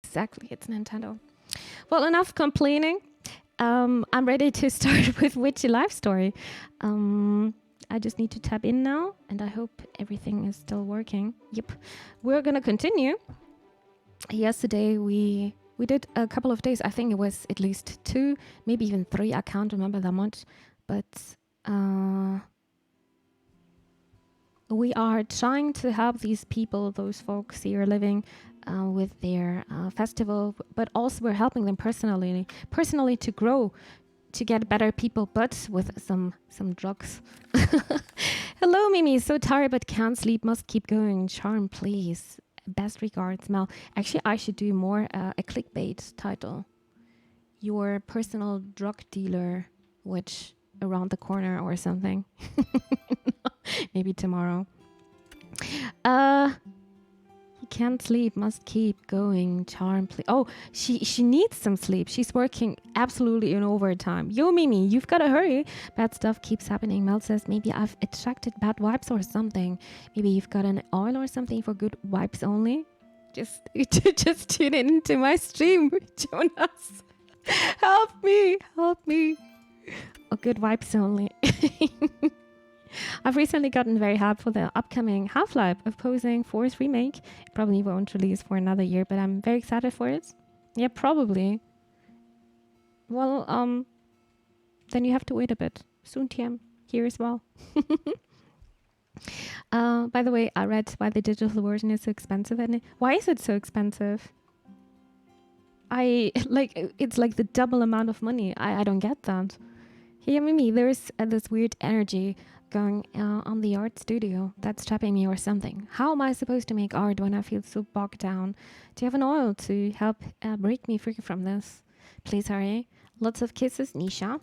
Exactly, it's Nintendo. Well, enough complaining. I'm ready to start with Witchy Life Story. I just need to tap in now, and I hope everything is still working. Yep, we're gonna continue. Yesterday we did a couple of days. I think it was at least 2, maybe even 3. I can't remember that much, but we are trying to help these people, those folks here living with their festival, but also we're helping them personally to grow, to get better people, but with some drugs. Hello, Mimi. So tired but can't sleep. Must keep going. Charm, please. Best regards, Mel. Actually, I should do more a clickbait title. Your personal drug dealer, which around the corner or something. Maybe tomorrow. You can't sleep, must keep going. Charm, please. Oh, she needs some sleep. She's working absolutely in overtime. Yo, Mimi, you've got to hurry. Bad stuff keeps happening. Mel says maybe I've attracted bad vibes or something. Maybe you've got an oil or something for good vibes only. Just tune into my stream, Jonas. Help me. Oh, good vibes only. I've recently gotten very hyped for the upcoming Half-Life Opposing Force remake. It probably won't release for another year, but I'm very excited for it. Yeah, probably. Well, then you have to wait a bit. Soon TM here as well. By the way, I read why the digital version is so expensive. And why is it so expensive? It's like the double amount of money. I don't get that. Yeah, Mimi, there's this weird energy going on the art studio that's trapping me or something. How am I supposed to make art when I feel so bogged down? Do you have an oil to help break me free from this? Please hurry. Lots of kisses, Nisha.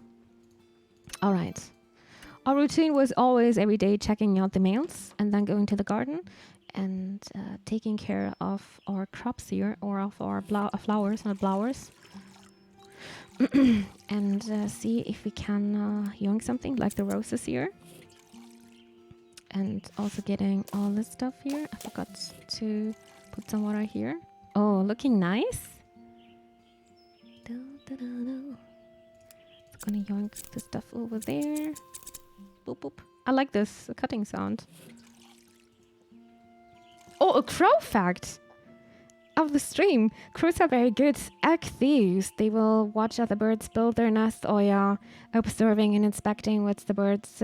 All right. Our routine was always every day checking out the mails and then going to the garden and taking care of our crops here, or of our flowers, not blowers. And see if we can yoink something like the roses here. And also getting all this stuff here. I forgot to put some water here. Oh, looking nice. It's gonna yoink the stuff over there. Boop, boop. I like this cutting sound. Oh, a crow fact of the stream. Crows are very good egg thieves. They will watch other birds build their nest. Oh yeah, observing and inspecting what the birds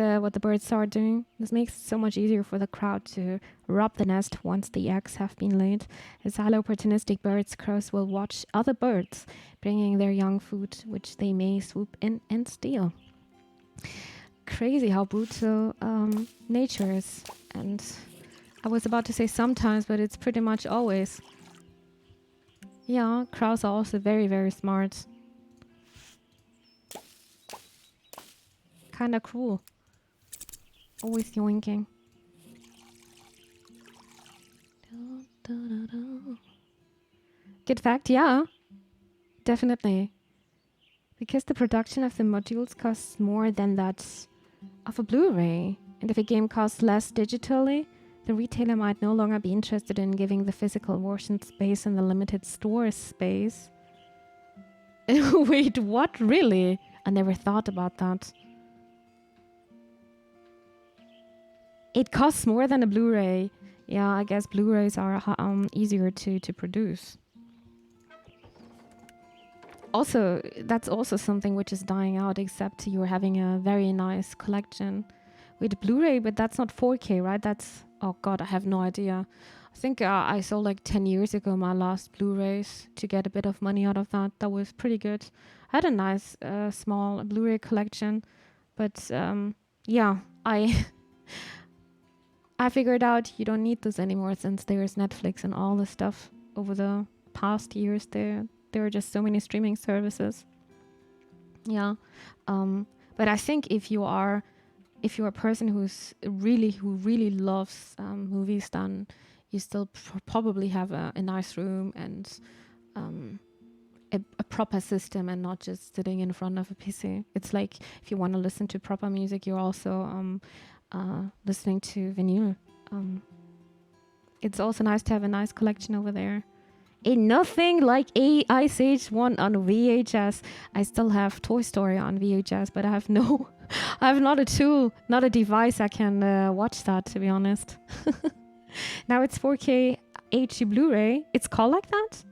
are doing. This makes it so much easier for the crowd to rob the nest once the eggs have been laid. As highly opportunistic birds, crows will watch other birds bringing their young food, which they may swoop in and steal. Crazy how brutal nature is. And I was about to say sometimes, but it's pretty much always. Yeah, crows are also very, very smart. Kinda cool. Always yoinking. Good fact, yeah. Definitely. Because the production of the modules costs more than that of a Blu-ray. And if a game costs less digitally, the retailer might no longer be interested in giving the physical version space in the limited store space. Wait, what? Really? I never thought about that. It costs more than a Blu-ray. Yeah, I guess Blu-rays are easier to produce. Also, that's also something which is dying out, except you're having a very nice collection with Blu-ray, but that's not 4K, right? That's... Oh God, I have no idea. I think I saw like 10 years ago my last Blu-rays to get a bit of money out of that. That was pretty good. I had a nice small Blu-ray collection, but yeah, I figured out you don't need this anymore since there's Netflix and all the stuff over the past years. There are just so many streaming services. Yeah, but I think if you are a person who really loves movies, then you still probably have a nice room and a proper system, and not just sitting in front of a PC. It's like if you want to listen to proper music, you're also listening to vinyl. It's also nice to have a nice collection over there. Ain't nothing like a Ice Age 1 on VHS. I still have Toy Story on VHS, but I have no, I have not a tool, not a device I can watch that, to be honest. Now it's 4K HD Blu-ray. It's called like that?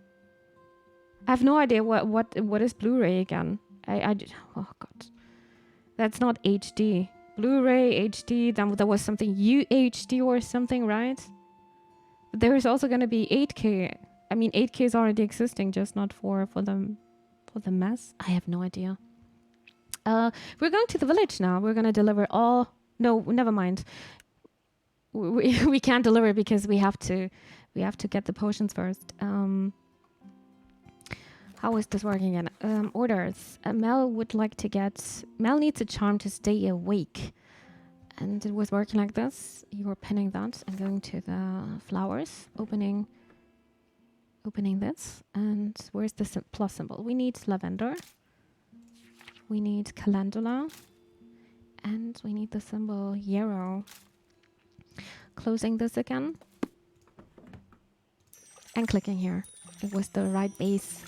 I have no idea what is Blu-ray again. Oh God. That's not HD. Blu-ray, HD, then there was something UHD or something, right? But there is also going to be 8K. I mean, 8K is already existing, just not for the mass. I have no idea. We're going to the village now. We're going to deliver all... No, never mind. We can't deliver because we have to get the potions first. How is this working again? Orders. Mel would like to get... Mel needs a charm to stay awake. And it was working like this. You're pinning that and going to the flowers. Opening this. And where's the plus symbol? We need lavender. We need calendula. And we need the symbol yarrow. Closing this again. And clicking here. It was the right base.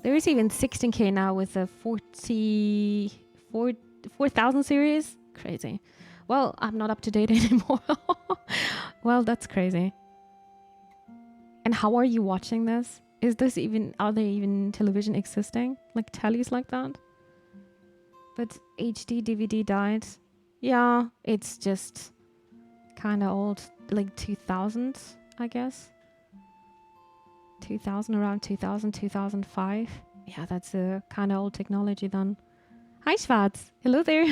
There is even 16K now with the 4,000 series. Crazy. Well, I'm not up to date anymore. Well, that's crazy. And how are you watching this? Are there even television existing? Like tellies like that? But HD DVD died. Yeah, it's just kind of old. Like 2000, I guess. 2000, around 2000, 2005. Yeah, that's a kind of old technology then. Hi, Schwarz. Hello there.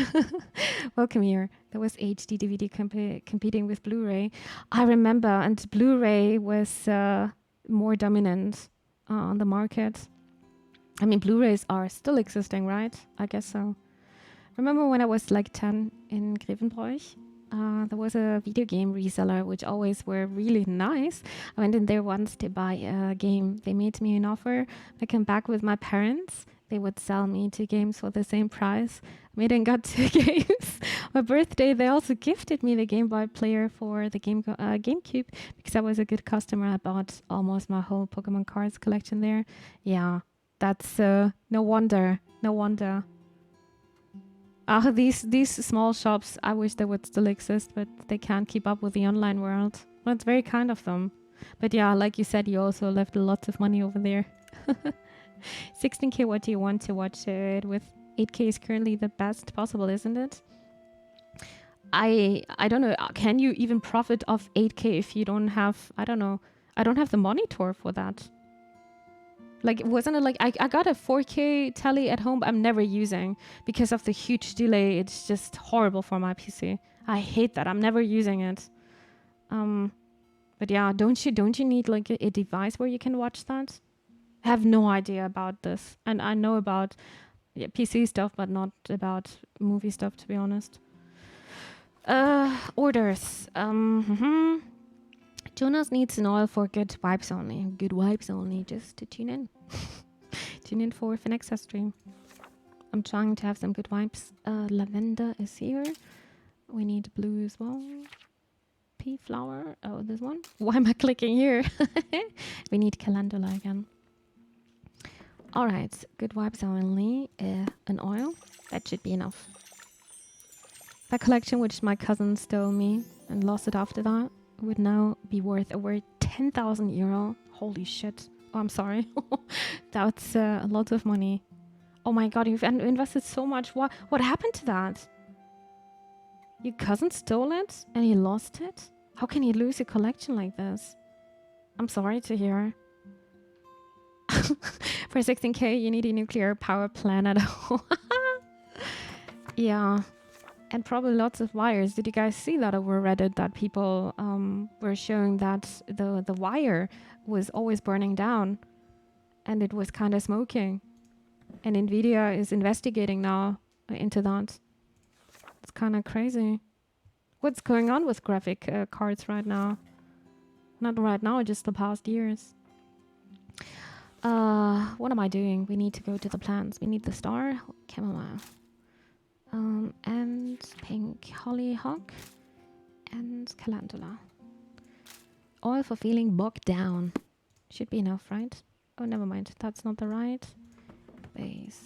Welcome here. There was HD DVD competing with Blu-ray. I remember, and Blu-ray was more dominant on the market. I mean, Blu-rays are still existing, right? I guess so. Remember when I was like 10 in Grevenbroich? There was a video game reseller, which always were really nice. I went in there once to buy a game. They made me an offer. I came back with my parents. They would sell me 2 games for the same price. I made and got 2 games. My birthday, they also gifted me the Game Boy player for the GameCube because I was a good customer. I bought almost my whole Pokemon cards collection there. Yeah, that's no wonder. No wonder. These small shops, I wish they would still exist, but they can't keep up with the online world. Well, it's very kind of them. But yeah, like you said, you also left lots of money over there. 16K, what do you want to watch it with? 8K is currently the best possible, isn't it? I don't know. Can you even profit off 8K if you don't have, I don't know. I don't have the monitor for that. Like, wasn't it like, I got a 4K telly at home, but I'm never using because of the huge delay. It's just horrible for my PC. I hate that. I'm never using it. But yeah, don't you need like a device where you can watch that? I have no idea about this. And I know about PC stuff, but not about movie stuff, to be honest. Orders. Jonas needs an oil for good vibes only. Good vibes only. Just to tune in. Tune in for Phenexa stream. I'm trying to have some good vibes. Lavender is here. We need blue as well. Pea flower. Oh, this one. Why am I clicking here? We need calendula again. All right. Good vibes only. An oil. That should be enough. That collection, which my cousin stole me and lost it after that, would now be worth over 10,000 euro. Holy shit. Oh, I'm sorry. That's a lot of money. Oh my god, you've invested so much. What happened to that? Your cousin stole it and he lost it? How can he lose a collection like this? I'm sorry to hear. For 16K, you need a nuclear power plant at home. Yeah. And probably lots of wires. Did you guys see that over Reddit that people were showing that the wire was always burning down and it was kind of smoking? And Nvidia is investigating now into that. It's kind of crazy. What's going on with graphic cards right now? Not right now, just the past years. What am I doing? We need to go to the plants. We need the star, chamomile. And pink hollyhock and calendula. Oil for feeling bogged down. Should be enough, right? Oh, never mind. That's not the right base.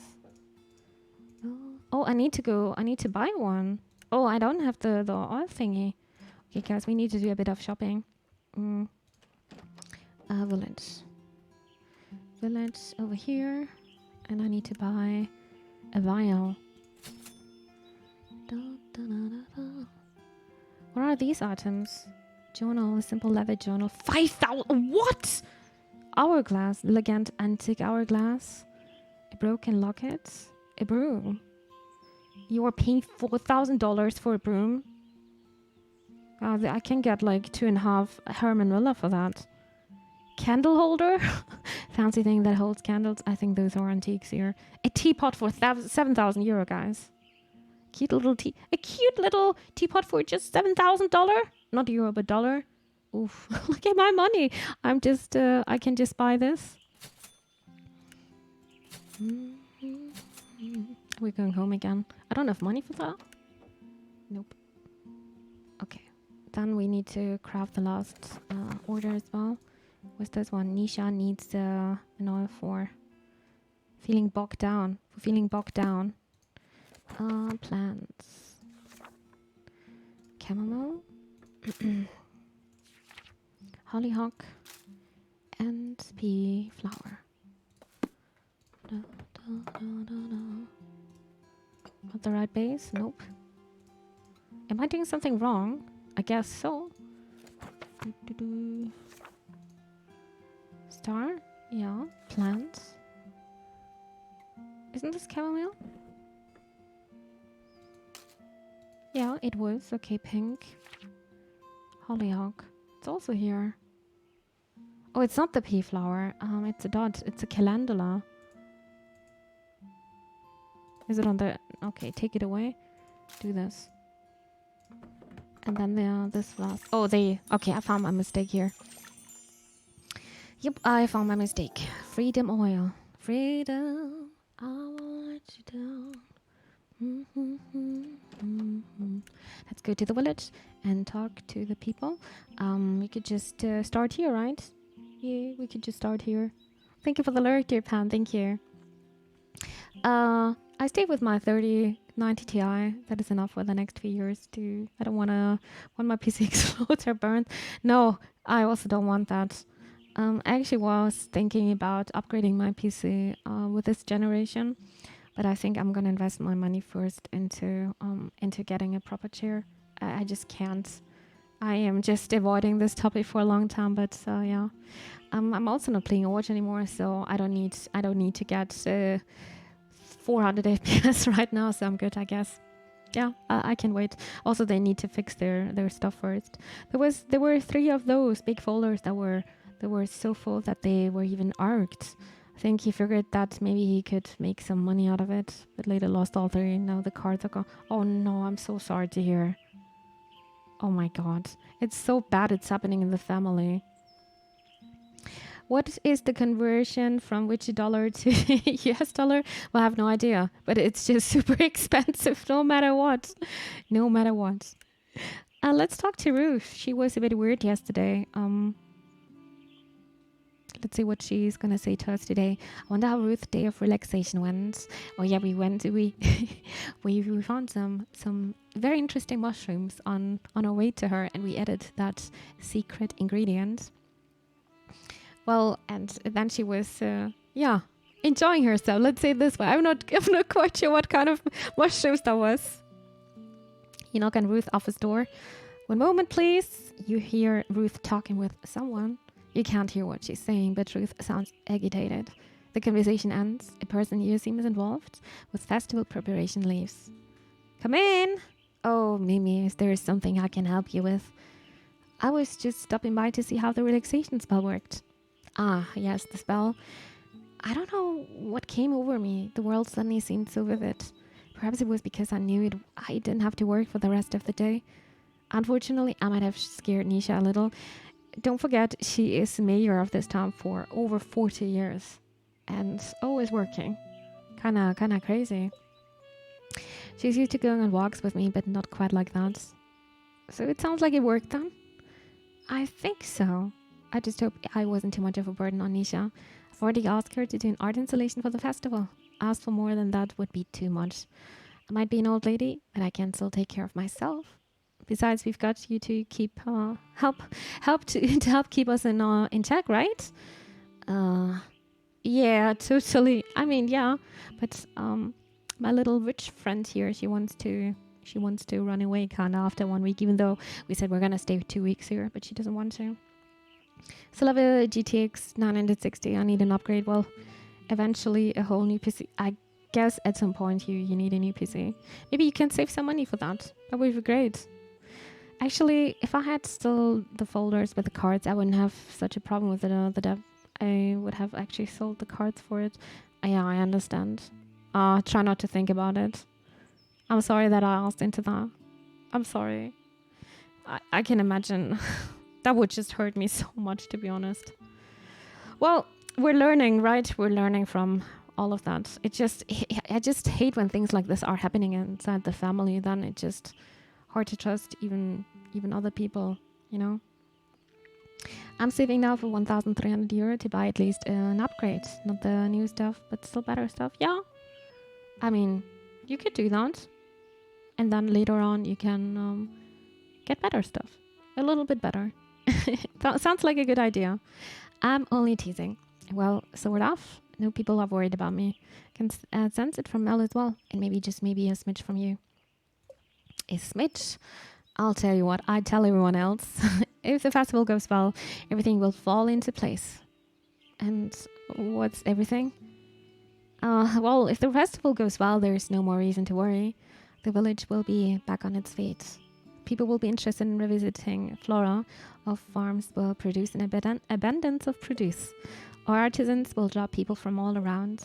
Oh, I need to buy one. Oh, I don't have the oil thingy. Okay, guys, we need to do a bit of shopping. Village. Village over here. And I need to buy a vial. What are these items? Journal, a simple leather journal. 5,000. What? Hourglass, elegant antique hourglass. A broken locket. A broom. You are paying $4,000 for a broom. I can get like 2.5 Herman Miller for that. Candle holder. Fancy thing that holds candles. I think those are antiques here. A teapot for 7,000 euro, guys. A cute little teapot for just $7,000. Not euro, but dollar. Oof. Look at my money. I can just buy this. We're going home again. I don't have money for that. Nope. Okay. Then we need to craft the last order as well. What's this one? Nisha needs an oil for feeling bogged down. Plants. Chamomile. Hollyhock. And pea flower. Got the right base? Nope. Am I doing something wrong? I guess so. Star? Yeah. Plants. Isn't this chamomile? Yeah, it was. Okay, pink. Hollyhock. It's also here. Oh, it's not the pea flower. It's a dot. It's a calendula. Is it on the... Okay, take it away. Do this. And then this last... Oh, okay, I found my mistake here. Yep, I found my mistake. Freedom oil. Freedom, I want you down. Let's go to the village and talk to the people. We could just start here, right? Yeah, we could just start here. Thank you for the lurk, dear Pam. Thank you. I stay with my 3090 Ti. That is enough for the next few years. I don't want my PC explodes or burns. No, I also don't want that. I actually was thinking about upgrading my PC with this generation, but I think I'm gonna invest my money first into getting a proper chair. I just can't. I am just avoiding this topic for a long time, but yeah. I'm also not playing Overwatch anymore, so I don't need to get 400 FPS right now, so I'm good, I guess. Yeah, I can wait. Also, they need to fix their stuff first. There were 3 of those big folders that were so full that they were even arced. I think he figured that maybe he could make some money out of it, but later lost all 3. Now the cards are gone. Oh no, I'm so sorry to hear. Oh my god. It's so bad it's happening in the family. What is the conversion from which dollar to US dollar? Well, I have no idea, but it's just super expensive no matter what. No matter what. Let's talk to Ruth. She was a bit weird yesterday. Let's see what she's gonna say to us today. I wonder how Ruth's day of relaxation went. Oh yeah, we found some very interesting mushrooms on our way to her, and we added that secret ingredient. Well, and then she was enjoying herself. Let's say it this way. I'm not quite sure what kind of mushrooms that was. You knock on Ruth's office door. One moment, please. You hear Ruth talking with someone. You can't hear what she's saying, but Ruth sounds agitated. The conversation ends. A person you seem is involved with festival preparation leaves. Come in. Oh, Mimi, is there something I can help you with? I was just stopping by to see how the relaxation spell worked. Ah, yes, the spell. I don't know what came over me. The world suddenly seemed so vivid. Perhaps it was because I knew I didn't have to work for the rest of the day. Unfortunately, I might have scared Nisha a little. Don't forget, she is mayor of this town for over 40 years. And always working. Kinda crazy. She's used to going on walks with me, but not quite like that. So it sounds like it worked then. I think so. I just hope I wasn't too much of a burden on Nisha. I've already asked her to do an art installation for the festival. Ask for more than that would be too much. I might be an old lady, but I can still take care of myself. Besides, we've got you to keep help to help keep us in check, right? Uh, yeah, totally. I mean, yeah, but my little witch friend here, she wants to run away kind of after 1 week, even though we said we're gonna stay 2 weeks here, but she doesn't want to. Still have a GTX 960. I need an upgrade. Well, eventually a whole new PC. I guess at some point you need a new PC. Maybe you can save some money for that. That would be great. Actually, if I had still the folders with the cards, I wouldn't have such a problem with the dev. I would have actually sold the cards for it. Yeah, I understand. Try not to think about it. I'm sorry that I asked into that. I'm sorry. I can imagine. That would just hurt me so much, to be honest. Well, we're learning, right? We're learning from all of that. I just hate when things like this are happening inside the family. Then it's just hard to trust even other people, you know? I'm saving now for 1,300 euro to buy at least an upgrade. Not the new stuff, but still better stuff. Yeah. I mean, you could do that. And then later on, you can get better stuff. A little bit better. Sounds like a good idea. I'm only teasing. Well, sort of. No people are worried about me. Can sense it from Mel as well. And maybe a smidge from you. A smidge? I'll tell you what, I tell everyone else. If the festival goes well, everything will fall into place. And what's everything? Well, if the festival goes well, there's no more reason to worry. The village will be back on its feet. People will be interested in revisiting Flora. Our farms will produce an abundance of produce. Our artisans will draw people from all around.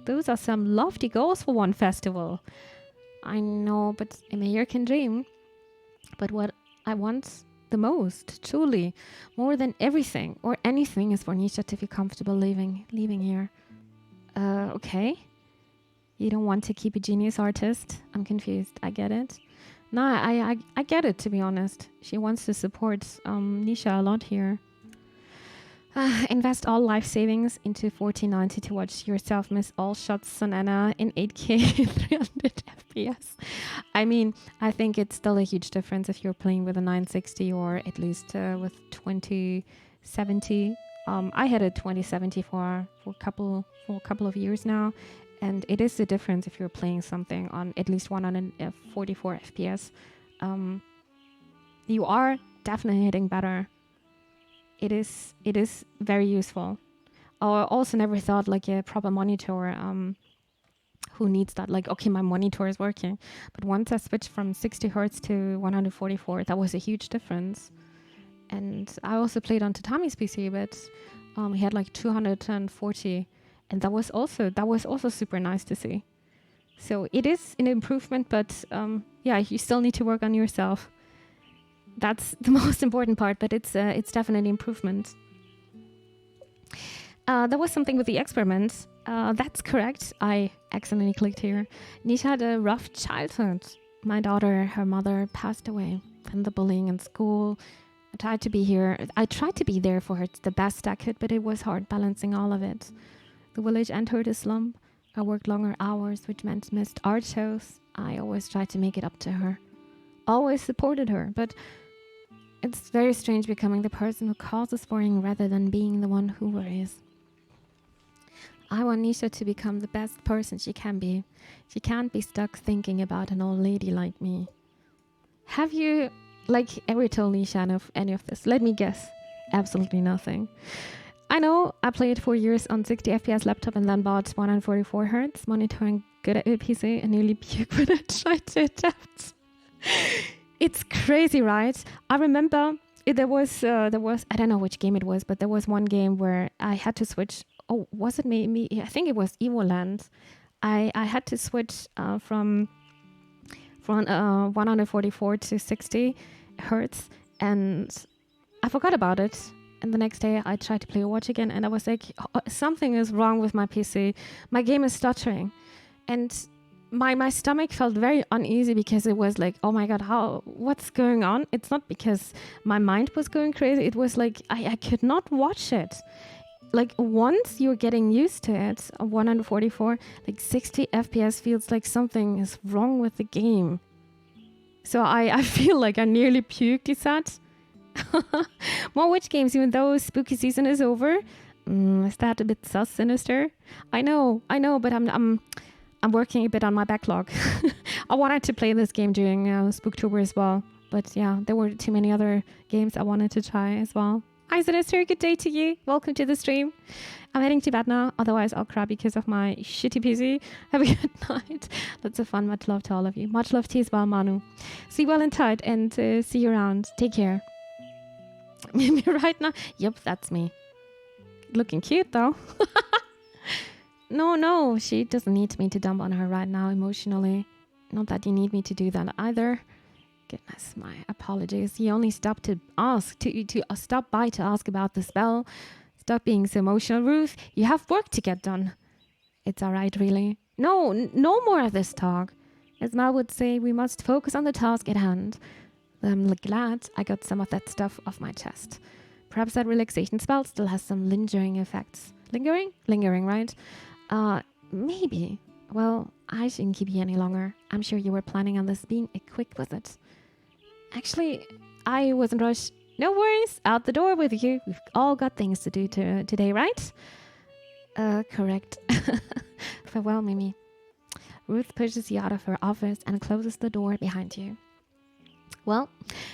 Those are some lofty goals for one festival. I know, but a mayor can dream. But what I want the most, truly, more than everything or anything, is for Nisha to feel comfortable leaving here. Okay. You don't want to keep a genius artist? I'm confused. I get it. No, I get it, to be honest. She wants to support Nisha a lot here. Invest all life savings into 1490 to watch yourself miss all shots on Anna in 8K 300 FPS. I mean, I think it's still a huge difference if you're playing with a 960 or at least with 2070. I had a 2070 for a couple of years now, and it is the difference if you're playing something on at least 144 FPS. You are definitely hitting better. It is very useful. I also never thought like a proper monitor who needs that. Like, okay, my monitor is working. But once I switched from 60 hertz to 144, that was a huge difference. And I also played on Tatami's PC, but he had like 240, and that was also super nice to see. So it is an improvement, but yeah, you still need to work on yourself. That's the most important part, but it's definitely improvement. There was something with the experiments. That's correct. I accidentally clicked here. Nisha had a rough childhood. My daughter, her mother passed away, and the bullying in school. I tried to be there for her the best I could, but it was hard balancing all of it. The village entered a slump. I worked longer hours, which meant missed art shows. I always tried to make it up to her. Always supported her, but it's very strange becoming the person who causes worrying rather than being the one who worries. I want Nisha to become the best person she can be. She can't be stuck thinking about an old lady like me. Have you, ever told Nisha any of this? Let me guess. Absolutely nothing. I know I played 4 years on 60 FPS laptop and then bought 144 hertz monitor and good at PC and nearly puked when I tried to adapt. It's crazy, right? I remember there was I don't know which game it was, but there was one game where I had to switch. Oh, was it me? I think it was Evoland. I had to switch from 144 to 60 hertz, and I forgot about it. And the next day I tried to play Watch again, and I was like, something is wrong with my PC. My game is stuttering. And my stomach felt very uneasy because it was like, oh my god, what's going on? It's not because my mind was going crazy. It was like I could not watch it. Like once you're getting used to it, 144, like 60 FPS feels like something is wrong with the game. So I feel like I nearly puked, is that? More witch games, even though spooky season is over. Is that a bit sus sinister? I know, but I'm working a bit on my backlog. I wanted to play this game during Spooktober as well. But yeah, there were too many other games I wanted to try as well. Hi, Sinister. Good day to you. Welcome to the stream. I'm heading to bed now. Otherwise, I'll cry because of my shitty PC. Have a good night. Lots of fun. Much love to all of you. Much love to you as well, Manu. Sleep well and tight and see you around. Take care. Me right now? Yep, that's me. Looking cute, though. No. She doesn't need me to dump on her right now emotionally. Not that you need me to do that either. Goodness, my apologies. You only stopped to ask, to stop by to ask about the spell. Stop being so emotional, Ruth. You have work to get done. It's all right, really. No more of this talk. As Mal would say, we must focus on the task at hand. I'm glad I got some of that stuff off my chest. Perhaps that relaxation spell still has some lingering effects. Lingering? Lingering, right? Maybe. Well, I shouldn't keep you any longer. I'm sure you were planning on this being a quick visit. Actually, I wasn't rushed. No worries. Out the door with you. We've all got things to do today, right? Correct. Farewell, Mimi. Ruth pushes you out of her office and closes the door behind you. Well,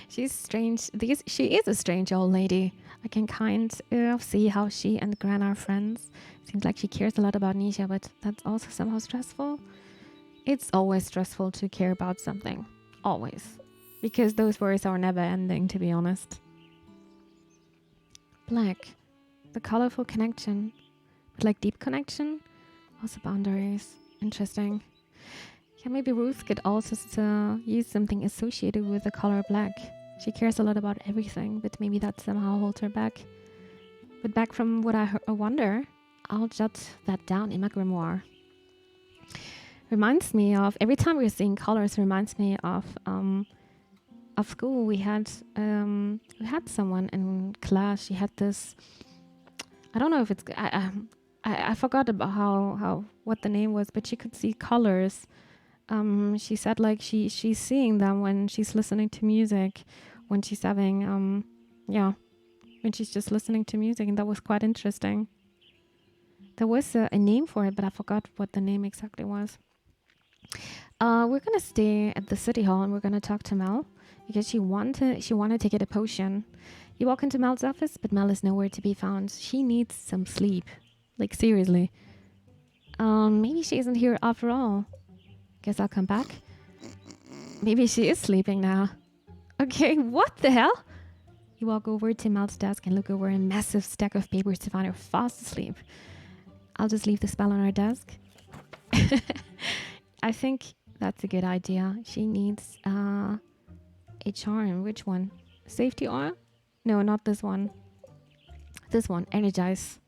she's strange. She is a strange old lady. I can kind of see how she and Gran are friends. Seems like she cares a lot about Nisha, but that's also somehow stressful. It's always stressful to care about something. Always. Because those worries are never ending, to be honest. Black. The colorful connection. But like deep connection? Also boundaries. Interesting. Yeah, maybe Ruth could also use something associated with the color black. She cares a lot about everything, but maybe that somehow holds her back. But back from what I wonder, I'll jot that down in my grimoire. Reminds me of, every time we're seeing colors, reminds me of school. We had someone in class. She had this, I don't know if it's, I forgot about how what the name was, but she could see colors. She said like she's seeing them when she's listening to music, when she's having when she's just listening to music, and that was quite interesting. There was a name for it, but I forgot what the name exactly was. We're gonna stay at the city hall and we're gonna talk to Mel because she wanted to get a potion. You walk into Mel's office, but Mel is nowhere to be found. She needs some sleep, like seriously. Maybe she isn't here after all. Guess I'll come back. Maybe she is sleeping now. Okay, what the hell? You walk over to Mel's desk and look over a massive stack of papers to find her fast asleep. I'll just leave the spell on her desk. I think that's a good idea. She needs a charm. Which one? Safety oil? No, not this one. This one, energize.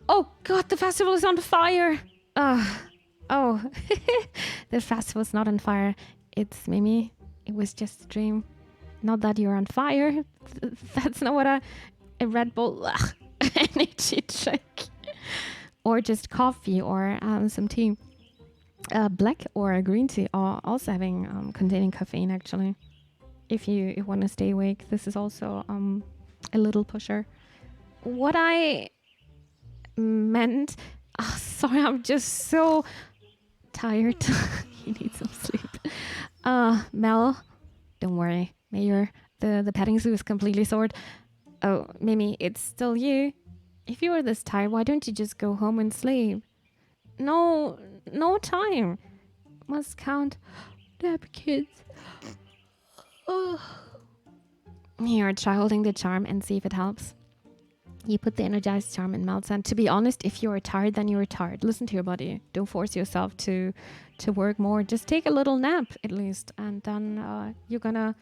Oh god, the festival is on fire! Oh, the festival's not on fire. It's Mimi. It was just a dream. Not that you're on fire. That's not what a Red Bull energy drink. Or just coffee or some tea. Black or green tea are also having containing caffeine actually. If you want to stay awake, this is also a little pusher. What I meant, sorry, I'm just so tired. You need some sleep. Mel, don't worry. Mayor, the petting zoo is completely sorted. Oh, Mimi, it's still you. If you were this tired, why don't you just go home and sleep? No time. Must count the kids. Oh. Here, try holding the charm and see if it helps. You put the energized charm in Mel's hand. To be honest, if you're tired, then you're tired. Listen to your body. Don't force yourself to work more. Just take a little nap at least, and then you're gonna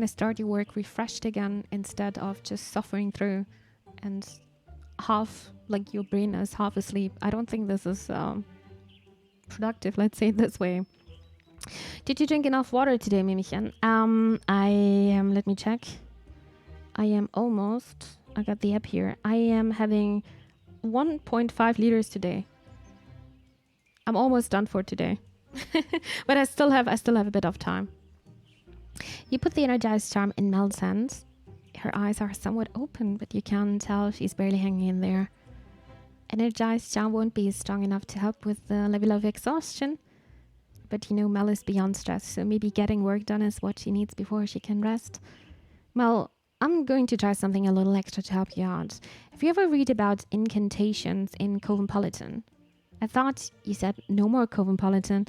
start your work refreshed again instead of just suffering through and half like your brain is half asleep. I don't think this is productive, let's say it this way. Did you drink enough water today, Mimichen? Let me check. I got the app here. I am having 1.5 liters today. I'm almost done for today. But I still have a bit of time. You put the energized charm in Mel's hands. Her eyes are somewhat open, but you can tell she's barely hanging in there. Energized charm won't be strong enough to help with the level of exhaustion. But Mel is beyond stress, so maybe getting work done is what she needs before she can rest. Mel, I'm going to try something a little extra to help you out. Have you ever read about incantations in Coventpolitan? I thought you said no more Coventpolitan.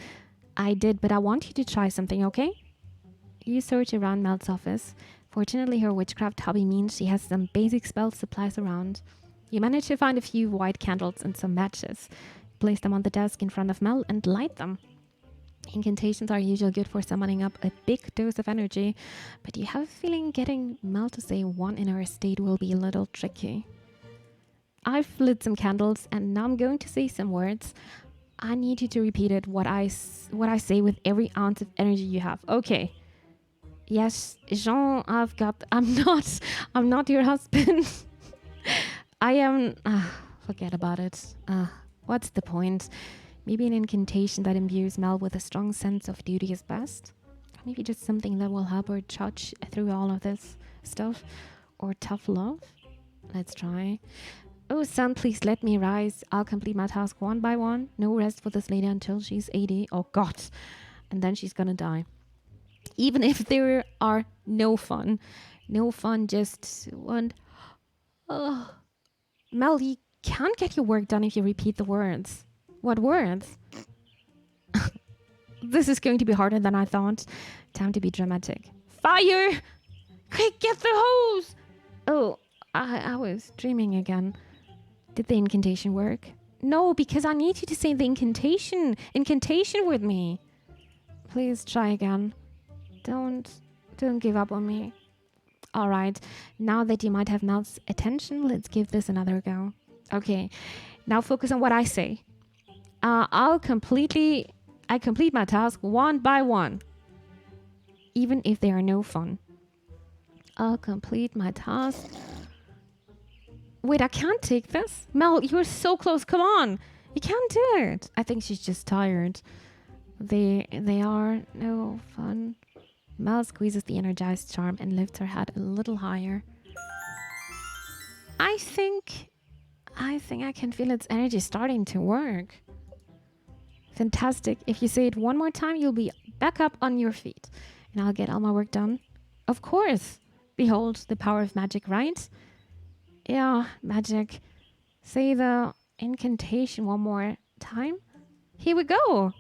I did, but I want you to try something, okay? You search around Mel's office. Fortunately, her witchcraft hobby means she has some basic spell supplies around. You manage to find a few white candles and some matches. Place them on the desk in front of Mel and light them. Incantations are usually good for summoning up a big dose of energy, but you have a feeling getting Mel to say one in her state will be a little tricky. I've lit some candles and now I'm going to say some words. I need you to repeat it what I say with every ounce of energy you have. Okay. Yes, Jean, I'm not your husband. I am, forget about it. What's the point? Maybe an incantation that imbues Mel with a strong sense of duty is best. Maybe just something that will help her trudge through all of this stuff. Or tough love. Let's try. Oh, son, please let me rise. I'll complete my task one by one. No rest for this lady until she's 80. Oh, God. And then she's gonna die. Even if there are no fun, just one. Oh. Mel, you can't get your work done if you repeat the words. What words? This is going to be harder than I thought. Time to be dramatic. Fire! Quick, get the hose! Oh, I was dreaming again. Did the incantation work? No, because I need you to say the incantation with me. Please try again. Don't give up on me. All right, now that you might have Mel's attention, let's give this another go. Okay, now focus on what I say. I complete my task one by one, even if they are no fun. I'll complete my task. Wait, I can't take this. Mel, you're so close. Come on. You can't do it. I think she's just tired. They are no fun. Mel squeezes the energized charm and lifts her head a little higher. I think I can feel its energy starting to work. Fantastic. If you say it one more time, you'll be back up on your feet. And I'll get all my work done. Of course. Behold the power of magic, right? Yeah, magic. Say the incantation one more time. Here we go.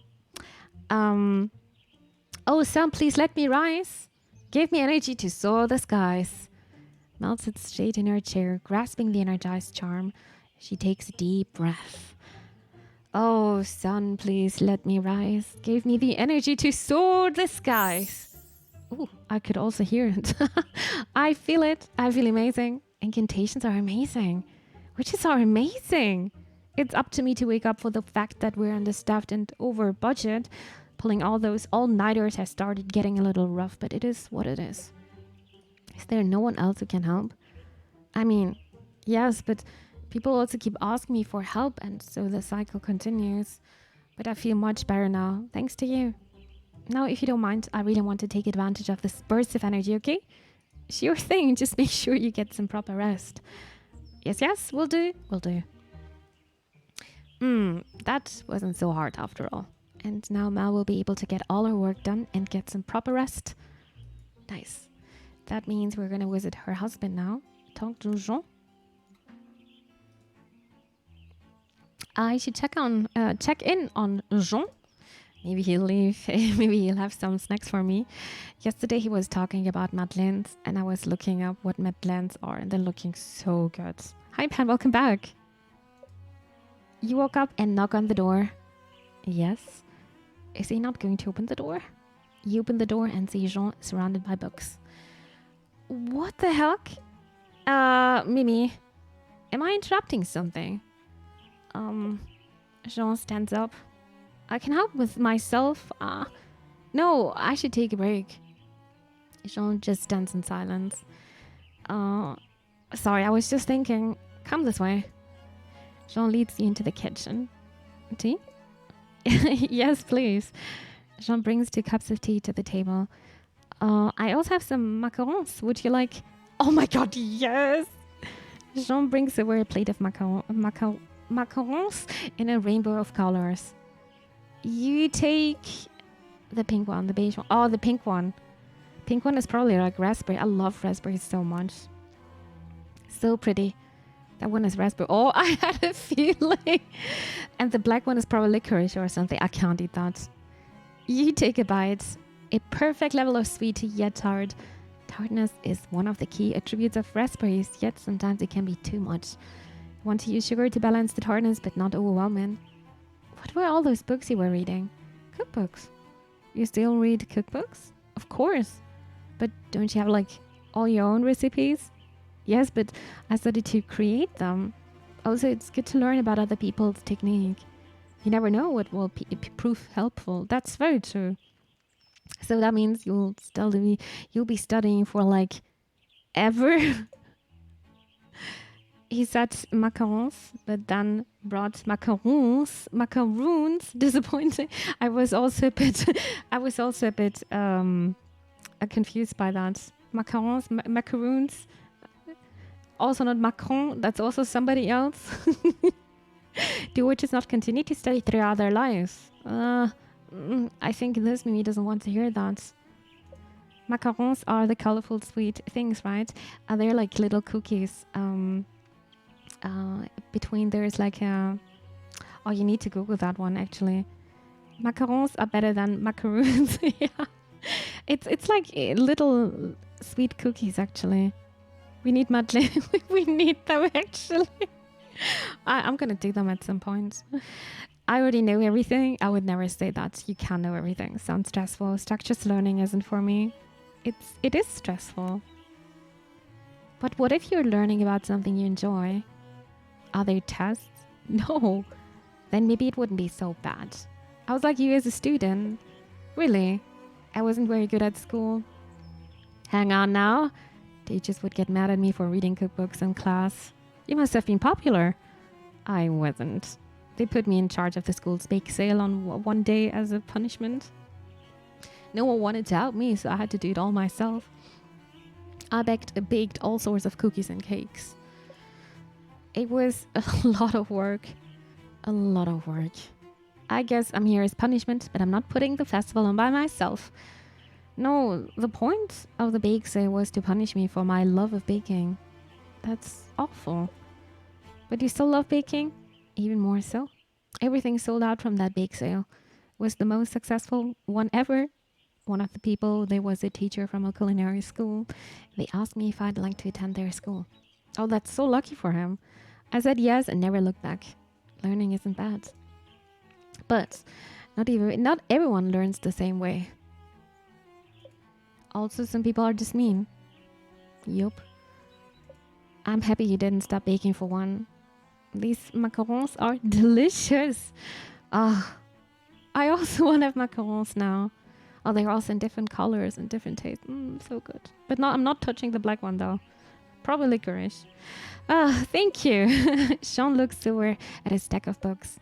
Oh, Sam, please let me rise. Give me energy to soar the skies. Mel sits straight in her chair, grasping the energized charm. She takes a deep breath. Oh, sun, please let me rise. Give me the energy to soar the skies. Ooh, I could also hear it. I feel it. I feel amazing. Incantations are amazing. Witches are amazing. It's up to me to wake up for the fact that we're understaffed and over budget. Pulling all those all-nighters has started getting a little rough, but it is what it is. Is there no one else who can help? I mean, yes, but people also keep asking me for help, and so the cycle continues. But I feel much better now, thanks to you. Now, if you don't mind, I really want to take advantage of this burst of energy, okay? Sure thing, just make sure you get some proper rest. Yes, will do. That wasn't so hard after all. And now Mel will be able to get all her work done and get some proper rest. Nice. That means we're going to visit her husband now. Talk to Jean. I should check in on Jean. Maybe he'll leave. Maybe he'll have some snacks for me. Yesterday he was talking about madeleines, and I was looking up what madeleines are, and they're looking so good. Hi, Pan. Welcome back. You woke up and knock on the door. Yes. Is he not going to open the door? You open the door and see Jean surrounded by books. What the heck? Mimi, am I interrupting something? Jean stands up. I can help with myself. No, I should take a break. Jean just stands in silence. Sorry, I was just thinking. Come this way. Jean leads you into the kitchen. Tea? Yes, please. Jean brings 2 cups of tea to the table. I also have some macarons. Would you like? Oh my god, yes! Jean brings over a plate of macarons in a rainbow of colors. You take the pink one, the beige one. Oh, the pink one. Pink one is probably like raspberry. I love raspberries so much. So pretty. That one is raspberry. Oh, I had a feeling. And the black one is probably licorice or something. I can't eat that. You take a bite. A perfect level of sweet yet tart. Tartness is one of the key attributes of raspberries, yet sometimes it can be too much. You want to use sugar to balance the tartness, but not overwhelming. What were all those books you were reading? Cookbooks. You still read cookbooks? Of course. But don't you have like all your own recipes? Yes, but I studied to create them. Also, it's good to learn about other people's technique. You never know what will prove helpful. That's very true. So that means you'll be studying for like ever. He said macarons, but then brought macaroons. Disappointing. I was also a bit confused by that. Macaroons. Also not Macron. That's also somebody else. Do witches not continue to study throughout their lives? I think this Mimi doesn't want to hear that. Macarons are the colorful sweet things, right? They're like little cookies. Between there's like a... Oh, you need to Google that one actually. Macarons are better than macaroons. Yeah. It's like little sweet cookies actually. We need Madeleine. We need them actually. I'm gonna do them at some point. I already know everything. I would never say that. You can know everything. Sounds stressful. Structured learning isn't for me. It is stressful. But what if you're learning about something you enjoy? Are there tests? No. Then maybe it wouldn't be so bad. I was like you as a student. Really? I wasn't very good at school. Hang on now. Teachers would get mad at me for reading cookbooks in class. You must have been popular. I wasn't. They put me in charge of the school's bake sale on one day as a punishment. No one wanted to help me, so I had to do it all myself. I baked all sorts of cookies and cakes. It was a lot of work. A lot of work. I guess I'm here as punishment, but I'm not putting the festival on by myself. No, the point of the bake sale was to punish me for my love of baking. That's awful. But you still love baking? Even more so. Everything sold out from that bake sale. Was the most successful one ever. One of the people, there was a teacher from a culinary school. They asked me if I'd like to attend their school. Oh, that's so lucky for him. I said yes and never looked back. Learning isn't bad. But not everyone learns the same way. Also, some people are just mean. Yup. I'm happy you didn't stop baking for one. These macarons are delicious. I also want to have macarons now. Oh, they're also in different colors and different tastes. So good. But no, I'm not touching the black one though. Probably licorice. Thank you. Sean looks over at his stack of books.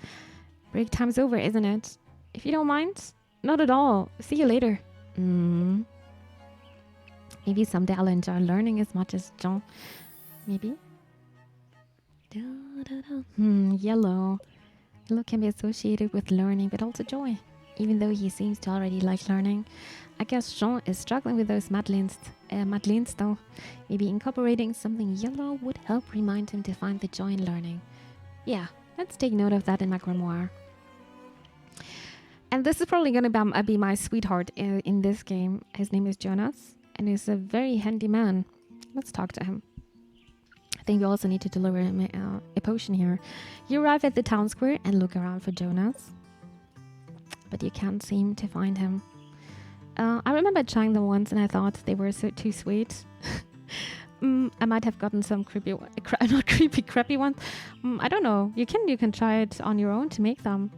Break time's over, isn't it? If you don't mind. Not at all. See you later. Maybe someday I'll enjoy learning as much as John. Maybe. Yellow. Yellow can be associated with learning, but also joy. Even though he seems to already like learning. I guess Jean is struggling with those Madeleines though. Maybe incorporating something yellow would help remind him to find the joy in learning. Yeah, let's take note of that in my grimoire. And this is probably going to be my sweetheart in this game. His name is Jonas, and he's a very handy man. Let's talk to him. I think we also need to deliver him a potion here. You arrive at the town square and look around for Jonas, but you can't seem to find him. I remember trying them once and I thought they were too sweet. I might have gotten some crappy ones. I don't know. You can try it on your own to make them.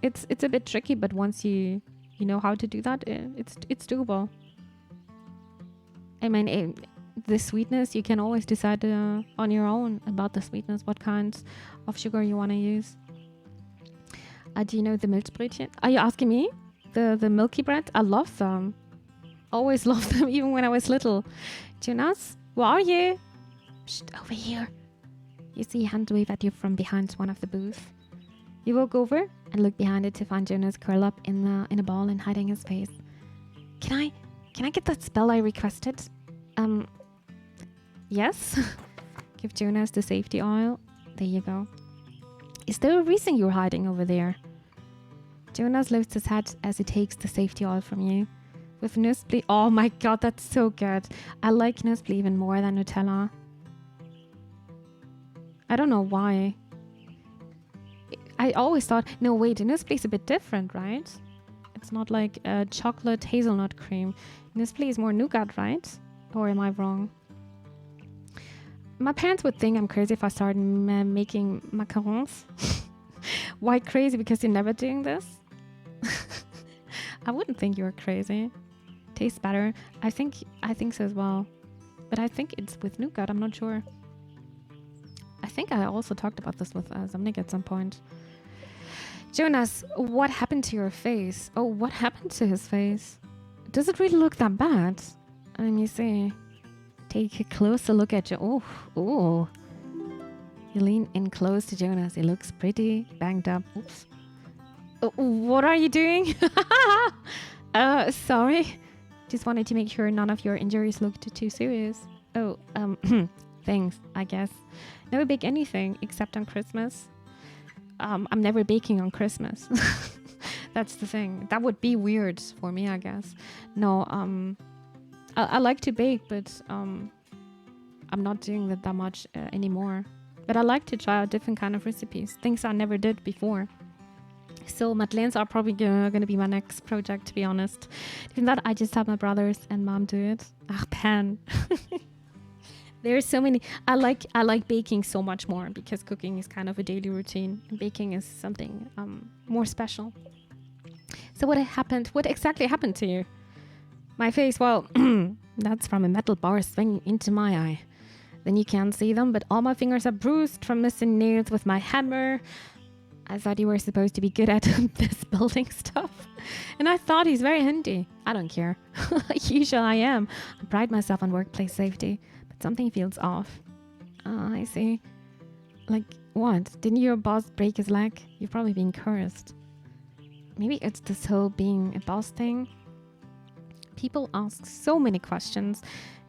It's a bit tricky, but once you know how to do that, it's doable. I mean, the sweetness, you can always decide on your own about the sweetness, what kinds of sugar you want to use. Do you know the Milchbrötchen? Are you asking me? The milky bread? I love them. Always loved them, even when I was little. Jonas, where are you? Psst, over here. You see a hand wave at you from behind one of the booths. You walk over and look behind it to find Jonas curl up in a ball and hiding his face. Can I get that spell I requested? Yes. Give Jonas the safety oil. There you go. Is there a reason you're hiding over there? Jonas lifts his head as he takes the safety oil from you. With Nussbly. Oh my god, that's so good. I like Nussbly even more than Nutella. I don't know why. I always thought, no wait, Nussbly is a bit different, right? It's not like a chocolate hazelnut cream. Nussbly is more nougat, right? Or am I wrong? My parents would think I'm crazy if I started making macarons. Why crazy? Because you're never doing this? I wouldn't think you're crazy. Tastes better. I think so as well. But I think it's with nougat. I'm not sure. I think I also talked about this with Zamnik at some point. Jonas, what happened to your face? Oh, what happened to his face? Does it really look that bad? Let me see. Take a closer look at you. Oh. You lean in close to Jonas. He looks pretty banged up. Oops. What are you doing? Sorry. Just wanted to make sure none of your injuries looked too serious. Oh, thanks, I guess. Never bake anything except on Christmas. I'm never baking on Christmas. That's the thing. That would be weird for me, I guess. No, I like to bake, but I'm not doing that much anymore. But I like to try out different kind of recipes, things I never did before. So madeleines are probably going to be my next project, to be honest. Even that, I just have my brothers and mom do it. Ah, pan. There's so many. I like baking so much more because cooking is kind of a daily routine and baking is something more special. So what exactly happened to you? My face, well, that's from a metal bar swinging into my eye. Then you can't see them, but all my fingers are bruised from missing nails with my hammer. I thought you were supposed to be good at this building stuff. And I thought he's very handy. I don't care. Usually I am. I pride myself on workplace safety. But something feels off. I see. Like, what? Didn't your boss break his leg? You've probably been cursed. Maybe it's this whole being a boss thing. People ask so many questions.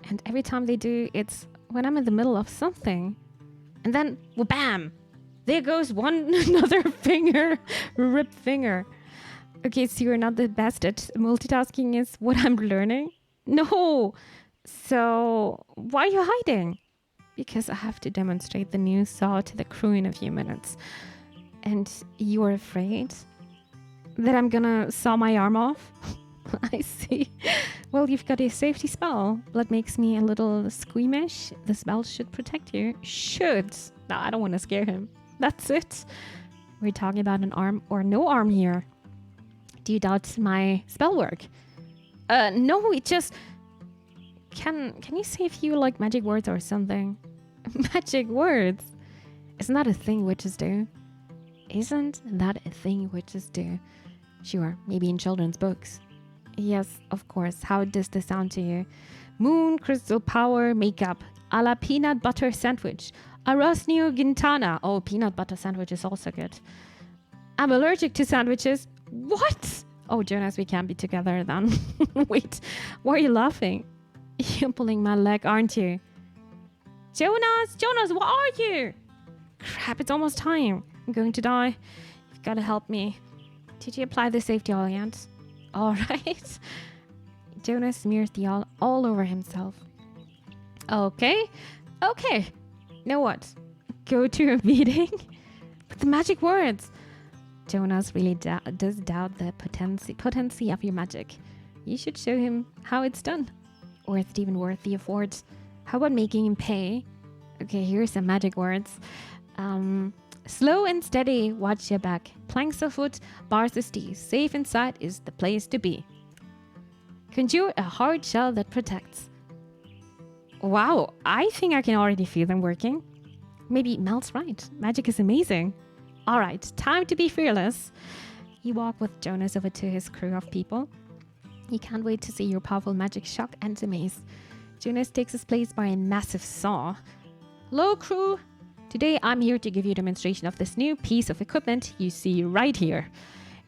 And every time they do, it's when I'm in the middle of something. And then, well, bam! There goes another finger. Rip finger. Okay, so you're not the best at multitasking is what I'm learning? No! So, why are you hiding? Because I have to demonstrate the new saw to the crew in a few minutes. And you're afraid that I'm gonna saw my arm off? I see. Well, you've got a safety spell. Blood makes me a little squeamish. The spell should protect you. Should. No, I don't want to scare him. That's it. We're talking about an arm or no arm here. Do you doubt my spell work? No, it just... Can you say a few, like, magic words or something? Magic words? Isn't that a thing witches do? Isn't that a thing witches do? Sure, maybe in children's books. Yes, of course. How does this sound to you? Moon, crystal power, makeup. A la peanut butter sandwich. Arroz Gintana. Oh, peanut butter sandwich is also good. I'm allergic to sandwiches. What? Oh, Jonas, we can't be together then. Wait, why are you laughing? You're pulling my leg, aren't you? Jonas, where are you? Crap, it's almost time. I'm going to die. You've got to help me. Did you apply the safety oil yet? All right. Jonas smears the oil all over himself. Okay. Know what? Go to a meeting with the magic words. Jonas really does doubt the potency of your magic. You should show him how it's done. Or is it even worth the effort? How about making him pay? Okay, here's some magic words. Slow and steady, watch your back. planks of wood, bars of steel. Safe inside is the place to be. Conjure a hard shell that protects. Wow, I think I can already feel them working. Maybe Mel's right. Magic is amazing. All right, time to be fearless. You walk with Jonas over to his crew of people. He can't wait to see your powerful magic shock and amaze. Jonas takes his place by a massive saw. Hello, crew. Today I'm here to give you a demonstration of this new piece of equipment you see right here.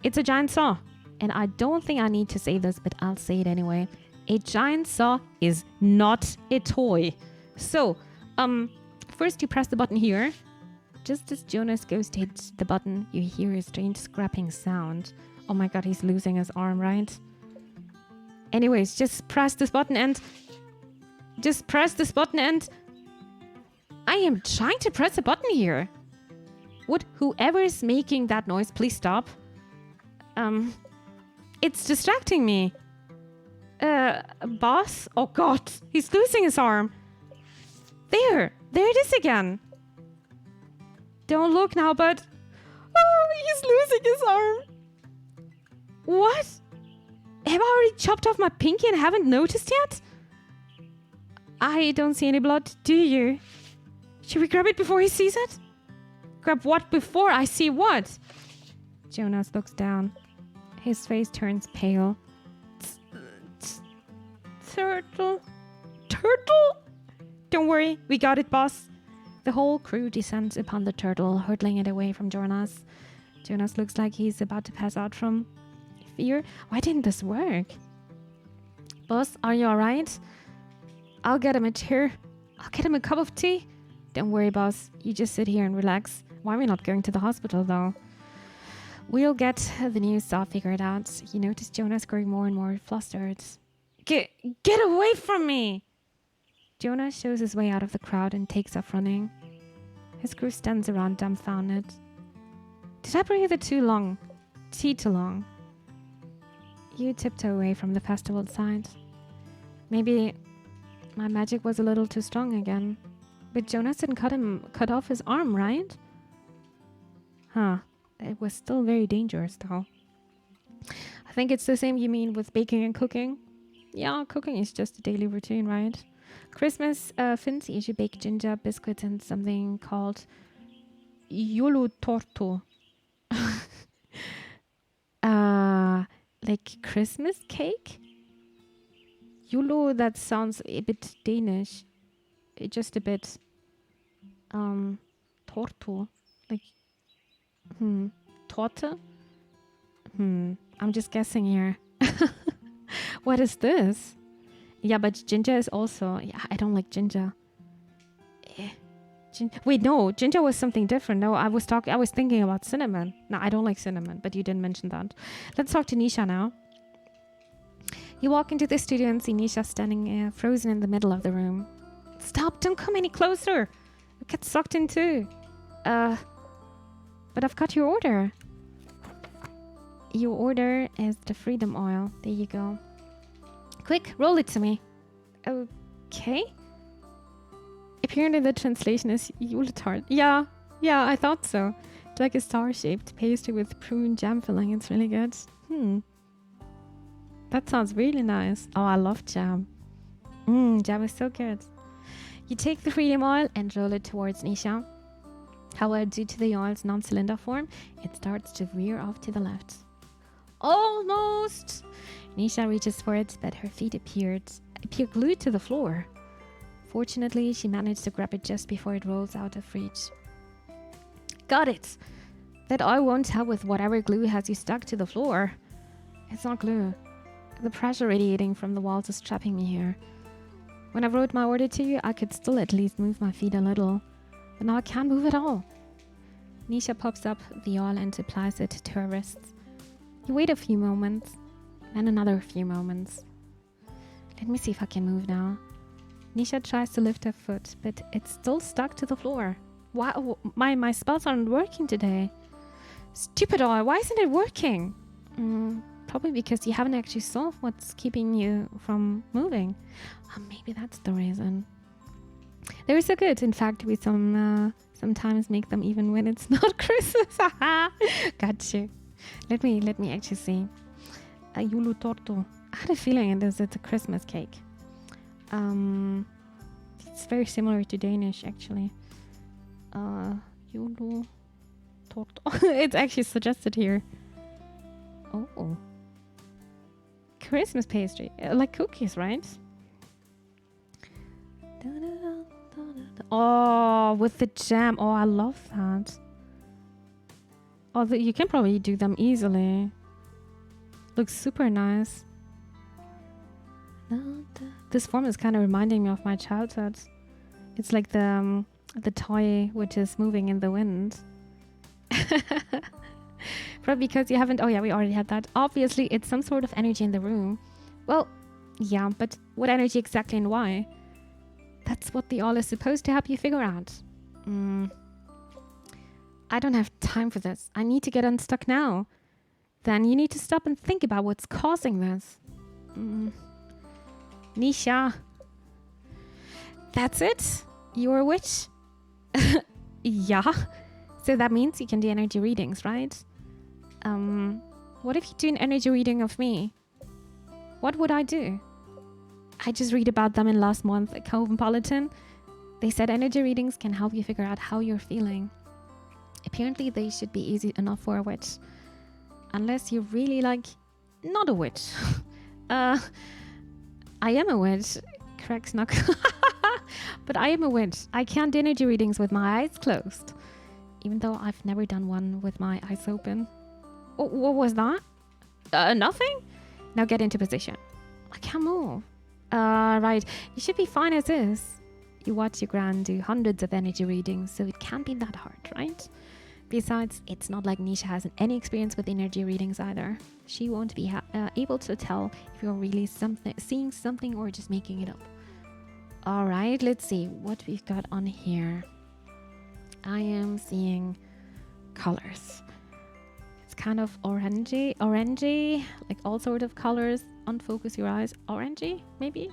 It's a giant saw. And I don't think I need to say this, but I'll say it anyway. A giant saw is not a toy. So, first you press the button here. Just as Jonas goes to hit the button, you hear a strange scrapping sound. Oh my god, he's losing his arm, right? Anyways, just press this button and... I am trying to press a button here. Would whoever is making that noise please stop? It's distracting me. Boss? Oh god, he's losing his arm. There it is again. Don't look now, but... Oh, he's losing his arm. What? Have I already chopped off my pinky and haven't noticed yet? I don't see any blood, do you? Should we grab it before he sees it? Grab what before I see what? Jonas looks down. His face turns pale. Turtle? Don't worry, we got it, boss. The whole crew descends upon the turtle, hurtling it away from Jonas. Jonas looks like he's about to pass out from fear. Why didn't this work? Boss, are you alright? I'll get him a chair. I'll get him a cup of tea. Don't worry, boss. You just sit here and relax. Why are we not going to the hospital, though? We'll get the new saw figured out. You notice Jonas growing more and more flustered. Get away from me! Jonas shows his way out of the crowd and takes off running. His crew stands around dumbfounded. Did I breathe it too long? Tea too long? You tiptoe away from the festival side. Maybe my magic was a little too strong again. But Jonas didn't cut off his arm, right? Huh. It was still very dangerous, though. I think it's the same you mean with baking and cooking. Yeah, cooking is just a daily routine, right? Christmas, Finns usually bake ginger biscuits and something called joulutorttu. Like Christmas cake? Julu, that sounds a bit Danish. Just a bit. Tortu. Like, Torte? I'm just guessing here. What is this? Yeah, but ginger is also... Yeah, I don't like ginger. Wait, no, ginger was something different. No, I was thinking about cinnamon. No, I don't like cinnamon, but you didn't mention that. Let's talk to Nisha now. You walk into the studio and see Nisha standing frozen in the middle of the room. Stop, don't come any closer. You get sucked in too. But I've got your order. Your order is the freedom oil. There you go. Quick, roll it to me. Okay. Apparently the translation is Yuletart. Yeah, I thought so. It's like a star-shaped pastry with prune jam filling. It's really good. That sounds really nice. Oh, I love jam. Jam is so good. You take the freedom oil and roll it towards Nisha. However, due to the oil's non-cylinder form, it starts to veer off to the left. Almost! Nisha reaches for it, but her feet appear glued to the floor. Fortunately, she managed to grab it just before it rolls out of reach. Got it! That oil won't help with whatever glue has you stuck to the floor. It's not glue. The pressure radiating from the walls is trapping me here. When I wrote my order to you, I could still at least move my feet a little. But now I can't move at all. Nisha pops up the oil and applies it to her wrists. You wait a few moments, then another few moments. Let me see if I can move now. Nisha tries to lift her foot, but it's still stuck to the floor. Wow, my spells aren't working today. Stupid oil, why isn't it working? Probably because you haven't actually solved what's keeping you from moving. Maybe that's the reason. They're so good, in fact, with some Sometimes make them even when it's not Christmas. Gotcha. Let me actually see. A Yulu torto. I had a feeling it's a Christmas cake. It's very similar to Danish, actually. Yulu torto. It's actually suggested here. Oh. Christmas pastry. Like cookies, right? Oh, with the jam. Oh, I love that. Oh, you can probably do them easily. Looks super nice. This form is kind of reminding me of my childhood. It's like the toy which is moving in the wind. Probably because you haven't... Oh yeah, we already had that. Obviously, it's some sort of energy in the room. Well, yeah, but what energy exactly and why? That's what the all is supposed to help you figure out. I don't have time for this. I need to get unstuck now. Then you need to stop and think about what's causing this. Nisha. That's it? You're a witch? Yeah. So that means you can do energy readings, right? What if you do an energy reading of me? What would I do? I just read about them in last month at Cosmopolitan. They said energy readings can help you figure out how you're feeling. Apparently they should be easy enough for a witch. Unless you're really not a witch. I am a witch. Cracks knock. But I am a witch. I can't do energy readings with my eyes closed. Even though I've never done one with my eyes open. Oh, what was that? Nothing? Now get into position. I can't move. Right. You should be fine as is. You watch your gran do hundreds of energy readings, so it can't be that hard, right? Besides, it's not like Nisha has any experience with energy readings either. She won't be able to tell if you're really seeing something or just making it up. Alright, let's see what we've got on here. I am seeing colors. It's kind of orangey, like all sort of colors. Unfocus your eyes. Orangey, maybe?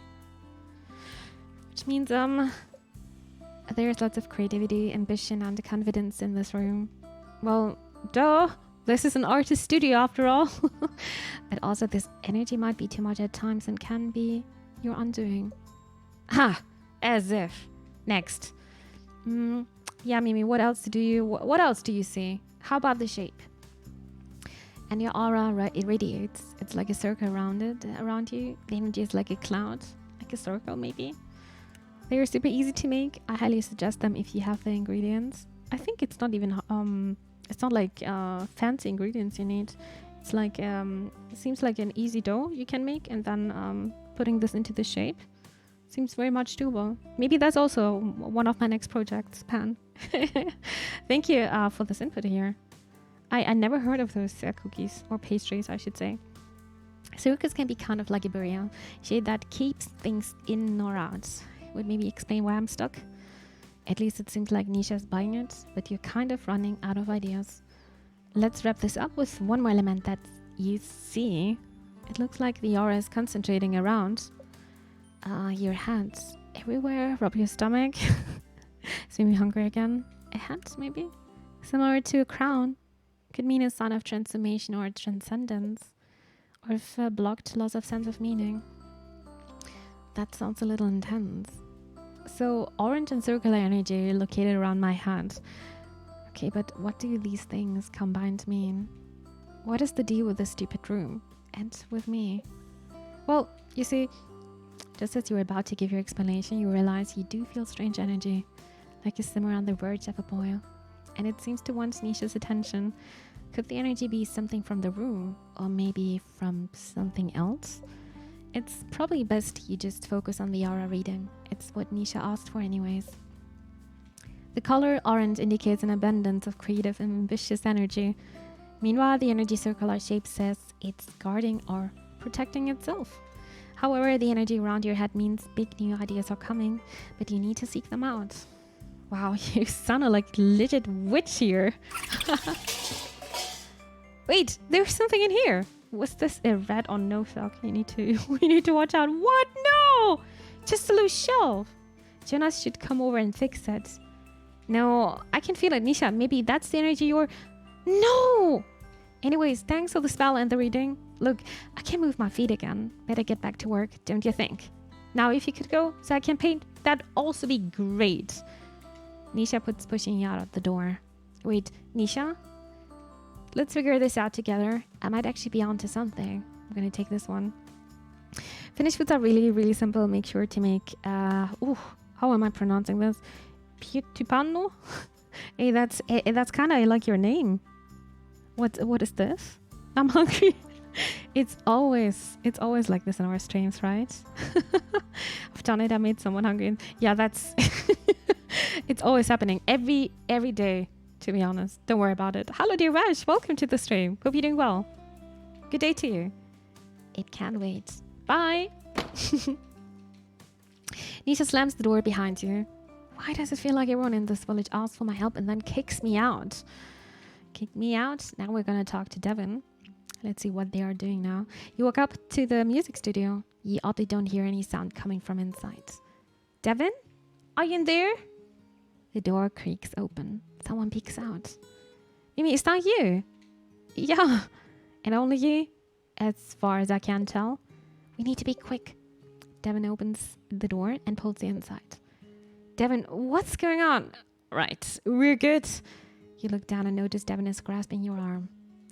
Which means there's lots of creativity, ambition, and confidence in this room. Well, duh. This is an artist studio after all. But also this energy might be too much at times and can be your undoing. Ha! As if. Next. Yeah, Mimi, what else do you see? How about the shape? And your aura irradiates. It's like a circle around you. The energy is like a cloud, like a circle maybe. They're super easy to make. I highly suggest them if you have the ingredients. I think it's not even it's not like fancy ingredients you need. It's like it seems like an easy dough you can make, and then putting this into the shape seems very much doable. Maybe that's also one of my next projects, Pan. Thank you for this input here. I never heard of those cookies or pastries, I should say. Circus can be kind of like a barrier, shade that keeps things in or out. Would maybe explain why I'm stuck. At least it seems like Nisha's buying it, but you're kind of running out of ideas. Let's wrap this up with one more element that you see. It looks like the aura is concentrating around your hands. Everywhere, rub your stomach. It's made me hungry again. A hat, maybe? Similar to a crown. Could mean a sign of transformation or transcendence. Or if blocked, loss of sense of meaning. That sounds a little intense. So, orange and circular energy located around my hand. Okay, but what do these things combined mean? What is the deal with this stupid room? And with me? Well, you see, just as you were about to give your explanation, you realize you do feel strange energy, like a simmer on the verge of a boil. And it seems to want Nisha's attention. Could the energy be something from the room, or maybe from something else? It's probably best you just focus on the aura reading. It's what Nisha asked for anyways. The color orange indicates an abundance of creative and ambitious energy. Meanwhile, the energy circular shape says it's guarding or protecting itself. However, the energy around your head means big new ideas are coming, but you need to seek them out. Wow, you sound like legit witch here. Wait, there's something in here. Was this a rat or no fuck? We need to watch out. What? No! Just a loose shelf. Jonas should come over and fix it. No, I can feel it, Nisha. Maybe that's the energy you're... No! Anyways, thanks for the spell and the reading. Look, I can't move my feet again. Better get back to work, don't you think? Now, if you could go so I can paint, that'd also be great. Nisha puts pushing out of the door. Wait, Nisha? Let's figure this out together. I might actually be onto something. I'm gonna take this one. Finnish foods are really, really simple. Make sure to make, how am I pronouncing this? Piettipanno? Hey, that's kind of like your name. What is this? I'm hungry. It's always like this in our streams, right? I've done it. I made someone hungry. Yeah, that's it's always happening every day, to be honest. Don't worry about it. Hello, dear Vash. Welcome to the stream. Hope you're doing well. Good day to you. It can't wait. Bye. Nisha slams the door behind you. Why does it feel like everyone in this village asks for my help and then kicks me out? Kick me out? Now we're gonna talk to Devin. Let's see what they are doing now. You walk up to the music studio. You oddly don't hear any sound coming from inside. Devin? Are you in there? The door creaks open. Someone peeks out. Mimi, is that you? Yeah. And only you? As far as I can tell. We need to be quick. Devin opens the door and pulls you inside. Devin, what's going on? Right, we're good. You look down and notice Devin is grasping your arm.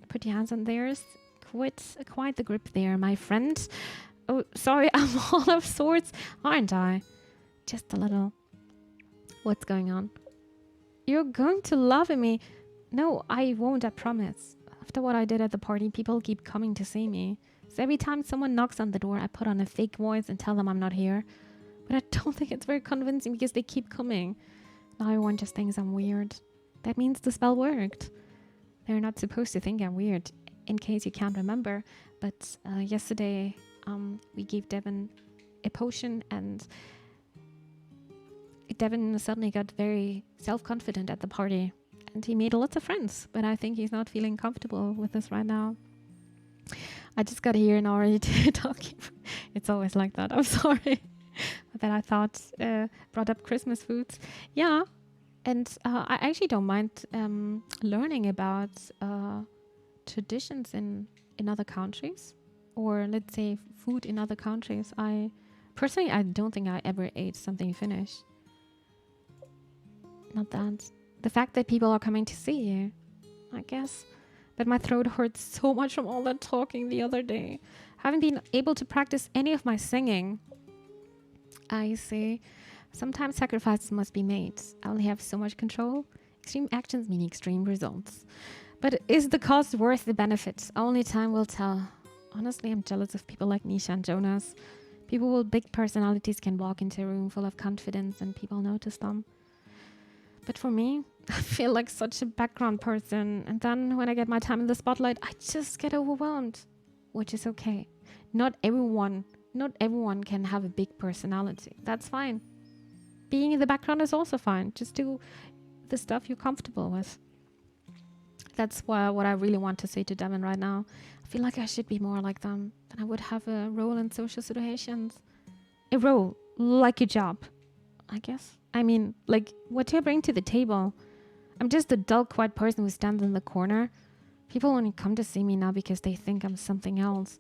Put your hands on theirs. Quite the grip there, my friend. Oh, sorry, I'm all of sorts, aren't I? Just a little. What's going on? You're going to laugh at me. No, I won't, I promise. After what I did at the party, people keep coming to see me. So every time someone knocks on the door, I put on a fake voice and tell them I'm not here. But I don't think it's very convincing because they keep coming. Now everyone just thinks I'm weird. That means the spell worked. They're not supposed to think I'm weird, in case you can't remember. But yesterday, we gave Devin a potion and Devin suddenly got very self-confident at the party. And he made lots of friends, but I think he's not feeling comfortable with this right now. I just got here and already talking. It's always like that. I'm sorry. That I thought brought up Christmas foods. Yeah. And I actually don't mind learning about traditions in other countries, or let's say food in other countries. I don't think I ever ate something Finnish. Not that. The fact that people are coming to see you, I guess. But my throat hurts so much from all that talking the other day. Haven't been able to practice any of my singing. I see. Sometimes sacrifices must be made. I only have so much control. Extreme actions mean extreme results. But is the cost worth the benefit? Only time will tell. Honestly, I'm jealous of people like Nisha and Jonas. People with big personalities can walk into a room full of confidence and people notice them. But for me, I feel like such a background person. And then when I get my time in the spotlight, I just get overwhelmed. Which is okay. Not everyone can have a big personality. That's fine. Being in the background is also fine. Just do the stuff you're comfortable with. That's what I really want to say to Devin right now. I feel like I should be more like them. Then I would have a role in social situations. A role, like a job, I guess. I mean, like, what do I bring to the table? I'm just a dull, quiet person who stands in the corner. People only come to see me now because they think I'm something else.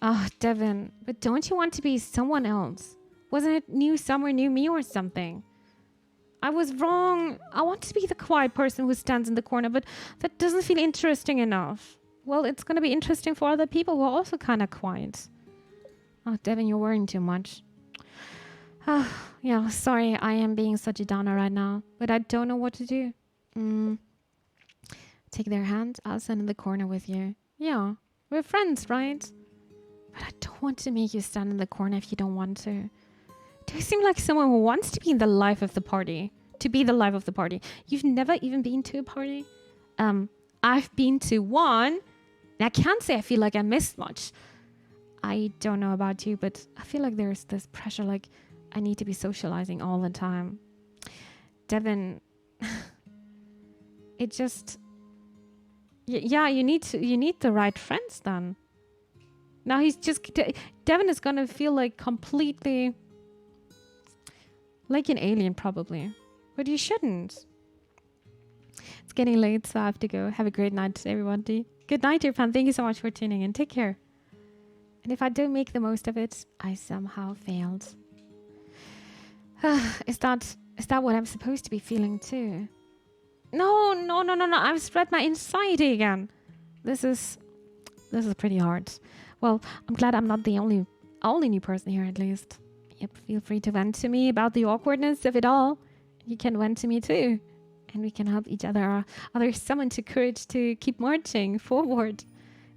Oh, Devin, but don't you want to be someone else? Wasn't it new summer, new me or something? I was wrong. I want to be the quiet person who stands in the corner, but that doesn't feel interesting enough. Well, it's going to be interesting for other people who are also kind of quiet. Oh, Devin, you're worrying too much. Yeah, sorry, I am being such a downer right now, but I don't know what to do. Take their hand. I'll stand in the corner with you. Yeah, we're friends, right? But I don't want to make you stand in the corner if you don't want to. Do you seem like someone who wants to be in the life of the party? To be the life of the party. You've never even been to a party? I've been to one. And I can't say I feel like I missed much. I don't know about you, but I feel like there's this pressure, like I need to be socializing all the time. Devin, it just... Yeah, you need the right friends then. Now Devin is gonna feel like completely like an alien probably. But you shouldn't. It's getting late, so I have to go. Have a great night, everybody. Good night, dear fan. Thank you so much for tuning in. Take care. And if I don't make the most of it, I somehow failed. Is that what I'm supposed to be feeling too? No. I've spread my anxiety again. This is pretty hard. Well, I'm glad I'm not the only new person here, at least. Yep, feel free to vent to me about the awkwardness of it all. You can vent to me too. And we can help each other summon to courage to keep marching forward.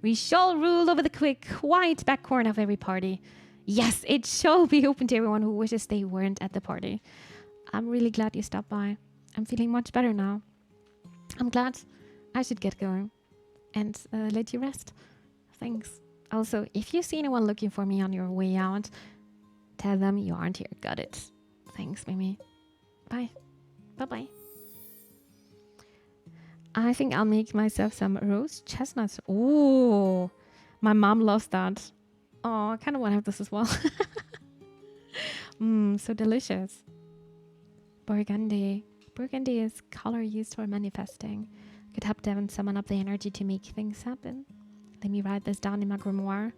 We shall rule over the quiet back corner of every party. Yes, it shall be open to everyone who wishes they weren't at the party. I'm really glad you stopped by. I'm feeling much better now. I'm glad. I should get going and let you rest. Thanks. Also, if you see anyone looking for me on your way out, tell them you aren't here. Got it. Thanks, Mimi. Bye. Bye-bye. I think I'll make myself some roast chestnuts. Oh, my mom loves that. Oh, I kind of want to have this as well. So delicious. Burgundy. Burgundy is color used for manifesting. Could help Devon summon up the energy to make things happen. Let me write this down in my grimoire.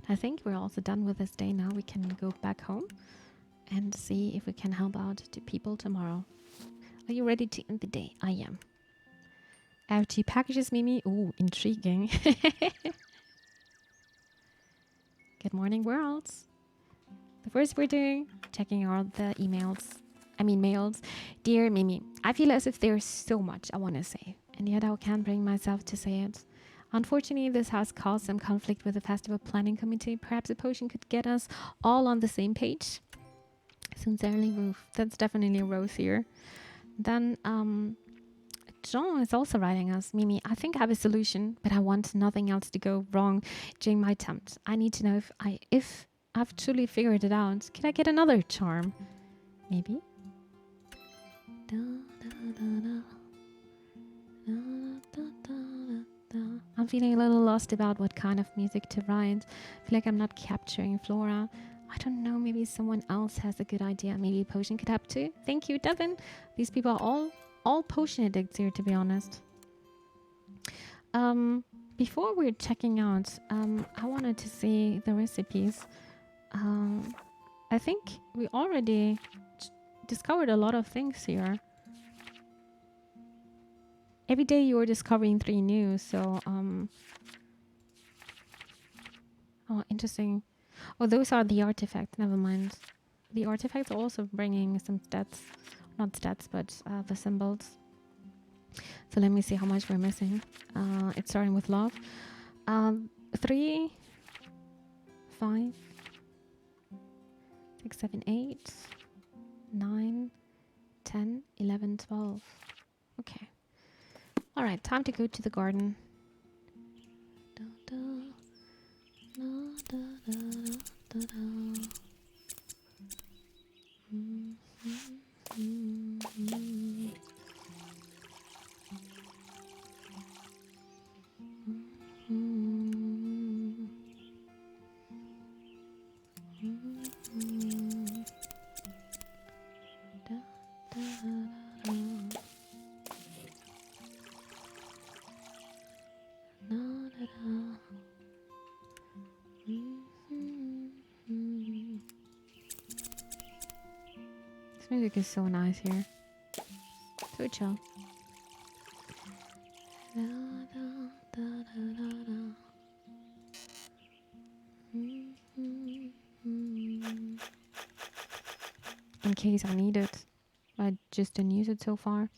I think we're also done with this day now. We can go back home and see if we can help out to people tomorrow. Are you ready to end the day? I am. I have 2 packages, Mimi. Ooh, intriguing. Good morning, worlds. The first we're doing, checking out the mails. Dear Mimi, I feel as if there's so much I want to say, and yet I can't bring myself to say it. Unfortunately, this has caused some conflict with the festival planning committee. Perhaps a potion could get us all on the same page. Sincerely, Ruth. That's definitely a rose here. Then, John is also writing us, Mimi, I think I have a solution, but I want nothing else to go wrong during my attempt. I need to know if I've truly figured it out. Can I get another charm? Maybe? I'm feeling a little lost about what kind of music to write. I feel like I'm not capturing Flora. I don't know, maybe someone else has a good idea. Maybe a potion could help too. Thank you, Devin. These people are all potion addicts here, to be honest. Before we're checking out, I wanted to see the recipes. I think we already discovered a lot of things here. Every day you're discovering 3 new, so oh, interesting. Oh, those are the artifacts. Never mind. The artifacts are also bringing some stats. Not stats, but the symbols. So let me see how much we're missing. It's starting with love. 3, 5, 6, 7, 8, 9, 10, 11, 12. Okay. All right, time to go to the garden. This music is so nice here. So chill. In case I need it. I just didn't use it so far.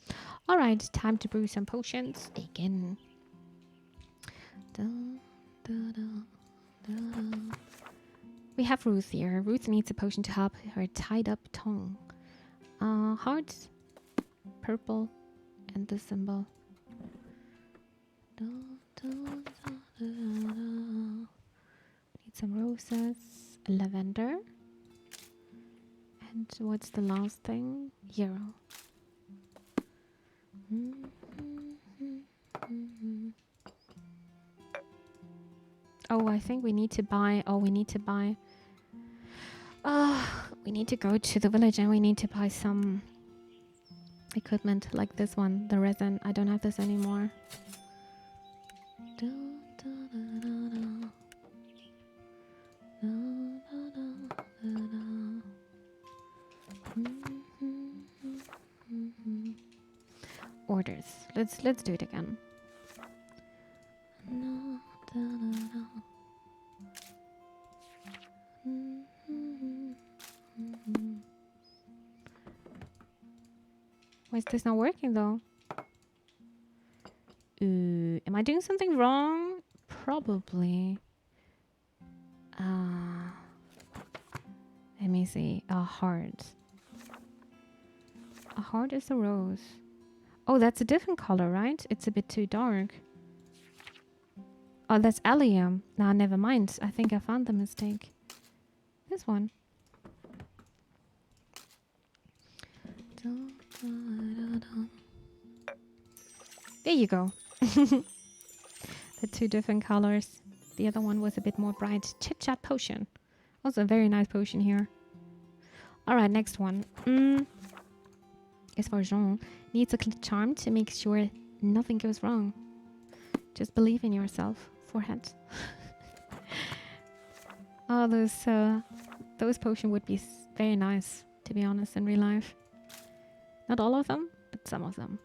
Alright, time to brew some potions again. We have Ruth here. Ruth needs a potion to help her tied up tongue. Hearts, purple, and the symbol. Need some roses, lavender. And what's the last thing? Hero. Oh, I think we need to buy. We need to buy. We need to go to the village and we need to buy some equipment like this one, the resin. I don't have this anymore. Orders. Let's do it again. Why is this not working though? Am I doing something wrong? Probably. Let me see. A heart. A heart is a rose. Oh, that's a different color, right? It's a bit too dark. Oh, that's allium. Nah, never mind. I think I found the mistake. This one. There you go. The two different colors. The other one was a bit more bright. Chit Chat Potion. Also a very nice potion here. Alright, next one. Is for Jean. Needs a charm to make sure nothing goes wrong. Just believe in yourself. Forehead. Oh, those potions would be very nice, to be honest, in real life. Not all of them, but some of them.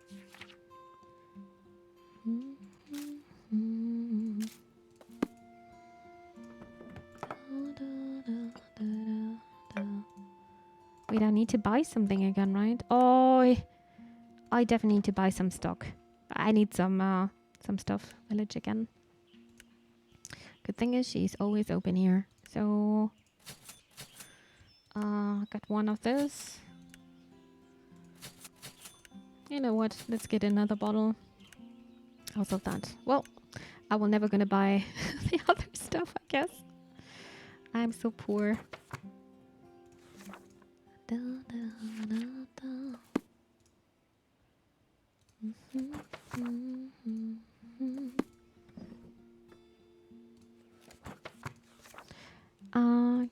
Wait, I need to buy something again, right? Oh, I definitely need to buy some stock. I need some stuff. Village again. Good thing is she's always open here. So, got one of this. You know what? Let's get another bottle. Also that. Well, I will never gonna buy the other stuff, I guess. I'm so poor.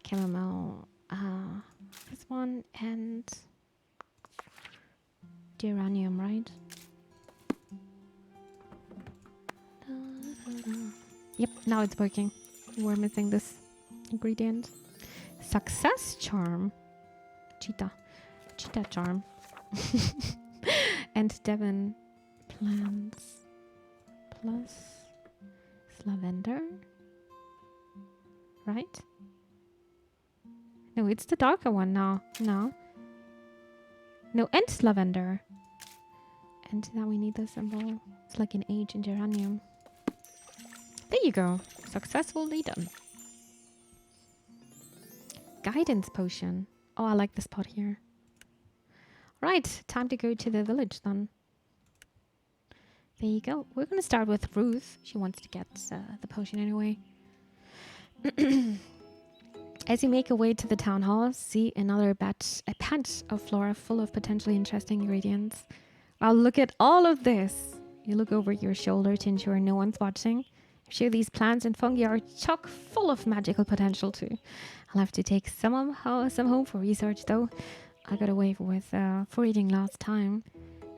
Caramel. This one and geranium, right? Yep, now it's working. We're missing this ingredient. Success charm. Cheetah charm. And Devon plants plus lavender. Right? No, it's the darker one now. No, and lavender. And now we need the symbol. It's like an H in geranium. There you go. Successfully done. Guidance potion. Oh, I like this pot here. Right, time to go to the village then. There you go. We're going to start with Ruth. She wants to get the potion anyway. As you make your way to the town hall, see a patch of Flora full of potentially interesting ingredients. Well, look at all of this. You look over your shoulder to ensure no one's watching. I'm sure these plants and fungi are chock full of magical potential too. I'll have to take some home for research though. I got away with foraging last time.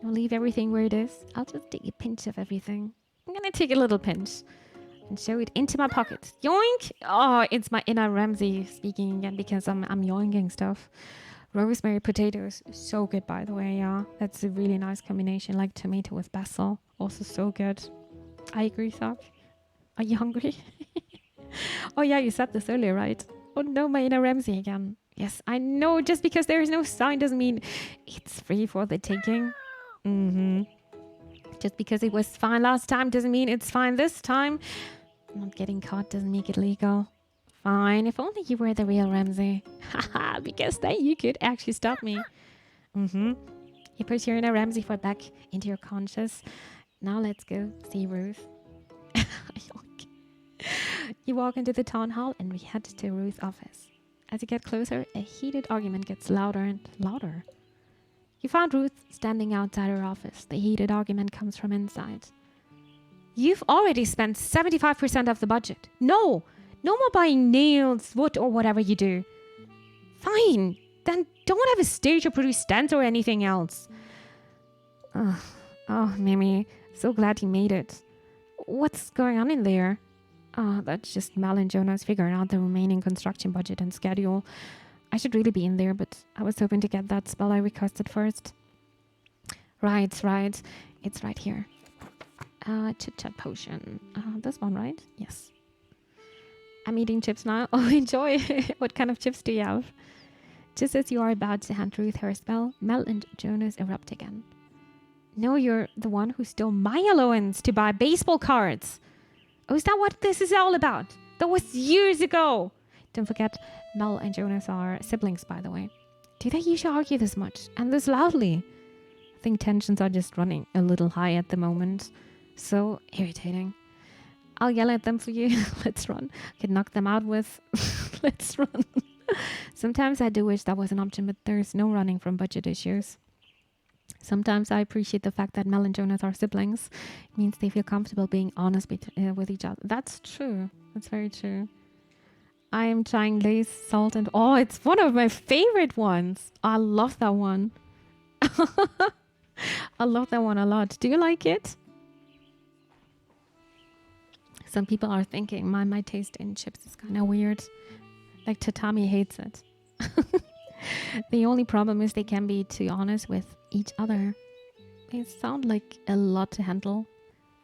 I'll leave everything where it is. I'll just take a pinch of everything. I'm gonna take a little pinch and show it into my pocket. Yoink! Oh, it's my inner Ramsay speaking again because I'm yoinking stuff. Rosemary potatoes, so good by the way. Yeah, that's a really nice combination, like tomato with basil, also so good. I agree, Sock. Are you hungry? Oh yeah, you said this earlier, right? Oh no, my inner Ramsay again. Yes, I know. Just because there is no sign doesn't mean it's free for the taking. Just because it was fine last time doesn't mean it's fine this time. Not getting caught doesn't make it legal. Fine, if only you were the real Ramsay. Haha, because then you could actually stop me. You put your inner Ramsay foot back into your conscious. Now let's go see Ruth. You walk into the town hall and we head to Ruth's office. As you get closer, a heated argument gets louder and louder. You found Ruth standing outside her office. The heated argument comes from inside. You've already spent 75% of the budget. No more buying nails, wood, or whatever you do. Fine, then don't have a stage or produce stands or anything else. Oh, oh, Mimi, so glad you made it. What's going on in there? Oh, that's just Mel and Jonas figuring out the remaining construction budget and schedule. I should really be in there, but I was hoping to get that spell I requested first. Right. It's right here. Chit chat potion. This one, right? Yes. I'm eating chips now. Oh, enjoy. What kind of chips do you have? Just as you are about to hand Ruth her spell, Mel and Jonas erupt again. No, you're the one who stole my allowance to buy baseball cards. Oh, is that what this is all about? That was years ago. Don't forget, Mel and Jonas are siblings, by the way. Do they usually argue this much and this loudly? I think tensions are just running a little high at the moment. So irritating. I'll yell at them for you. Let's run. I could knock them out with... Let's run. Sometimes I do wish that was an option, but there's no running from budget issues. Sometimes I appreciate the fact that Mel and Jonas are siblings. It means they feel comfortable being honest with each other. That's true. That's very true. I am trying Lay's salt and... Oh, it's one of my favorite ones. I love that one. I love that one a lot. Do you like it? Some people are thinking my taste in chips is kind of weird. Like Tatami hates it. The only problem is they can be too honest with each other. They sound like a lot to handle.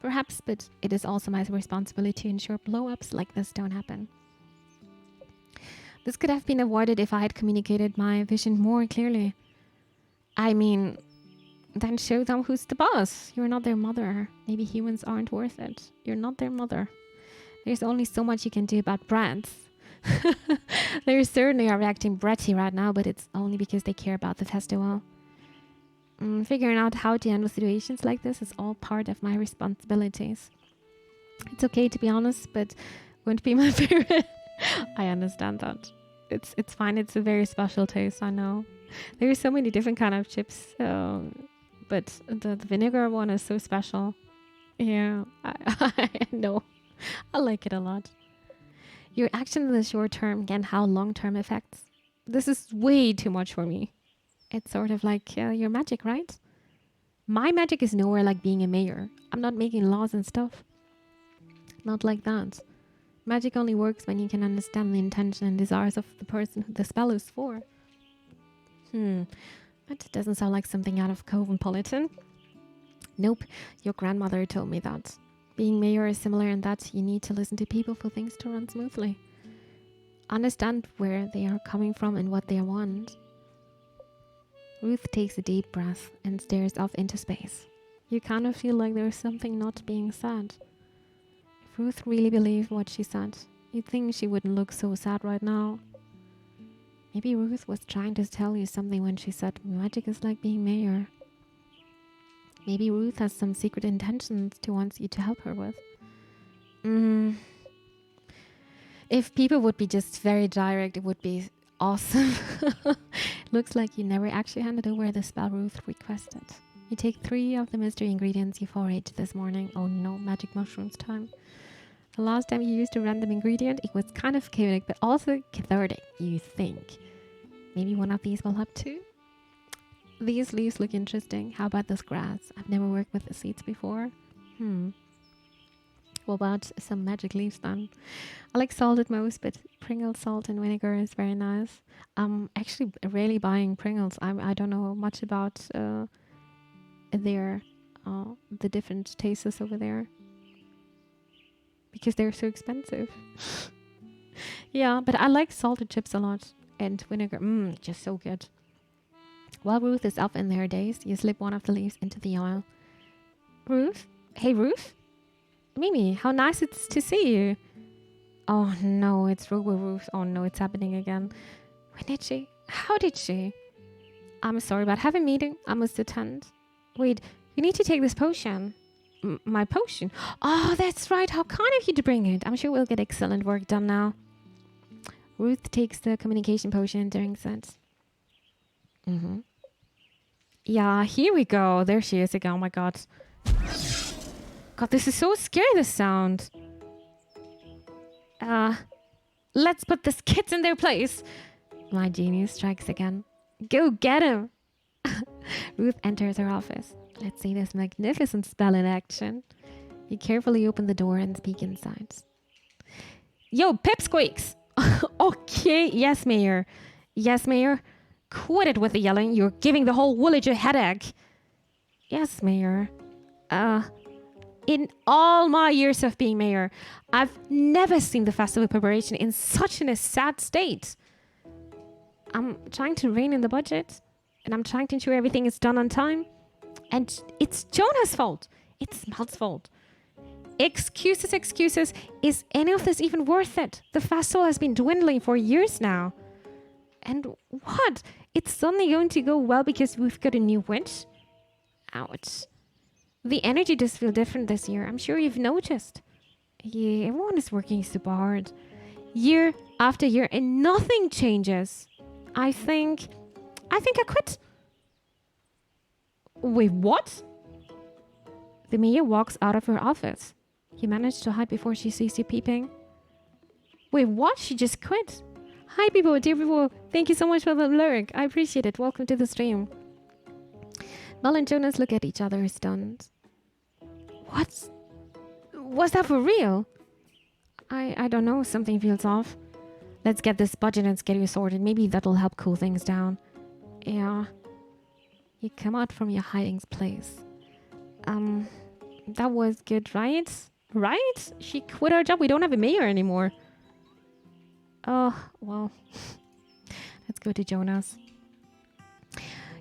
Perhaps, but it is also my responsibility to ensure blow-ups like this don't happen. This could have been avoided if I had communicated my vision more clearly. I mean, then show them who's the boss. You're not their mother. Maybe humans aren't worth it. You're not their mother. There's only so much you can do about brats. They certainly are reacting bratty right now, but it's only because they care about the festival. Figuring out how to handle situations like this is all part of my responsibilities. It's okay to be honest, but wouldn't be my favorite. I understand that. It's fine. It's a very special taste, I know. There are so many different kind of chips, but the vinegar one is so special. Yeah, I know. I like it a lot. Your action in the short term can have long-term effects. This is way too much for me. It's sort of like your magic, right? My magic is nowhere like being a mayor. I'm not making laws and stuff. Not like that. Magic only works when you can understand the intention and desires of the person who the spell is for. That doesn't sound like something out of Cosmopolitan. Nope, your grandmother told me that. Being mayor is similar in that you need to listen to people for things to run smoothly. Understand where they are coming from and what they want. Ruth takes a deep breath and stares off into space. You kind of feel like there's something not being said. If Ruth really believed what she said, you'd think she wouldn't look so sad right now. Maybe Ruth was trying to tell you something when she said magic is like being mayor. Maybe Ruth has some secret intentions she wants you to help her with. If people would be just very direct, it would be awesome. Looks like you never actually handed over the spell Ruth requested. You take 3 of the mystery ingredients you foraged this morning. Oh no, magic mushrooms time. The last time you used a random ingredient, it was kind of chaotic, but also cathartic, you think. Maybe one of these will help too? These leaves look interesting. How about this grass? I've never worked with the seeds before. What about some magic leaves then? I like salted most, but Pringle salt and vinegar is very nice. I'm actually rarely buying Pringles. I don't know much about the different tastes over there. Because they're so expensive. Yeah, but I like salted chips a lot. And vinegar, just so good. While Ruth is up in her days, you slip one of the leaves into the oil. Ruth? Hey, Ruth? Mimi, how nice it's to see you. Oh no, it's Ruth. Oh no, it's happening again. When did she? How did she? I'm sorry, but I have a meeting. I must attend. Wait, you need to take this potion. My potion? Oh, that's right. How kind of you to bring it. I'm sure we'll get excellent work done now. Ruth takes the communication potion and drinks it. Yeah, here we go. There she is again. Oh my god. God, this is so scary, this sound. Let's put these kids in their place. My genius strikes again. Go get him. Ruth enters her office. Let's see this magnificent spell in action. You carefully open the door and speak inside. Yo, pipsqueaks! Okay, yes, Mayor. Yes, Mayor. Quit it with the yelling. You're giving the whole village a headache. Yes, Mayor. In all my years of being mayor, I've never seen the festival preparation in such a sad state. I'm trying to rein in the budget, and I'm trying to ensure everything is done on time. And it's Jonah's fault. It's Mel's fault. Excuses, excuses. Is any of this even worth it? The festival has been dwindling for years now. And what? It's suddenly going to go well because we've got a new witch? Ouch. The energy does feel different this year. I'm sure you've noticed. Yeah, everyone is working super hard. Year after year, and nothing changes. I think I quit. Wait, what? The mayor walks out of her office. You managed to hide before she sees you peeping. Wait, what? She just quit. Hi, people, dear people. Thank you so much for the lurk. I appreciate it. Welcome to the stream. Mel and Jonas look at each other stunned. What? Was that for real? I don't know. Something feels off. Let's get this budget and schedule sorted. Maybe that'll help cool things down. Yeah. You come out from your hiding place. That was good, right? Right? She quit her job. We don't have a mayor anymore. Oh, well. Let's go to Jonas.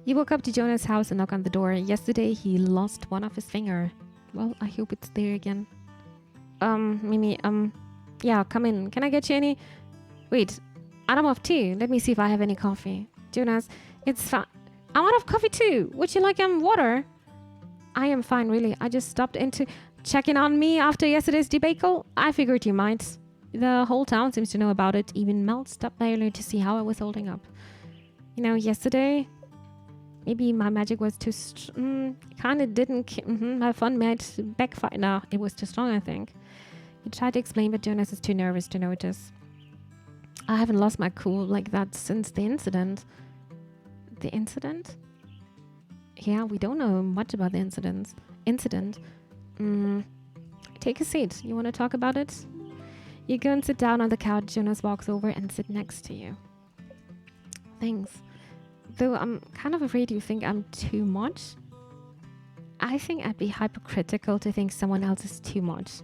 You walk up to Jonas' house and knock on the door. Yesterday, he lost one of his finger. Well, I hope it's there again. Mimi, yeah, come in. Can I get you any? Wait, I'm off tea. Let me see if I have any coffee. Jonas, it's fine. I'm out of coffee too. Would you like water? I am fine, really. I just stopped in to check in on me after yesterday's debacle. I figured you might. The whole town seems to know about it. Even Mel stopped by earlier to see how I was holding up. You know, yesterday, maybe my magic was too kind of didn't. My fun might backfire. No, it was too strong, I think. He tried to explain, but Jonas is too nervous to notice. I haven't lost my cool like that since the incident. The incident? Yeah, we don't know much about the incident. Take a seat. You want to talk about it? You go and sit down on the couch. Jonas walks over and sits next to you. Thanks. Though I'm kind of afraid you think I'm too much. I think I'd be hypocritical to think someone else is too much.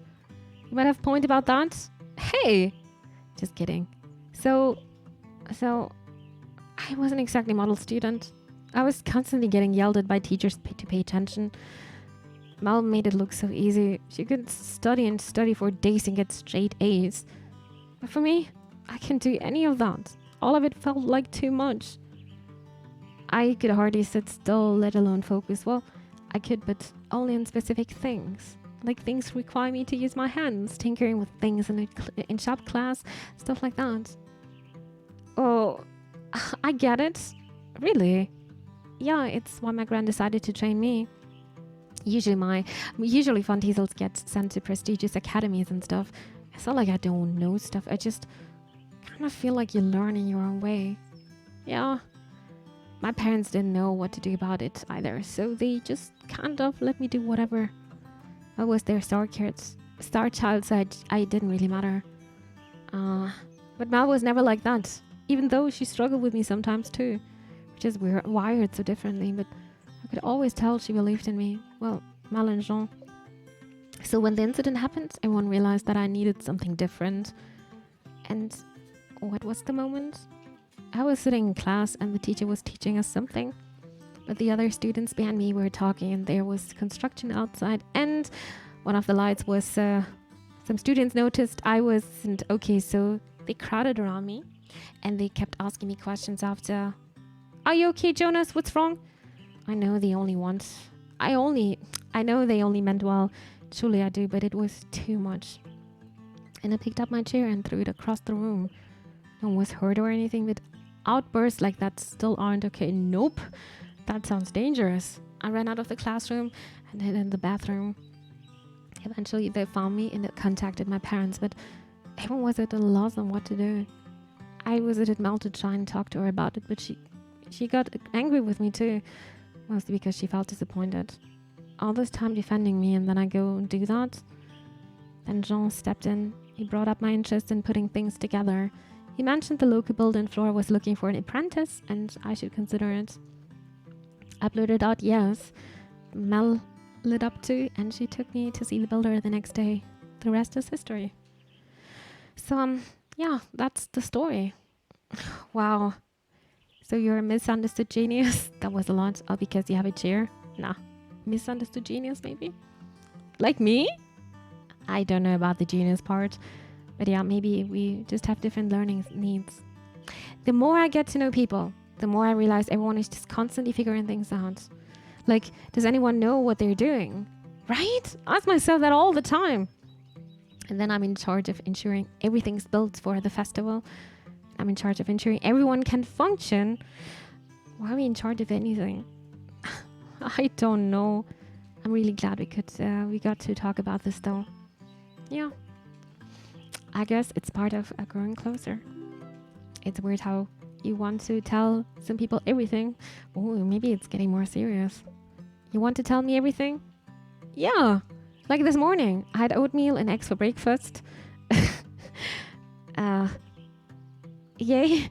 You might have a point about that. Hey! Just kidding. So I wasn't exactly a model student. I was constantly getting yelled at by teachers to pay attention. Mel made it look so easy. She could study and study for days and get straight A's. But for me, I can't do any of that. All of it felt like too much. I could hardly sit still, let alone focus. Well, I could, but only on specific things. Like things require me to use my hands, tinkering with things in shop class, stuff like that. Oh, I get it. Really? Yeah, it's why my grand decided to train me. Usually fun teasels get sent to prestigious academies and stuff. It's not like I don't know stuff. I just kind of feel like you learn in your own way. Yeah. My parents didn't know what to do about it either, so they just kind of let me do whatever. I was their star child, so I didn't really matter. But Mel was never like that, even though she struggled with me sometimes too. Which is weird, wired so differently, but I could always tell she believed in me. Well, Mel and Jean. So when the incident happened, everyone realized that I needed something different. And what was the moment? I was sitting in class and the teacher was teaching us something. But the other students behind me were talking and there was construction outside. And one of the lights was, some students noticed I wasn't okay, so they crowded around me. And they kept asking me questions after, "Are you okay, Jonas? What's wrong?" I know they only meant well. Truly I do, but it was too much. And I picked up my chair and threw it across the room. No one was hurt or anything, but outbursts like that still aren't okay. Nope. That sounds dangerous. I ran out of the classroom and hid in the bathroom. Eventually they found me and contacted my parents, but everyone was at a loss on what to do. I was at Mel to try and talk to her about it, but she got angry with me too, mostly because she felt disappointed. all this time defending me, and then I go and do that. Then Jean stepped in. He brought up my interest in putting things together. He mentioned the local builder in Flora was looking for an apprentice, and I should consider it. I blurted out yes. Mel lit up too, and she took me to see the builder the next day. The rest is history. So, yeah, that's the story. Wow. So you're a misunderstood genius? That was a lot. All because you have a chair? Nah. Misunderstood genius, maybe? Like me? I don't know about the genius part. But yeah, maybe we just have different learning needs. The more I get to know people, the more I realize everyone is just constantly figuring things out. Like, does anyone know what they're doing? Right? I ask myself that all the time. And then I'm in charge of ensuring everything's built for the festival. I'm in charge of ensuring everyone can function. Why are we in charge of anything? I don't know. I'm really glad we got to talk about this though. Yeah. I guess it's part of growing closer. It's weird how you want to tell some people everything. Oh, maybe it's getting more serious. You want to tell me everything? Yeah. Like this morning, I had oatmeal and eggs for breakfast. Yay.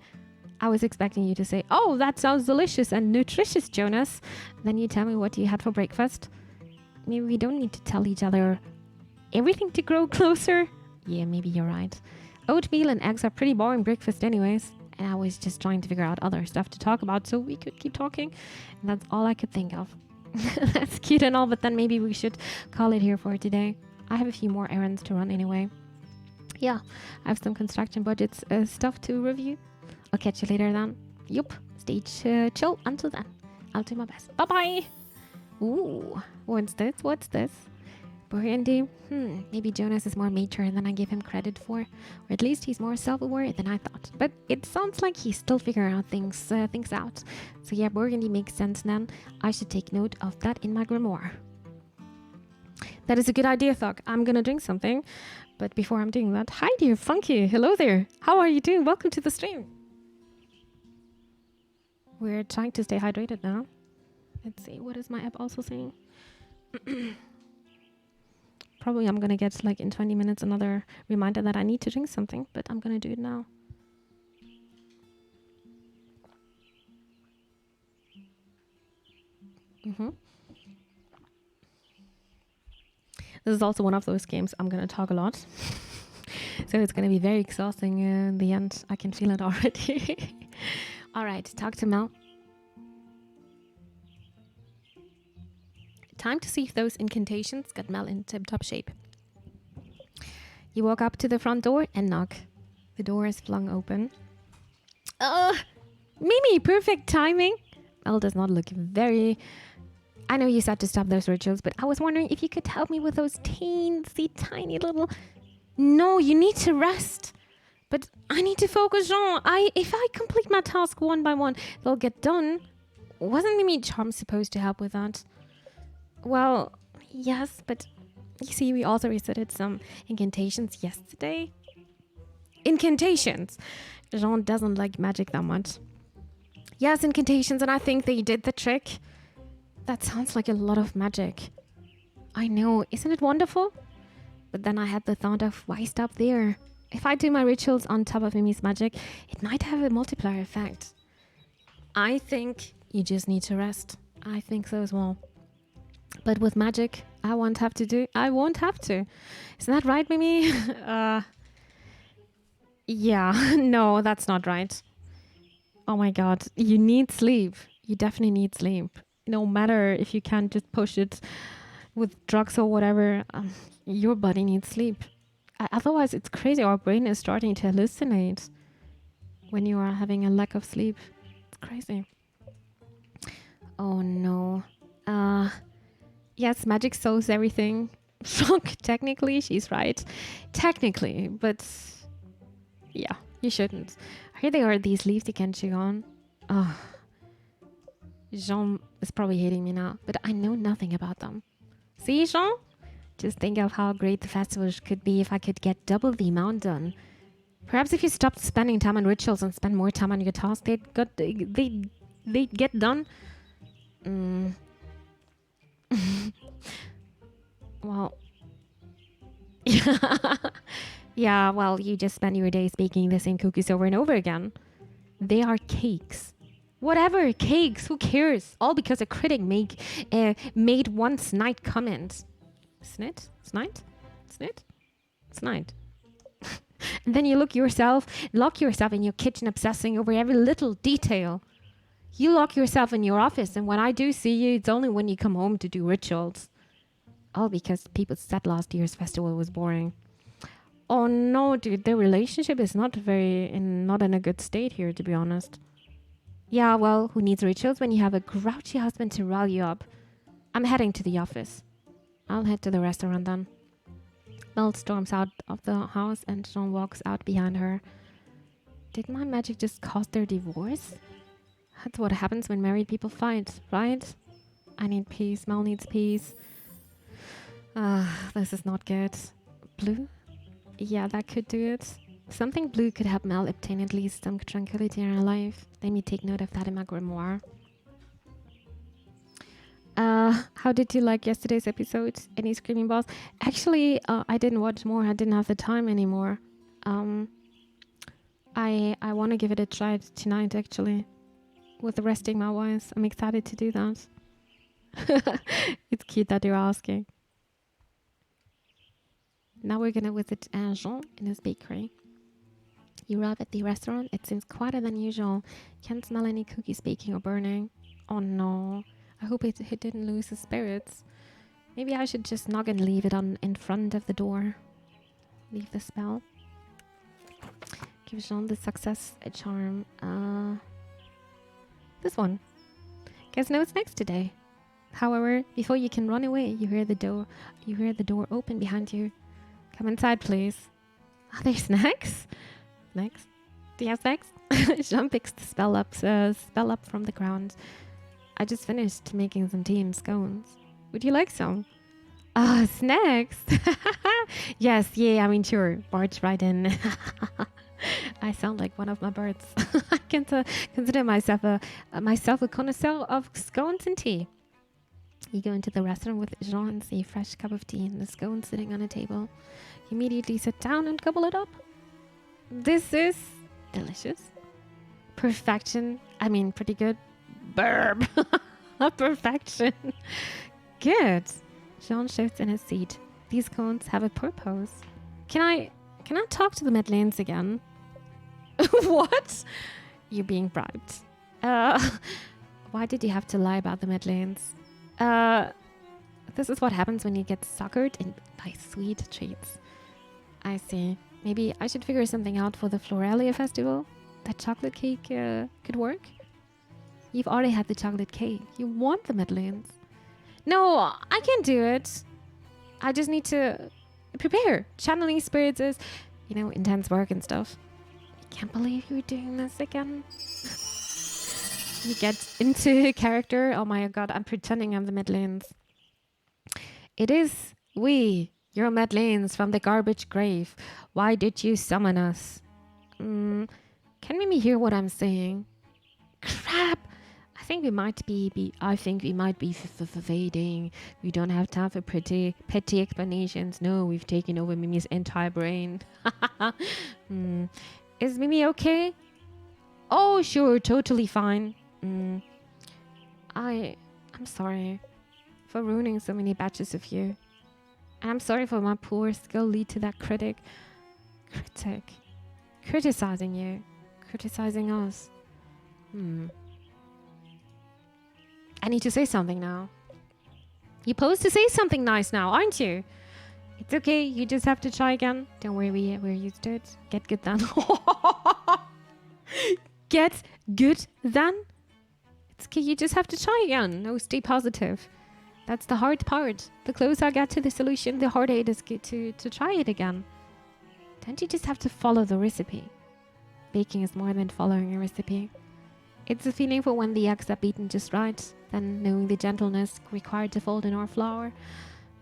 I was expecting you to say, oh, that sounds delicious and nutritious, Jonas. Then you tell me what you had for breakfast. Maybe we don't need to tell each other everything to grow closer. Yeah, maybe you're right. Oatmeal and eggs are pretty boring breakfast anyways. And I was just trying to figure out other stuff to talk about so we could keep talking. And that's all I could think of. That's cute and all, but then maybe we should call it here for today. I have a few more errands to run anyway. Yeah, I have some construction budgets stuff to review. I'll catch you later then. Yup, stay chill until then. I'll do my best. Bye-bye. Ooh, what's this? Burgundy? Maybe Jonas is more mature than I give him credit for. Or at least he's more self-aware than I thought. But it sounds like he's still figuring out things out. So yeah, Burgundy makes sense then. I should take note of that in my grimoire. That is a good idea, Thug. I'm gonna drink something. But before I'm doing that, hi dear Funky. Hello there. How are you doing? Welcome to the stream. We're trying to stay hydrated now. Let's see, what is my app also saying? Probably I'm gonna get like in 20 minutes another reminder that I need to drink something, but I'm gonna do it now. This is also one of those games I'm gonna talk a lot. So it's gonna be very exhausting in the end. I can feel it already. All right, talk to Mel. Time to see if those incantations got Mel in tip-top shape. You walk up to the front door and knock. The door is flung open. Mimi, perfect timing. Mel does not look very... I know you said to stop those rituals, but I was wondering if you could help me with those teensy tiny little... No, you need to rest. But I need to focus on... If I complete my task one by one, they'll get done. Wasn't Mimi Charm supposed to help with that? Well, yes, but you see, we also recited some incantations yesterday. Incantations! Jean doesn't like magic that much. Yes, incantations, and I think they did the trick. That sounds like a lot of magic. I know, isn't it wonderful? But then I had the thought of, why stop there? If I do my rituals on top of Mimi's magic, it might have a multiplier effect. I think you just need to rest. I think so as well. But with magic, I won't have to. Isn't that right, Mimi? Yeah, no, that's not right. Oh my god, you need sleep. You definitely need sleep. No matter if you can't just push it with drugs or whatever, your body needs sleep. Otherwise, it's crazy. Our brain is starting to hallucinate when you are having a lack of sleep. It's crazy. Oh no. Yes, magic solves everything. Technically, she's right. Technically, but yeah, you shouldn't. Here they are, these leaves you can chew on. Oh, Jean is probably hating me now, but I know nothing about them. See, Jean? Just think of how great the festival could be if I could get double the amount done. Perhaps if you stopped spending time on rituals and spend more time on your tasks, they'd get done. Well, yeah, well, you just spend your days baking the same cookies over and over again. They are cakes. Whatever, cakes, who cares? All because a critic made one snide comment. Snit? Snide? Snit? Snide. And then you lock yourself in your kitchen obsessing over every little detail. You lock yourself in your office, and when I do see you, it's only when you come home to do rituals. All because people said last year's festival was boring. Oh no, dude, the relationship is not in a good state here, to be honest. Yeah, well, who needs rituals when you have a grouchy husband to rile you up? I'm heading to the office. I'll head to the restaurant then. Mel storms out of the house and Jean walks out behind her. Did my magic just cause their divorce? That's what happens when married people fight, right? I need peace. Mel needs peace. This is not good. Blue? Yeah, that could do it. Something blue could help Mel obtain at least some tranquility in her life. Let me take note of that in my grimoire. How did you like yesterday's episode? Any screaming balls? Actually, I didn't watch more. I didn't have the time anymore. I want to give it a try tonight, actually. With resting my voice. I'm excited to do that. It's cute that you're asking. Now we're gonna visit Jean in his bakery. You arrive at the restaurant. It seems quieter than usual. Can't smell any cookies baking or burning. Oh no. I hope he didn't lose his spirits. Maybe I should just knock and leave it on in front of the door. Leave the spell. Give Jean the success charm. This one. Guess no snacks today. However, before you can run away, you hear the door open behind you. Come inside, please. Are there snacks? Snacks? Do you have snacks? Jean picks the spell up from the ground. I just finished making some tea and scones. Would you like some? Snacks? Yes, yeah, I mean, sure. Barge right in. I sound like one of my birds. I can consider myself a connoisseur of scones and tea. You go into the restaurant with Jean and see a fresh cup of tea and the scones sitting on a table. You immediately sit down and gobble it up. This is delicious. Perfection. I mean, pretty good. Burb. Perfection. Good. Jean shifts in his seat. These cones have a purpose. Can I talk to the Madeleines again? What? You're being bribed. Why did you have to lie about the Madeleines? This is what happens when you get suckered in by sweet treats. I see. Maybe I should figure something out for the Flora festival. That chocolate cake could work. You've already had the chocolate cake. You want the Madeleines. No, I can do it. I just need to prepare. Channeling spirits is, intense work and stuff. I can't believe you're doing this again. You get into character. Oh my god, I'm pretending I'm the Madeleines. It is we, your Madeleines from the garbage grave. Why did you summon us? Can we hear what I'm saying? Crap! I think we might be fading. We don't have time for petty explanations. No, we've taken over Mimi's entire brain. Is Mimi okay? Oh, sure, totally fine. I'm sorry for ruining so many batches of you. And I'm sorry for my poor skill lead to that critic. Criticizing you. Criticizing us. I need to say something now. You're supposed to say something nice now, aren't you? It's okay, you just have to try again. Don't worry, we're used to it. Get good then. Get good then? It's okay, you just have to try again. No, stay positive. That's the hard part. The closer I get to the solution, the harder it is to try it again. Don't you just have to follow the recipe? Baking is more than following a recipe. It's a feeling for when the eggs are beaten just right, then knowing the gentleness required to fold in our flour.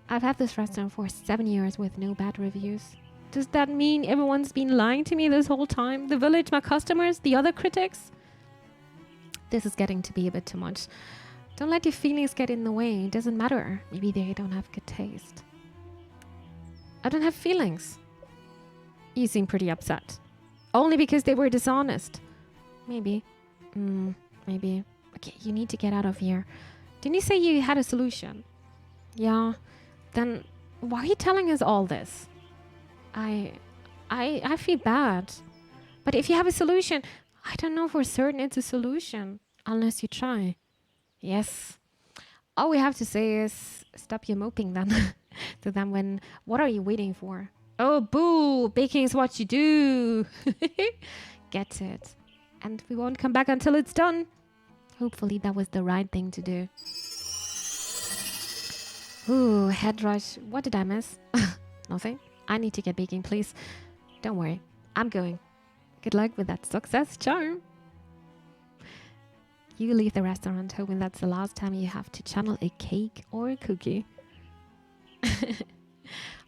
I've had this restaurant for 7 years with no bad reviews. Does that mean everyone's been lying to me this whole time? The village, my customers, the other critics? This is getting to be a bit too much. Don't let your feelings get in the way. It doesn't matter. Maybe they don't have good taste. I don't have feelings. You seem pretty upset. Only because they were dishonest. Maybe. Maybe. Okay, you need to get out of here. Didn't you say you had a solution? Yeah. Then why are you telling us all this? I feel bad. But if you have a solution, I don't know for certain it's a solution. Unless you try. Yes. All we have to say is stop your moping then. To them when, what are you waiting for? Oh, boo! Baking is what you do. Get it. And we won't come back until it's done. Hopefully that was the right thing to do. Ooh, head rush. What did I miss? Nothing. I need to get baking, please. Don't worry. I'm going. Good luck with that success charm. You leave the restaurant hoping that's the last time you have to channel a cake or a cookie.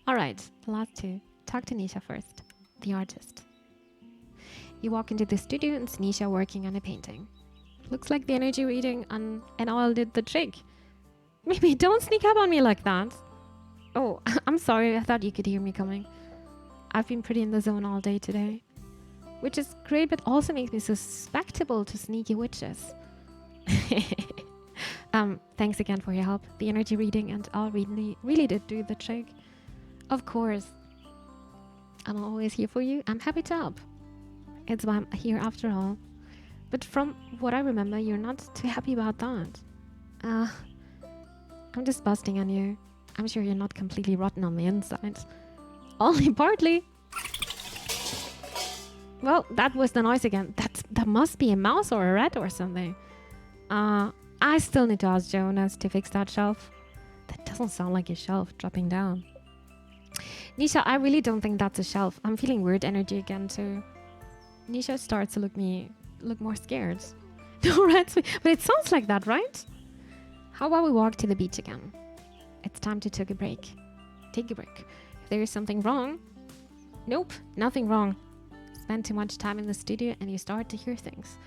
All right, the last two. Talk to Nisha first, the artist. You walk into the studio and it's Nisha working on a painting. Looks like the energy reading and all did the trick. Maybe don't sneak up on me like that. Oh, I'm sorry, I thought you could hear me coming. I've been pretty in the zone all day today. Which is great, but also makes me susceptible to sneaky witches. Thanks again for your help. The energy reading and all really did do the trick. Of course. I'm always here for you. I'm happy to help. It's why I'm here after all. But from what I remember, you're not too happy about that. I'm just busting on you. I'm sure you're not completely rotten on the inside. Only partly. Well, that was the noise again. That must be a mouse or a rat or something. I still need to ask Jonas to fix that shelf. That doesn't sound like a shelf dropping down. Nisha, I really don't think that's a shelf. I'm feeling weird energy again too. Nisha starts to look more scared. No rats, but it sounds like that, right? How about we walk to the beach again? It's time to take a break. Take a break. If there is something wrong... Nope, nothing wrong. Spend too much time in the studio and you start to hear things.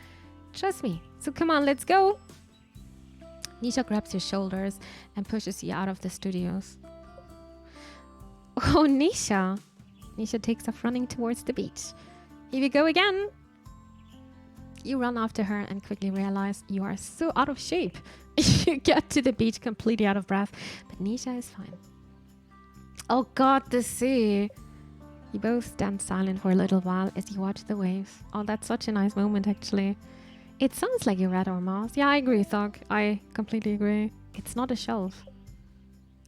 Trust me. So come on, let's go. Nisha grabs your shoulders and pushes you out of the studios. Oh, Nisha. Nisha takes off running towards the beach. Here we go again. You run after her and quickly realize you are so out of shape. You get to the beach completely out of breath, but Nisha is fine. Oh God, the sea. You both stand silent for a little while as you watch the waves. Oh, that's such a nice moment, actually. It sounds like a rat or mouse. Yeah, I agree, Thug. I completely agree. It's not a shelf.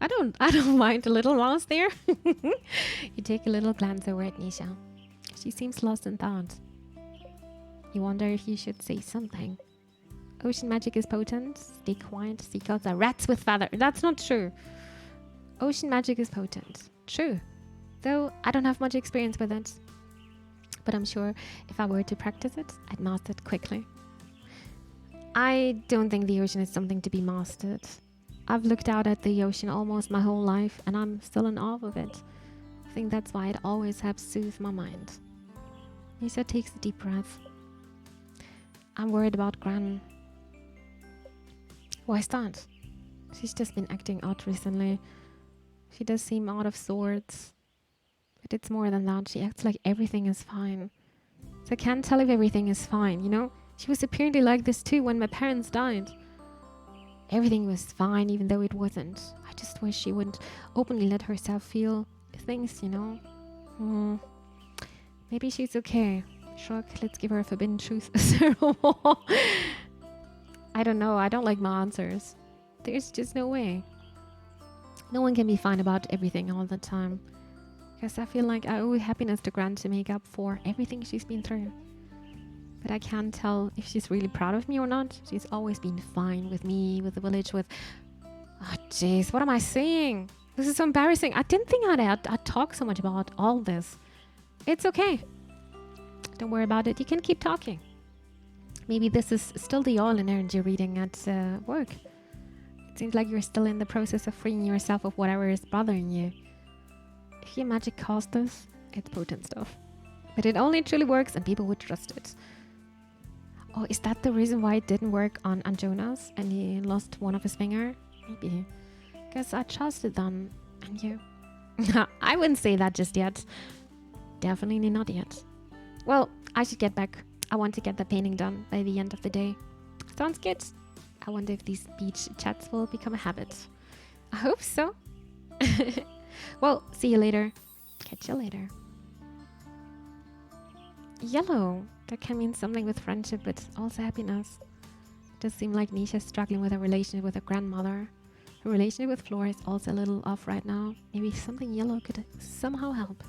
I don't mind a little mouse there. You take a little glance over at Nisha. She seems lost in thought. You wonder if you should say something. Ocean magic is potent. Stay quiet. Seagulls are rats with feathers. That's not true. Ocean magic is potent. True. Though I don't have much experience with it. But I'm sure if I were to practice it, I'd master it quickly. I don't think the ocean is something to be mastered. I've looked out at the ocean almost my whole life and I'm still in awe of it. I think that's why it always helps soothe my mind. Nisha takes a deep breath. I'm worried about Gran. Why's that? She's just been acting odd recently. She does seem out of sorts. But it's more than that. She acts like everything is fine. So I can't tell if everything is fine, you know? She was apparently like this too when my parents died. Everything was fine even though it wasn't. I just wish she wouldn't openly let herself feel things, you know? Maybe she's okay. Shrug, let's give her a forbidden truth. I don't know. I don't like my answers. There's just no way. No one can be fine about everything all the time. Because I feel like I owe happiness to Gran to make up for everything she's been through. But I can't tell if she's really proud of me or not. She's always been fine with me, with the village, with... Oh, jeez, what am I saying? This is so embarrassing. I didn't think I'd talk so much about all this. It's okay. Don't worry about it. You can keep talking. Maybe this is still the all-in energy reading at work. It seems like you're still in the process of freeing yourself of whatever is bothering you. If your magic caused this, it's potent stuff. But it only truly works and people would trust it. Oh, is that the reason why it didn't work on Jonas and he lost one of his finger? Maybe. Guess I trusted them and you. I wouldn't say that just yet. Definitely not yet. Well, I should get back. I want to get the painting done by the end of the day. Sounds good. I wonder if these beach chats will become a habit. I hope so. Well, see you later. Catch you later. Yellow. That can mean something with friendship, but also happiness. It does seem like Nisha's struggling with a relationship with her grandmother. Her relationship with Flora is also a little off right now. Maybe something yellow could somehow help.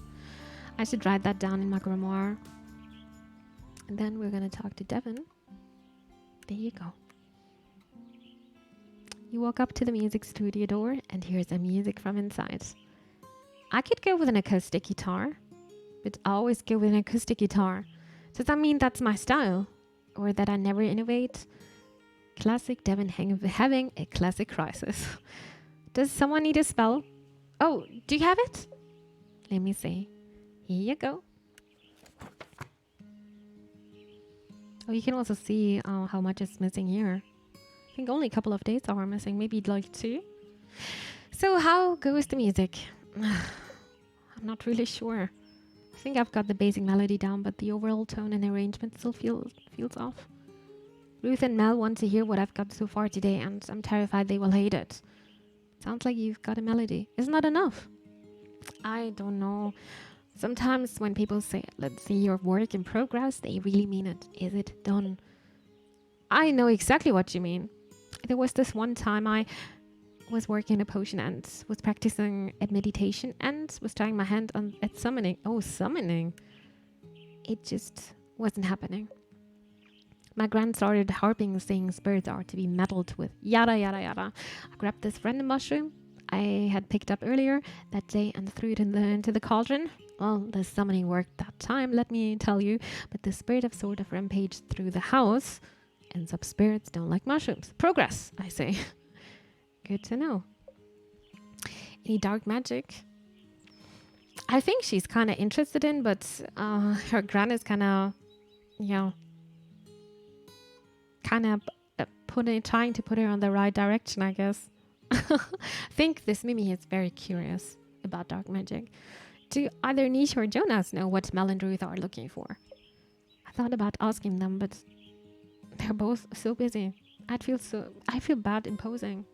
I should write that down in my grimoire. And then we're gonna talk to Devin. There you go. You walk up to the music studio door and hear some music from inside. I could go with an acoustic guitar, but I always go with an acoustic guitar. Does that mean that's my style? Or that I never innovate? Classic Devin having a classic crisis. Does someone need a spell? Oh, do you have it? Let me see. Here you go. Oh, you can also see how much is missing here. I think only a couple of days are missing, maybe like 2. So how goes the music? I'm not really sure. I think I've got the basic melody down, but the overall tone and arrangement still feels off. Ruth and Mel want to hear what I've got so far today, and I'm terrified they will hate it. Sounds like you've got a melody. Isn't that enough? I don't know. Sometimes when people say, let's see your work in progress, they really mean it. Is it done? I know exactly what you mean. There was this one time I was working a potion and was practicing at meditation and was trying my hand at summoning. Oh, summoning. It just wasn't happening. My grand started harping, saying spirits are to be meddled with. Yada, yada, yada. I grabbed this random mushroom I had picked up earlier that day and threw it into the cauldron. Well, the summoning worked that time, let me tell you, but the spirit of sort of rampaged through the house, and some spirits don't like mushrooms. Progress, I say. Good to know. Any dark magic? I think she's kind of interested in, but her gran is kind of, trying to put her on the right direction, I guess. I think this Mimi is very curious about dark magic. Do either Nisha or Jonas know what Mel and Ruth are looking for? I thought about asking them, but they're both so busy. I feel bad imposing.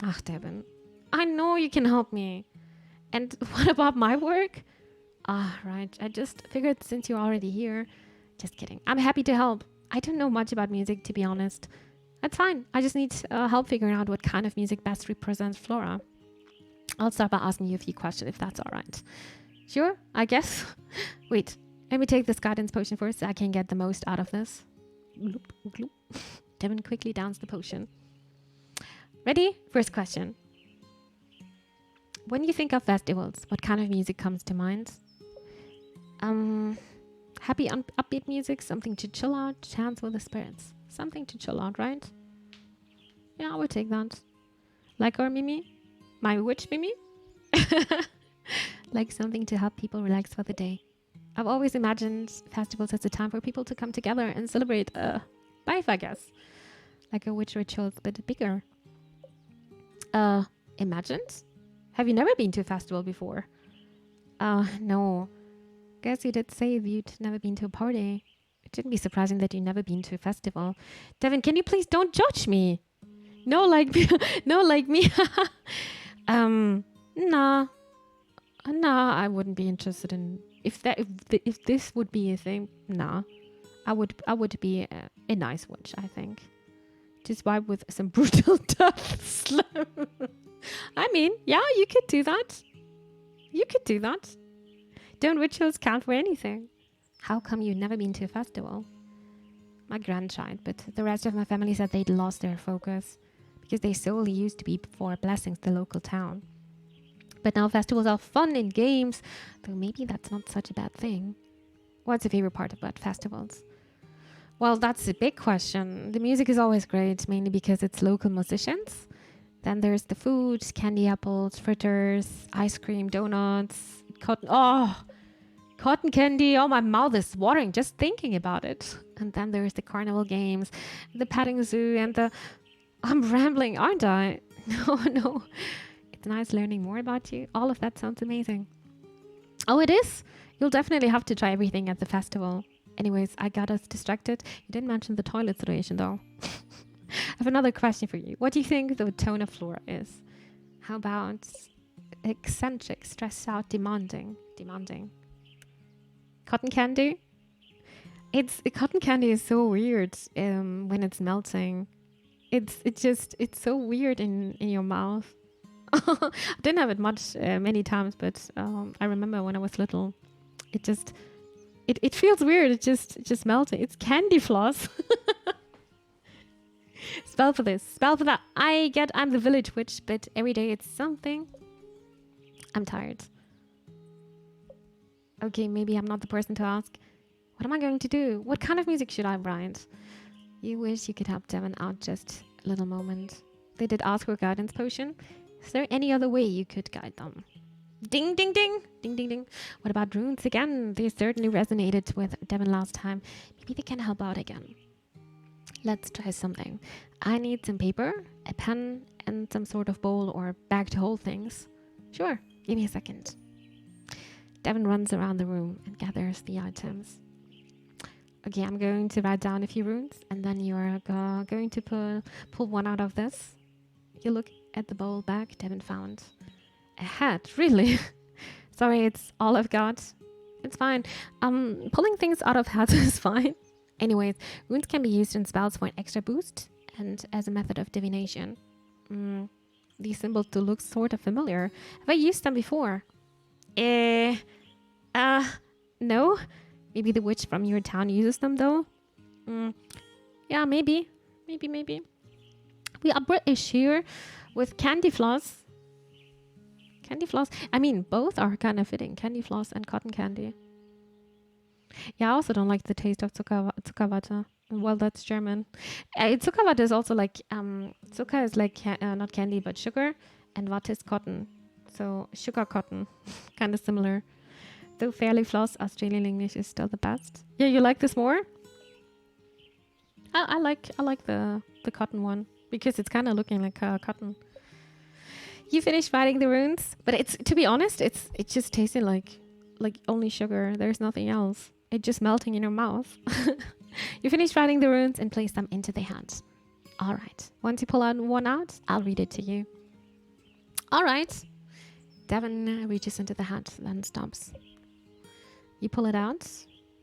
Ah, Devin, I know you can help me. And what about my work? Ah, right. I just figured since you're already here. Just kidding. I'm happy to help. I don't know much about music, to be honest. That's fine. I just need help figuring out what kind of music best represents Flora. I'll start by asking you a few questions, if that's all right. Sure, I guess. Wait, let me take this guidance potion first so I can get the most out of this. Gloop, gloop. Devin quickly downs the potion. Ready? First question. When you think of festivals, what kind of music comes to mind? Happy, upbeat music, something to chill out, chants with the spirits. Something to chill out, right? Yeah, I would take that. Like our Mimi? My witch Mimi? Like something to help people relax for the day. I've always imagined festivals as a time for people to come together and celebrate life, I guess. Like a witch ritual, but bigger. Imagined? Have you never been to a festival before? No. Guess you did say you'd never been to a party. It shouldn't be surprising that you've never been to a festival. Devin, can you please don't judge me? No, like me. Nah, I wouldn't be interested in if this would be a thing. Nah, I would be a nice witch, I think. Just vibe with some brutal death. I mean, yeah, you could do that. Don't rituals count for anything? How come you've never been to a festival? My grandchild, but the rest of my family said they'd lost their focus because they solely used to be for blessings the local town. But now festivals are fun and games, though maybe that's not such a bad thing. What's your favorite part about festivals? Well, that's a big question. The music is always great, mainly because it's local musicians. Then there's the food, candy apples, fritters, ice cream, donuts, cotton. Oh, Cotton candy. Oh, my mouth is watering just thinking about it. And then there's the carnival games, the petting zoo, and the. I'm rambling, aren't I? No, no. It's nice learning more about you. All of that sounds amazing. Oh, it is? You'll definitely have to try everything at the festival. Anyways, I got us distracted. You didn't mention the toilet situation, though. I have another question for you. What do you think the tone of Flora is? How about eccentric, stressed out, demanding? Demanding. Cotton candy? Cotton candy is so weird when it's melting. It's so weird in your mouth. I didn't have it many times, but I remember when I was little, it feels weird. It just melting. It's candy floss. Spell for this. Spell for that. I'm the village witch, but every day it's something. I'm tired. Okay, maybe I'm not the person to ask. What am I going to do? What kind of music should I write? You wish you could help Devon out just a little moment. They did ask for a guidance potion. Is there any other way you could guide them? Ding, ding, ding. Ding, ding, ding. What about runes again? They certainly resonated with Devon last time. Maybe they can help out again. Let's try something. I need some paper, a pen, and some sort of bowl or bag to hold things. Sure, give me a second. Devon runs around the room and gathers the items. Okay, I'm going to write down a few runes, and then you're going to pull one out of this. You look at the bowl bag Devon found. A hat, really? Sorry, it's all I've got. It's fine. Pulling things out of hats is fine. Anyways, runes can be used in spells for an extra boost and as a method of divination. These symbols do look sort of familiar. Have I used them before? No? Maybe the witch from your town uses them though? Yeah, maybe. Maybe. We are British here with candy floss. Candy floss? I mean, both are kind of fitting. Candy floss and cotton candy. Yeah, I also don't like the taste of Zuckerwatte. Well, that's German. Zuckerwatte is also like, Zucker is like, not candy, but sugar. And Watte is cotton. So, sugar cotton. Kind of similar. Though fairly floss, Australian English is still the best. Yeah, you like this more? I like the cotton one. Because it's kind of looking like cotton. You finished writing the runes, but to be honest, it just tasted like only sugar. There's nothing else. It's just melting in your mouth. You finished writing the runes and place them into the hat. All right. Once you pull one out, I'll read it to you. All right. Devon reaches into the hat, then stops. You pull it out.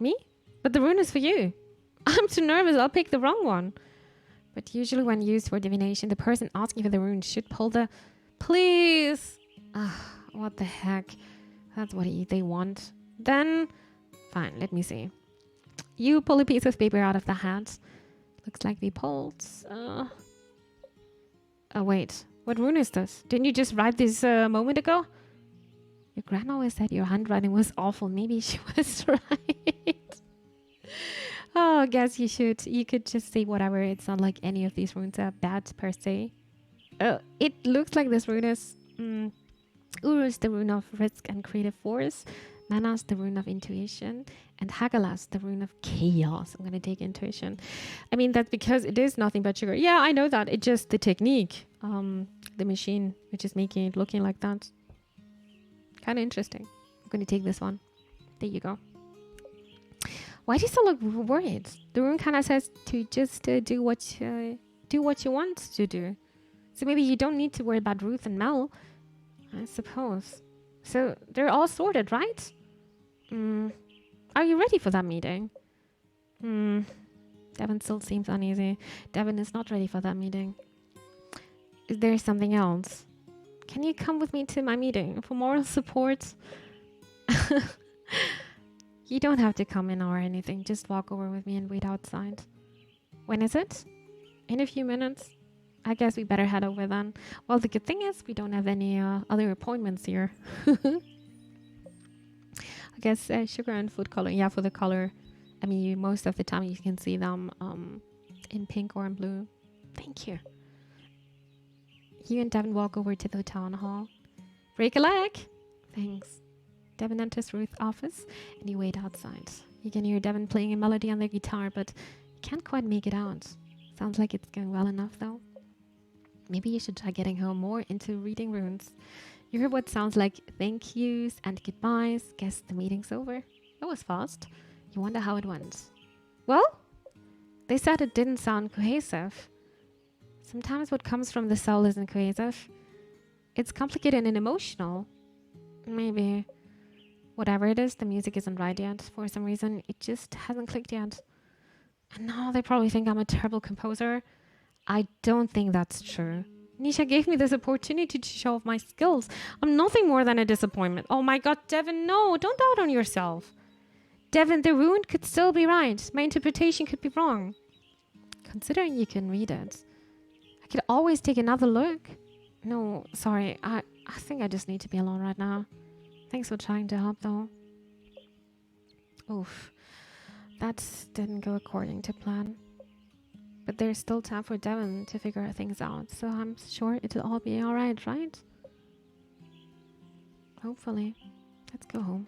Me? But the rune is for you. I'm too nervous. I'll pick the wrong one. But usually when used for divination, the person asking for the rune should pull the... Please. What the heck? That's what they want. Then, fine, let me see. You pull a piece of paper out of the hat. Looks like we pulled... Oh, wait. What rune is this? Didn't you just write this a moment ago? Your grandma always said your handwriting was awful. Maybe she was right. Oh, I guess you should. You could just say whatever. It's not like any of these runes are bad per se. It looks like this rune is... Uru is the rune of risk and creative force. Mana's the rune of intuition. And Hagalas, the rune of chaos. I'm going to take intuition. I mean, that's because it is nothing but sugar. Yeah, I know that. It's just the technique. The machine, which is making it looking like that. Kind of interesting. I'm going to take this one. There you go. Why do you still look worried? The rune kind of says to just do what you want to do. So maybe you don't need to worry about Ruth and Mel, I suppose. So they're all sorted, right? Are you ready for that meeting? Devon still seems uneasy. Devon is not ready for that meeting. Is there something else? Can you come with me to my meeting for moral support? You don't have to come in or anything. Just walk over with me and wait outside. When is it? In a few minutes. I guess we better head over then. Well, the good thing is we don't have any other appointments here. I guess sugar and food coloring. Yeah, for the color. I mean, most of the time you can see them in pink or in blue. Thank you. You and Devon walk over to the town hall. Break a leg. Thanks. Devin enters Ruth's office and you wait outside. You can hear Devin playing a melody on the guitar, but you can't quite make it out. Sounds like it's going well enough though. Maybe you should try getting her more into reading runes. You hear what sounds like thank yous and goodbyes. Guess the meeting's over. That was fast. You wonder how it went. Well, they said it didn't sound cohesive. Sometimes what comes from the soul isn't cohesive. It's complicated and emotional. Maybe. Whatever it is, the music isn't right yet. For some reason, it just hasn't clicked yet. And now they probably think I'm a terrible composer. I don't think that's true. Nisha gave me this opportunity to show off my skills. I'm nothing more than a disappointment. Oh my god, Devin, no, don't doubt on yourself. Devin, the rune could still be right. My interpretation could be wrong. Considering you can read it, I could always take another look. No, sorry, I think I just need to be alone right now. Thanks for trying to help though. Oof, that didn't go according to plan. But there's still time for Devin to figure things out, so I'm sure it'll all be alright, right? Hopefully. Let's go home.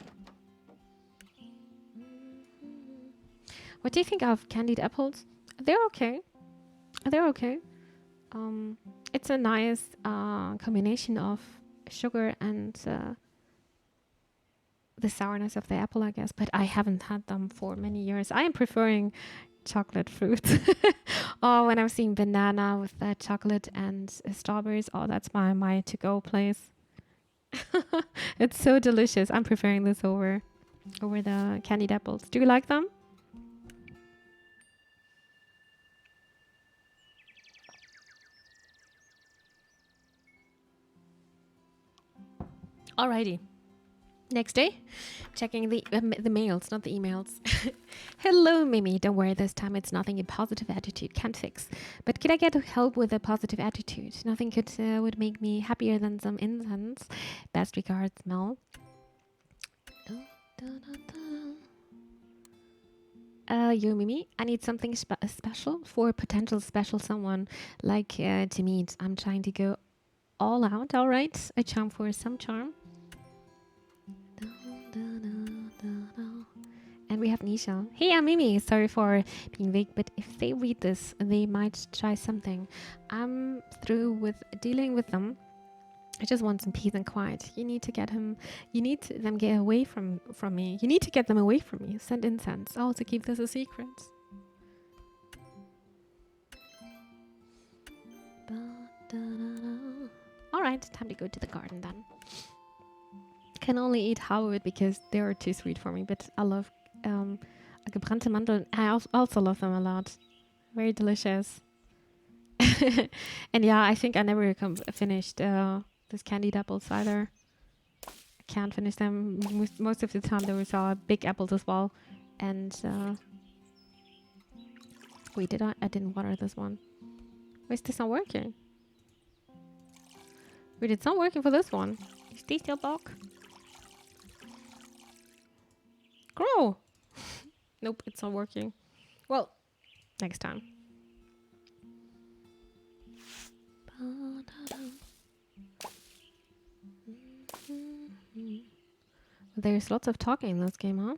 What do you think of candied apples? They're okay. They're okay. It's a nice combination of sugar and the sourness of the apple, I guess. But I haven't had them for many years. I am preferring chocolate fruits. Oh, when I'm seeing banana with chocolate and strawberries, oh, that's my to-go place. It's so delicious. I'm preferring this over the candied apples. Do you like them? Alrighty. Next day, checking the mails, not the emails. Hello, Mimi. Don't worry, this time it's nothing a positive attitude can't fix. But could I get help with a positive attitude? Nothing would make me happier than some incense. Best regards, Mel. Yo, Mimi, I need something special for a potential special someone like to meet. I'm trying to go all out, all right? A charm for some charm. And we have Nisha. Hey, I'm Mimi. Sorry for being vague, but if they read this, they might try something. I'm through with dealing with them. I just want some peace and quiet. You need to get them get away from me. You need to get them away from me. Send incense. I'll also keep this a secret. Alright, time to go to the garden then. Can only eat half of it because they are too sweet for me, but I love gebrannte Mandeln. I also love them a lot. Very delicious. And yeah, I think I never finished this candied apples either. I can't finish them. Most of the time there was big apples as well. And wait, I didn't water this one. Why is this not working? Wait, it's not working for this one. Is this still block? Grow! Nope, it's not working. Well, next time. There's lots of talking in this game, huh?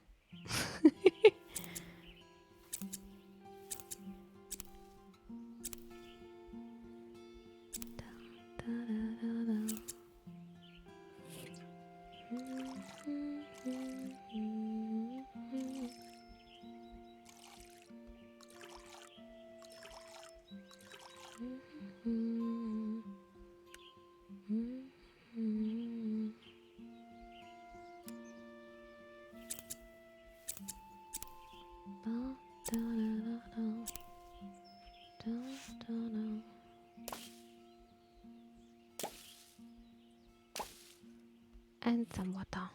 And some water.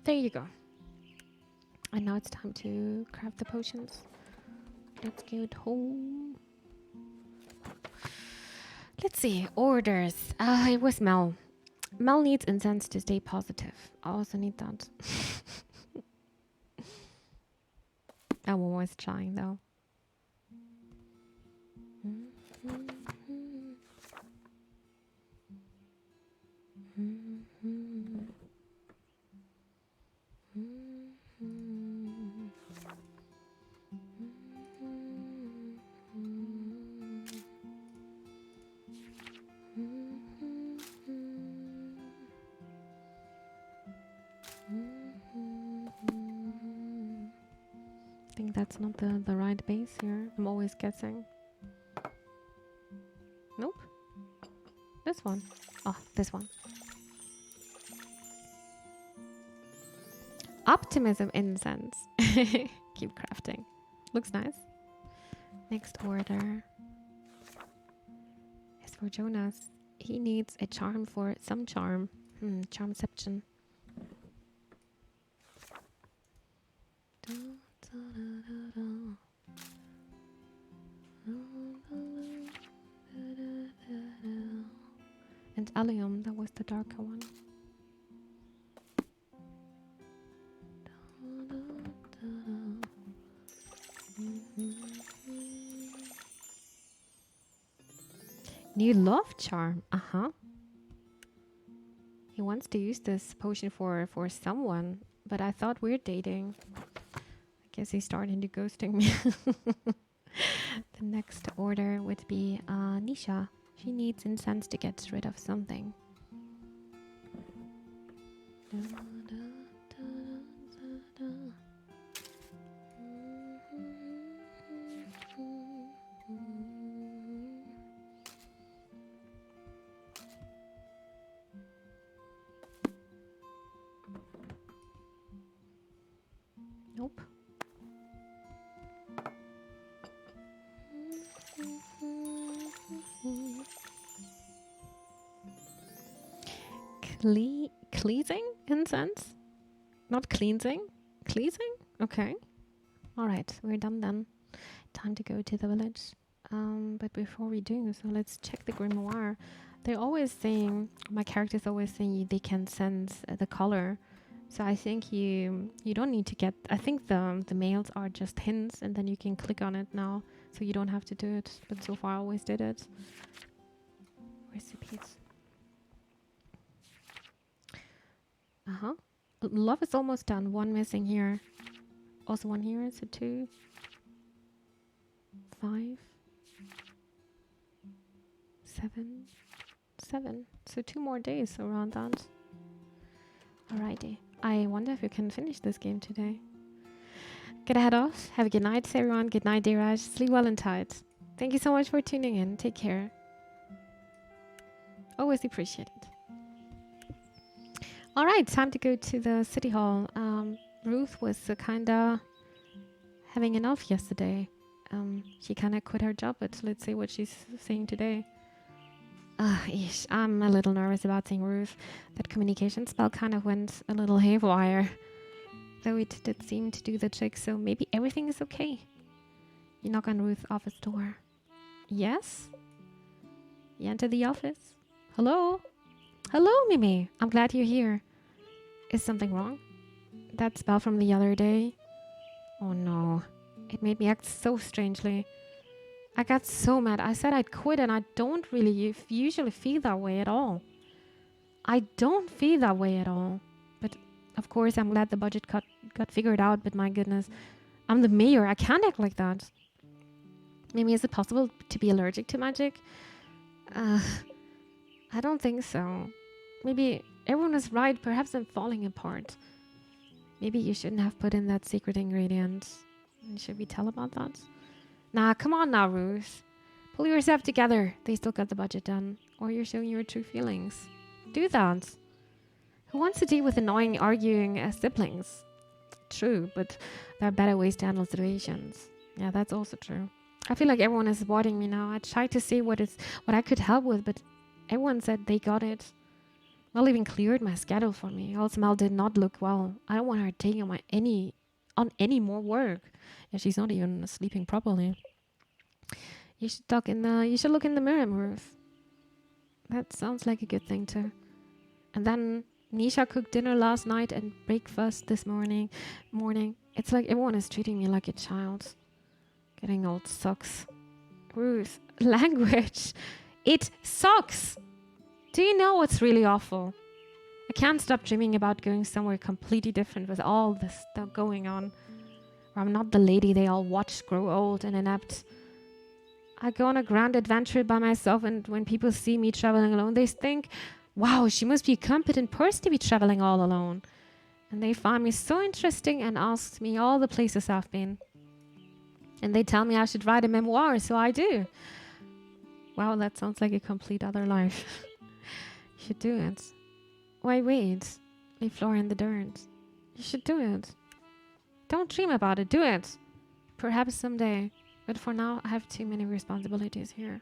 There you go. And now it's time to craft the potions. Let's get home. Let's see. Orders. It was Mel. Mel needs incense to stay positive. I also need that. I'm always trying though. that's not the right base here. I'm always guessing. Nope. This one. Oh, this one. Optimism incense. Keep crafting. Looks nice. Next order is for Jonas. He needs a charm for some charm. Charmception. And allium, that was the darker one. New love charm. He wants to use this potion for someone, but I thought we're dating. I guess he's starting to ghosting me. The next order would be Nisha. She needs incense to get rid of something. Nope. Cleansing incense? Not cleansing? Cleansing? Okay. Alright, we're done then. Time to go to the village. But before we do so, let's check the grimoire. They're always saying, my character's always saying they can sense the color. So I think you don't need to get, I think the mails are just hints and then you can click on it now. So you don't have to do it. But so far I always did it. Recipes. Love is almost done. One missing here. Also one here. So 2, 5, 7, 7. So 2 more days around that. Alrighty. I wonder if you can finish this game today. Gotta head off. Have a good night, everyone. Good night, Diraj. Sleep well and tight. Thank you so much for tuning in. Take care. Always appreciate it. Alright, time to go to the city hall. Ruth was kinda having enough yesterday. She kinda quit her job, but let's see what she's saying today. I'm a little nervous about seeing Ruth. That communication spell kind of went a little haywire. Though it did seem to do the trick, so maybe everything is okay. You knock on Ruth's office door. Yes? You enter the office. Hello? Hello, Mimi. I'm glad you're here. Is something wrong? That spell from the other day? Oh no. It made me act so strangely. I got so mad. I said I'd quit and I don't really usually feel that way at all. I don't feel that way at all. But of course I'm glad the budget cut got figured out, but my goodness. I'm the mayor. I can't act like that. Maybe is it possible to be allergic to magic? I don't think so. Maybe everyone is right. Perhaps I'm falling apart. Maybe you shouldn't have put in that secret ingredient. Should we tell about that? Nah, come on now, Ruth. Pull yourself together. They still got the budget done. Or you're showing your true feelings. Do that. Who wants to deal with annoying, arguing siblings? True, but there are better ways to handle situations. Yeah, that's also true. I feel like everyone is avoiding me now. I tried to see what I could help with, but everyone said they got it. Mel even cleared my schedule for me. Also, Mel did not look well. I don't want her taking on any more work. Yeah, she's not even sleeping properly. You should look in the mirror, Ruth. That sounds like a good thing too. And then Nisha cooked dinner last night and breakfast this morning. It's like everyone is treating me like a child. Getting old sucks. Ruth, language. It sucks. Do you know what's really awful? I can't stop dreaming about going somewhere completely different with all this stuff going on. Where I'm not the lady they all watch grow old and inept. I go on a grand adventure by myself, and when people see me traveling alone, they think, wow, she must be a competent person to be traveling all alone. And they find me so interesting and ask me all the places I've been. And they tell me I should write a memoir, so I do. Wow, that sounds like a complete other life. You should do it. Why wait? Leave Flora in the dirt. You should do it. Don't dream about it. Do it. Perhaps someday. But for now, I have too many responsibilities here.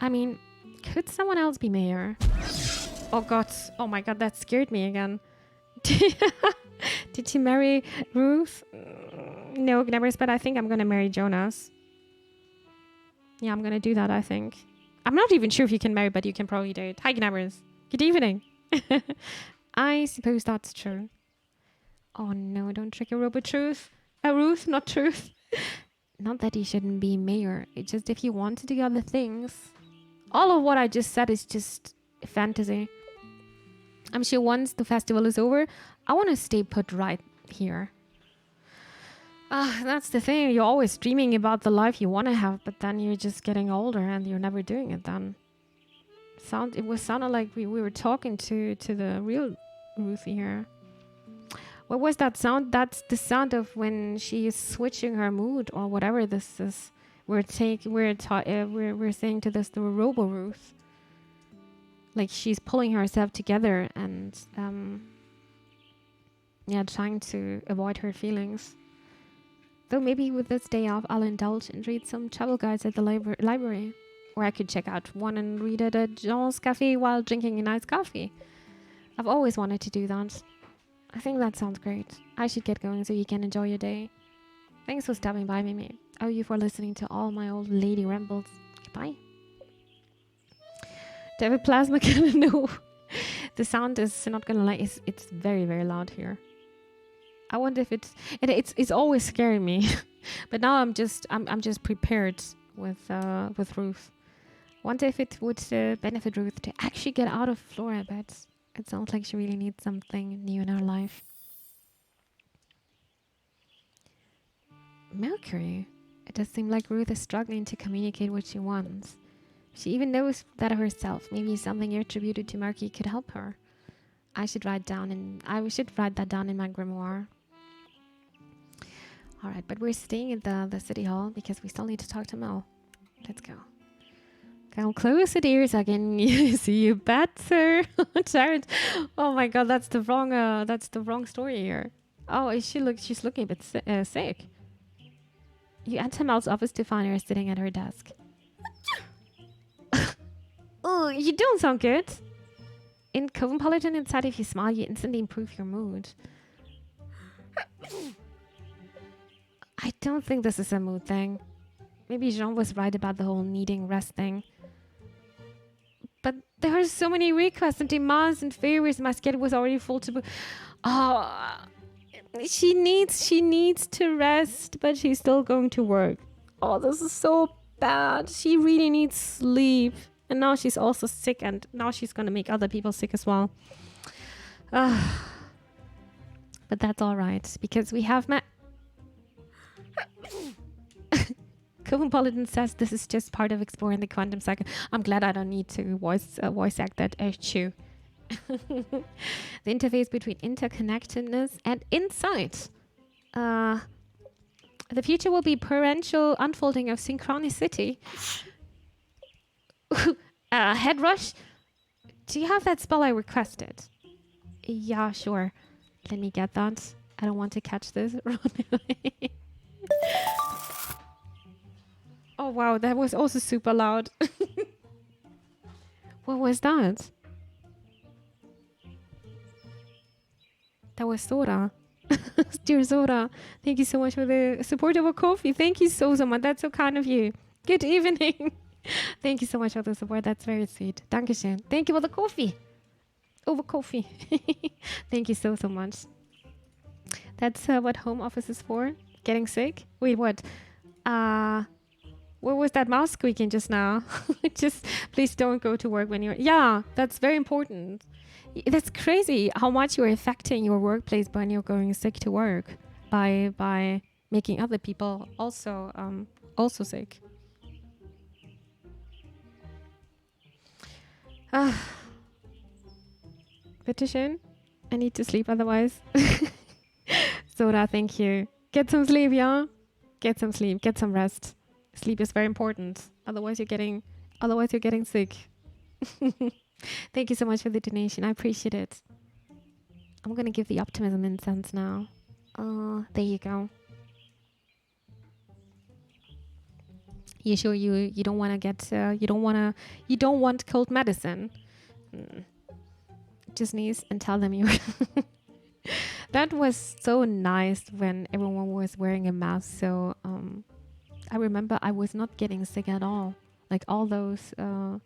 I mean, could someone else be mayor? Oh god. Oh my god, that scared me again. Did you marry Ruth? No, never, but I think I'm gonna marry Jonas. Yeah, I'm gonna do that, I think. I'm not even sure if you can marry, but you can probably do it. Hi, Gnabbers. Good evening. I suppose that's true. Oh no, don't trick a robot Truth. Ruth, not Truth. Not that he shouldn't be mayor. It's just if you want to do other things. All of what I just said is just fantasy. I'm sure once the festival is over, I want to stay put right here. That's the thing. You're always dreaming about the life you want to have, but then you're just getting older and you're never doing it then. It was sounded like we were talking to the real Ruth here. What was that sound? That's the sound of when she is switching her mood or whatever this is. We're saying to this the Robo Ruth. Like she's pulling herself together and trying to avoid her feelings. Though maybe with this day off, I'll indulge and read some travel guides at the library. Or I could check out one and read it at Jean's Cafe while drinking a nice coffee. I've always wanted to do that. I think that sounds great. I should get going so you can enjoy your day. Thanks for stopping by, Mimi. Oh, you for listening to all my old lady rambles. Goodbye. David Plasma can no. The sound is not gonna lie. It's very, very loud here. I wonder if it's always scaring me, but now I'm just prepared with Ruth. Wonder if it would benefit Ruth to actually get out of Flora, but it sounds like she really needs something new in her life. Mercury. It does seem like Ruth is struggling to communicate what she wants. She even knows that herself. Maybe something attributed to Mercury could help her. I should write that down in my grimoire. All right, but we're staying at the city hall because we still need to talk to Mel. Let's go. Come closer, dear, so I can see you better. Jared. Oh my god, that's the wrong story here. Oh, she's looking a bit sick. You enter Mel's office to find her sitting at her desk. Oh, you don't sound good. In Cosmopolitan inside, if you smile, you instantly improve your mood. I don't think this is a mood thing. Maybe Jean was right about the whole needing rest thing. But there are so many requests and demands and favors. My schedule was already full to... Oh, she needs to rest, but she's still going to work. Oh, this is so bad. She really needs sleep. And now she's also sick, and now she's going to make other people sick as well. But that's all right, because we have met... Cosmopolitan says this is just part of exploring the quantum cycle. I'm glad I don't need to voice act that issue. The interface between interconnectedness and insight. The future will be perennial unfolding of synchronicity. Head rush. Do you have that spell I requested? Yeah, sure. Let me get that. I don't want to catch this. Oh wow, that was also super loud. What was that? That was Sora. Dear Sora, thank you so much for the support of a coffee. Thank you so much. That's so kind of you. Good evening. Thank you so much for the support. That's very sweet. Dankeschön. Thank you for the coffee. Over coffee. Thank you so much. That's what home office is for. Getting sick? Wait, what? What was that mouse squeaking just now? Just please don't go to work when you're... Yeah, that's very important. That's crazy how much you're affecting your workplace when you're going sick to work by making other people also sick. Bitteschön. I need to sleep otherwise. Soda, thank you. Get some sleep, yeah? Get some sleep. Get some rest. Sleep is very important. Otherwise, you're getting sick. Thank you so much for the donation. I appreciate it. I'm gonna give the optimism incense now. There you go. You sure you don't want to get you don't want cold medicine? Just sneeze and tell them you. That was so nice when everyone was wearing a mask. So I remember I was not getting sick at all. Like all those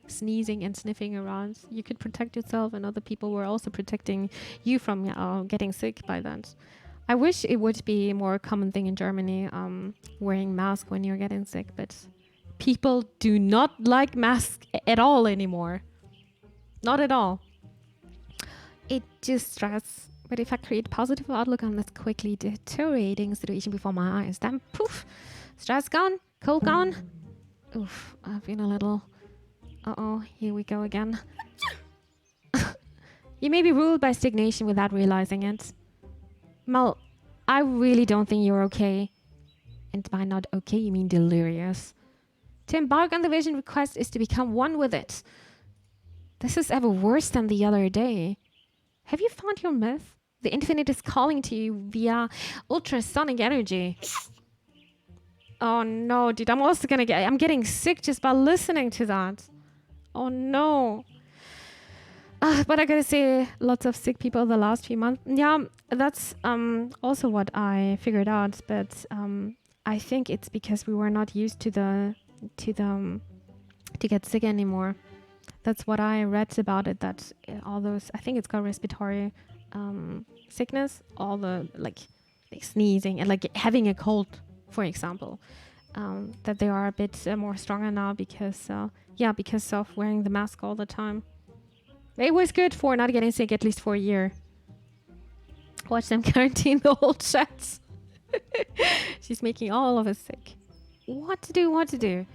sneezing and sniffing around, you could protect yourself, and other people were also protecting you from getting sick by that. I wish it would be a more common thing in Germany, wearing masks when you're getting sick, but people do not like masks at all anymore. Not at all. It just stress. But if I create positive outlook on this quickly deteriorating situation before my eyes, then poof, stress gone, cold gone. Oof, I've been a little... Uh-oh, here we go again. You may be ruled by stagnation without realizing it. Mel, I really don't think you're okay. And by not okay, you mean delirious. To embark on the vision request is to become one with it. This is ever worse than the other day. Have you found your myth? The infinite is calling to you via ultrasonic energy. Oh no, dude, I'm getting sick just by listening to that. Oh no. But I gotta say, lots of sick people the last few months. Yeah, that's also what I figured out. But I think it's because we were not used to get sick anymore. That's what I read about it. That all those, I think it's called respiratory sickness. All the like sneezing and like having a cold, for example, that they are a bit more stronger now because of wearing the mask all the time. It was good for not getting sick, at least for a year. Watch them quarantine the whole chat. She's making all of us sick. What to do?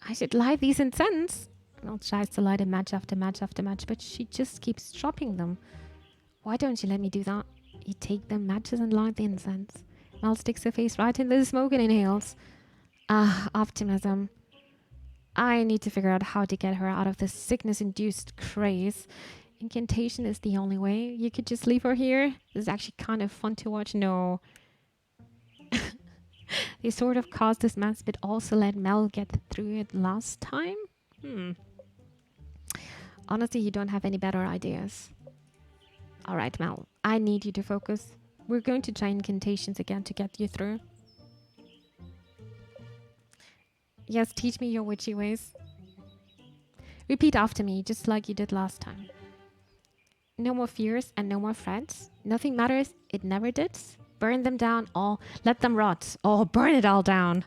I should light these incense. Mel tries to light a match after match after match, but she just keeps dropping them. Why don't you let me do that? You take the matches and light the incense. Mel sticks her face right into the smoke and inhales. Optimism. I need to figure out how to get her out of this sickness-induced craze. Incantation is the only way. You could just leave her here. This is actually kind of fun to watch. No. They sort of caused this mess, but also let Mel get through it last time? Honestly, you don't have any better ideas. Alright, Mel. I need you to focus. We're going to try incantations again to get you through. Yes, teach me your witchy ways. Repeat after me, just like you did last time. No more fears and no more frets. Nothing matters, it never did. Burn them down all, let them rot. Oh, burn it all down.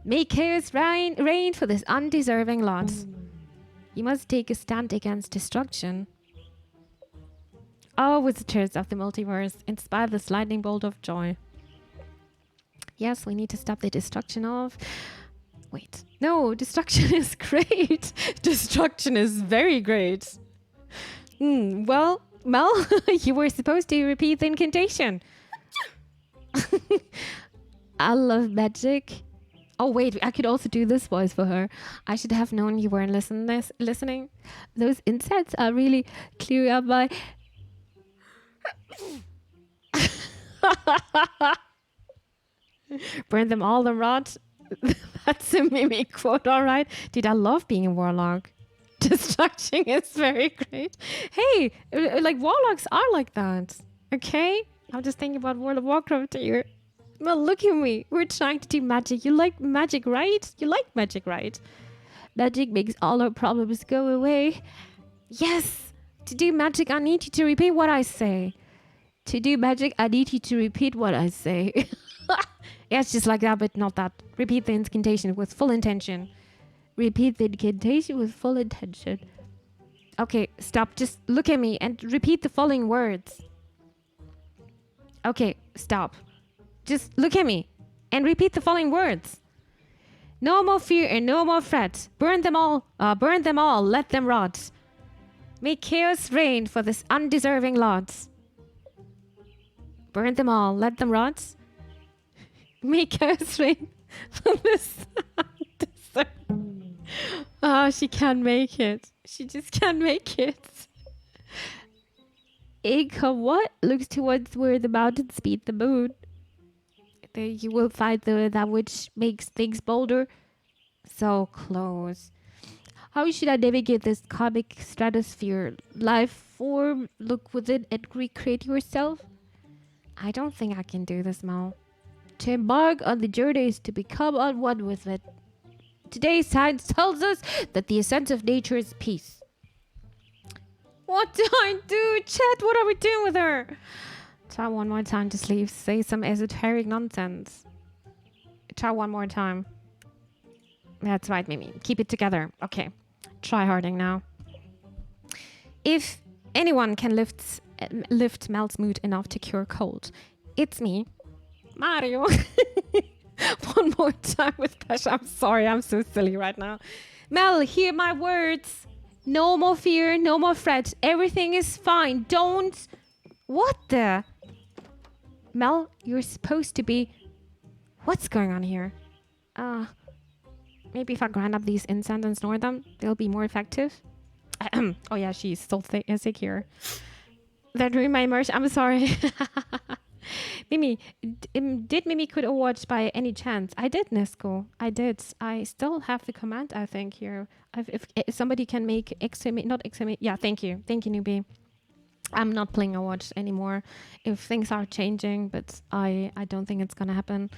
Make chaos reign for this undeserving lot. You must take a stand against destruction. Oh, visitors of the multiverse, inspire this lightning bolt of joy. Yes, we need to stop the destruction of... Wait, no, destruction is great. Destruction is very great. Well, Mel, you were supposed to repeat the incantation. I love magic. Oh, wait, I could also do this voice for her. I should have known you weren't listening. Those insects are really clear up my... Burn them all and rot. That's a mimic quote, all right. Dude, I love being a warlock. Destruction is very great. Hey, like warlocks are like that. Okay? I'm just thinking about World of Warcraft here. Well, look at me. We're trying to do magic. You like magic, right? You like magic, right? Magic makes all our problems go away. Yes! To do magic, I need you to repeat what I say. To do magic, I need you to repeat what I say. Yeah, it's just like that, but not that. Repeat the incantation with full intention. Repeat the incantation with full intention. Okay, stop. Just look at me and repeat the following words. Okay, stop. Just look at me and repeat the following words. No more fear and no more fret. Burn them all, let them rot. Make chaos reign for this undeserving lot. Burn them all, let them rot. Make chaos reign This dessert. Oh, she can't make it. She just can't make it. Ika, what? Looks towards where the mountains meet the moon. There you will find that which makes things bolder. So close. How should I navigate this comic stratosphere? Life form, look within and recreate yourself? I don't think I can do this, Mal. To embark on the journey is to become on one with it. Today, science tells us that the essence of nature is peace. What do I do? Chat, what are we doing with her? Try one more time to sleep. Say some esoteric nonsense. Try one more time. That's right, Mimi. Keep it together. Okay. Try harding now. If anyone can lift Mel's mood enough to cure cold, it's me, Mario. One more time with Pesha. I'm sorry, I'm so silly right now. Mel, hear my words. No more fear, no more fret. Everything is fine. Don't... What the... Mel, you're supposed to be... What's going on here? Maybe if I grind up these incense and snore them, they'll be more effective. Oh yeah, she's still sick here. That ruined my immersion. I'm sorry. Mimi, did Mimi quit Overwatch by any chance? I did, Nesco. I did. I still have the command, I think, here. If somebody can make not exclamation. Yeah, thank you. Thank you, newbie. I'm not playing Overwatch anymore. If things are changing, but I don't think it's gonna happen.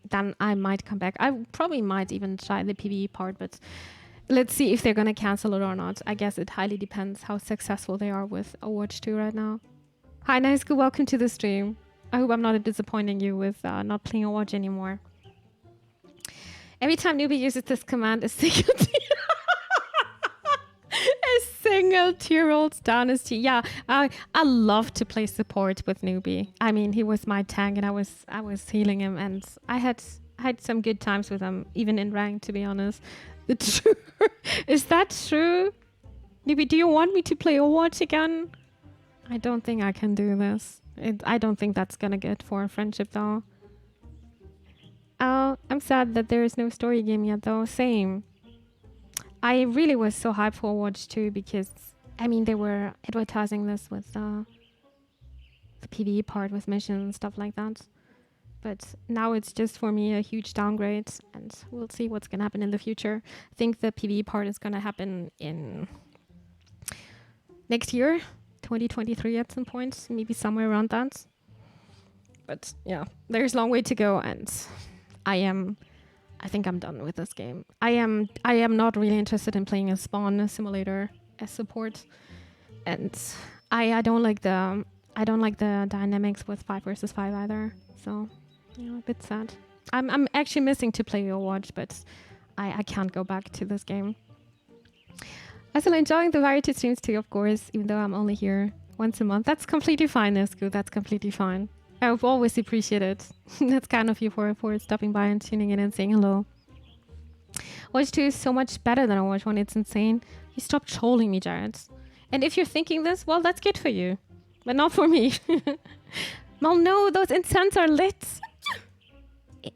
Then I might come back. I probably might even try the PvE part, but let's see if they're gonna cancel it or not. I guess it highly depends how successful they are with Overwatch 2 right now. Hi, Nice, welcome to the stream. I hope I'm not disappointing you with not playing Overwatch anymore. Every time newbie uses this command, a single tier rolls down his T. Yeah, I love to play support with newbie. I mean, he was my tank, and I was healing him, and I had some good times with him, even in rank, to be honest. Is that true? Newbie, do you want me to play Overwatch again? I don't think I can do this. I don't think that's gonna get for a friendship, though. Oh, I'm sad that there is no story game yet, though. Same. I really was so hyped for Overwatch 2 because, I mean, they were advertising this with the PvE part with missions and stuff like that. But now it's just, for me, a huge downgrade, and we'll see what's going to happen in the future. I think the PvE part is going to happen in next year, 2023 at some point, maybe somewhere around that. But yeah, there's a long way to go, and I think I'm done with this game. I am not really interested in playing a spawn simulator as support, and I don't like the dynamics with 5 versus 5 either. So, you know, a bit sad. I'm actually missing to play Overwatch, but I can't go back to this game. I'm still enjoying the variety streams too, of course, even though I'm only here once a month. That's completely fine, Nesku. That's completely fine. I've always appreciated. That's kind of you for stopping by and tuning in and saying hello. Watch 2 is so much better than Overwatch 1. It's insane. You stop trolling me, Jared. And if you're thinking this, well, that's good for you. But not for me. Well, no, those incense are lit.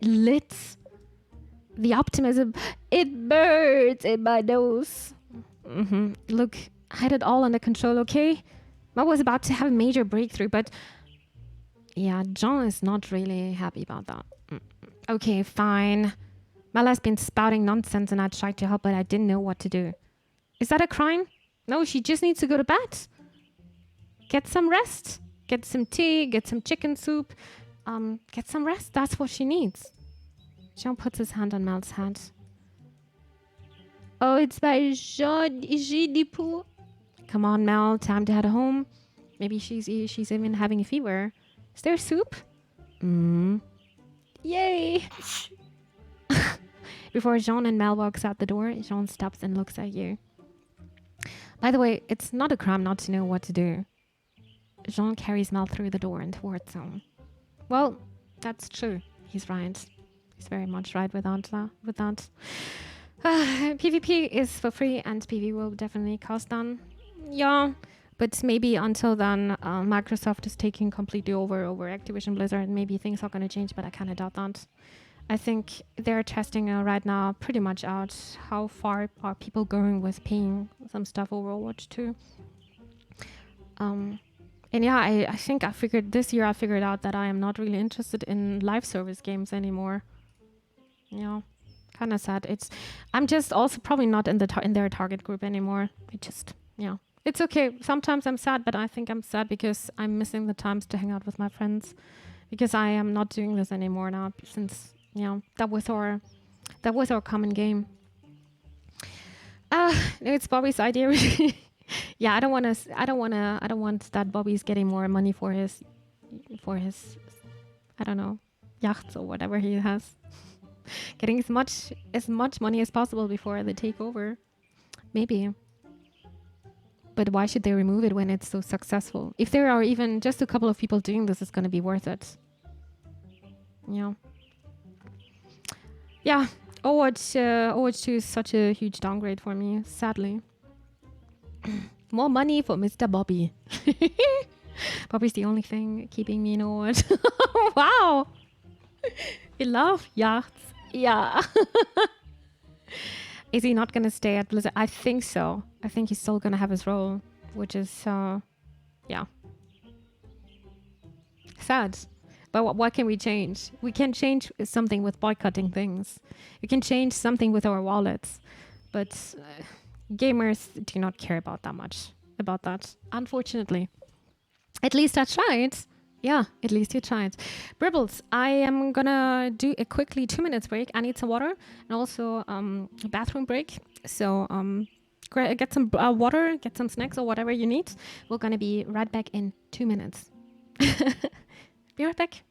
Lit. The optimism. It burns in my nose. Look, I had it all under control, okay? I was about to have a major breakthrough, but... Yeah, John is not really happy about that. Okay, fine. Mel has been spouting nonsense and I tried to help, but I didn't know what to do. Is that a crime? No, she just needs to go to bed. Get some rest. Get some tea, get some chicken soup. Get some rest. That's what she needs. Jean puts his hand on Mel's head. Oh, it's by Jean Dipou. Come on, Mel. Time to head home. Maybe she's even having a fever. Is there soup? Yay! Before Jean and Mel walks out the door, Jean stops and looks at you. By the way, it's not a crime not to know what to do. Jean carries Mel through the door and towards him. Well, that's true. He's right. He's very much right with that. PvP is for free and PvE will definitely cost none. Yeah, But maybe until then, Microsoft is taking completely over Activision Blizzard. Maybe things are going to change, but I kind of doubt that. I think they're testing right now pretty much out how far are people going with paying some stuff over Overwatch 2. And yeah, I think this year I figured out that I am not really interested in live service games anymore. Yeah, kind of sad. I'm just also probably not in their target group anymore. Yeah. It's okay. Sometimes I'm sad, but I think I'm sad because I'm missing the times to hang out with my friends, because I am not doing this anymore now, since that was our common game. It's Bobby's idea. Yeah, I don't want that Bobby's getting more money for his I don't know, yachts or whatever he has. Getting as much money as possible before the takeover. Maybe. But why should they remove it when it's so successful? If there are even just a couple of people doing this, it's going to be worth it. Yeah. Yeah. Overwatch 2 is such a huge downgrade for me, sadly. More money for Mr. Bobby. Bobby's the only thing keeping me in Overwatch. Wow. We love yachts. Yeah. Is he not going to stay at Blizzard? I think so. I think he's still going to have his role, which is, yeah, sad. But what can we change? We can change something with boycotting things. We can change something with our wallets. But gamers do not care about that, unfortunately. At least I tried. Yeah, at least you tried. Bribbles, I am gonna do a quickly 2 minutes break. I need some water and also a bathroom break. So get some water, get some snacks or whatever you need. We're gonna be right back in 2 minutes. Be right back.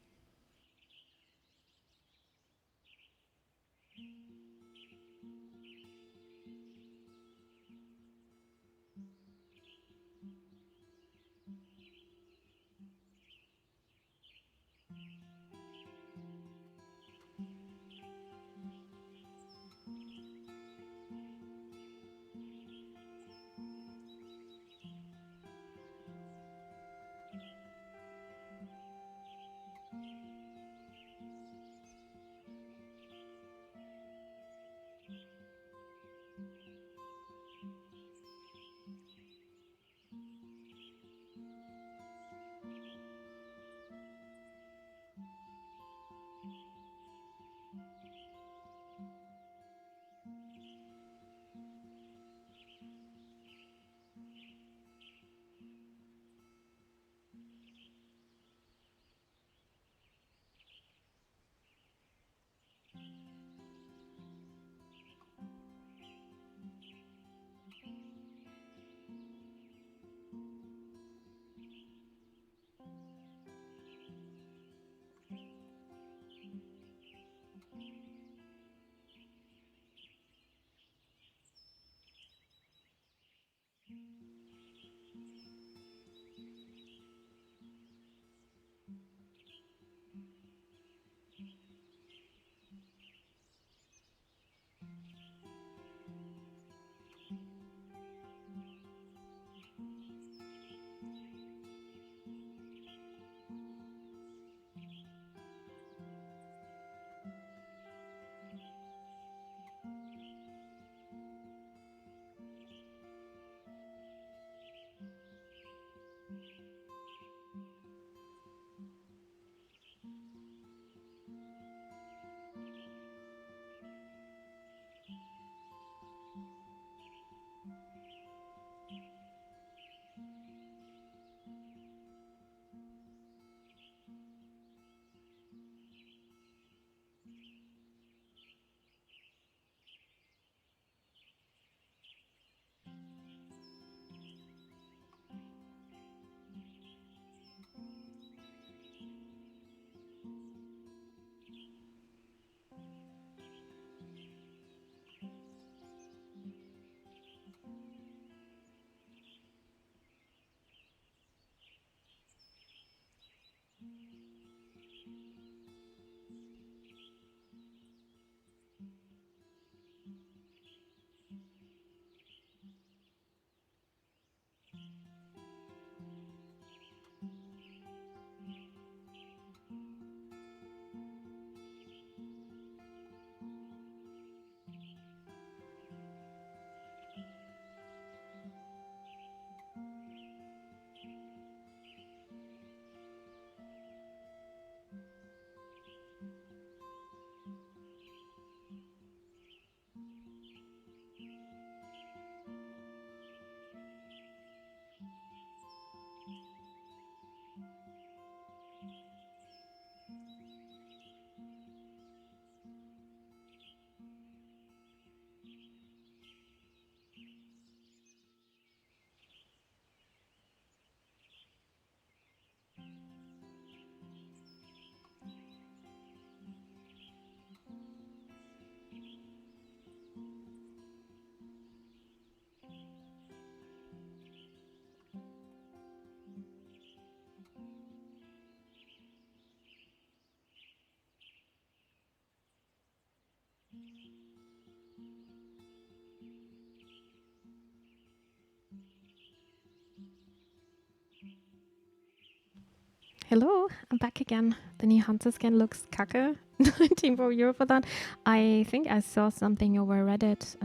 Hello, I'm back again. The new Hunter skin looks kacke. 19 euro for that. I think I saw something over Reddit.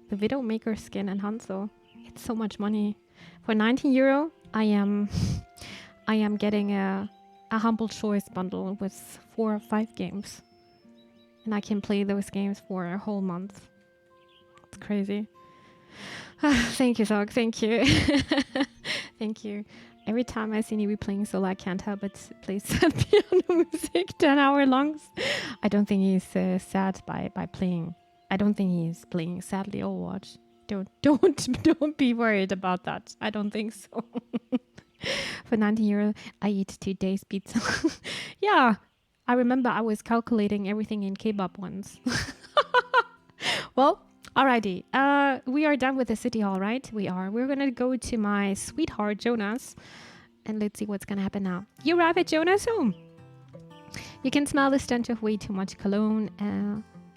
The Widowmaker skin and Hanzo. It's so much money. For 19 euro, I am getting a humble choice bundle with 4 or 5 games. And I can play those games for a whole month. It's crazy. Thank you, Zog. Thank you. Thank you. Every time I see you playing solo, I can't help but play sad piano music 10 hour longs. I don't think he's sad by playing. I don't think he's playing sadly Overwatch. Don't be worried about that. I don't think so. For 19 euro, I eat 2 days pizza. Yeah, I remember I was calculating everything in kebab once. Well, alrighty. We are done with the city hall, right? We are. We're gonna go to my sweetheart Jonas, and let's see what's gonna happen now. You arrive at Jonas' home. You can smell the stench of way too much cologne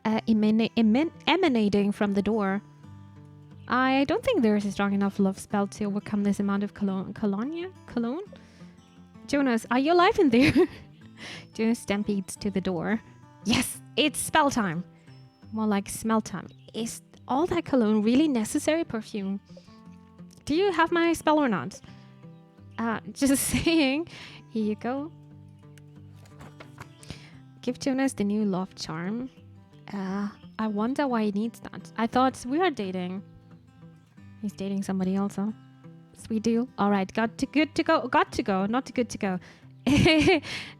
emanating from the door. I don't think there is a strong enough love spell to overcome this amount of cologne? Jonas, are you alive in there? Jonas stampedes to the door. Yes, it's spell time. More like smell time. Is all that cologne really necessary perfume? Do you have my spell or not? Just saying. Here you go. Give Jonas the new love charm. I wonder why he needs that. I thought we are dating. He's dating somebody else, huh? Sweet deal. All right, got to go. Not good to go.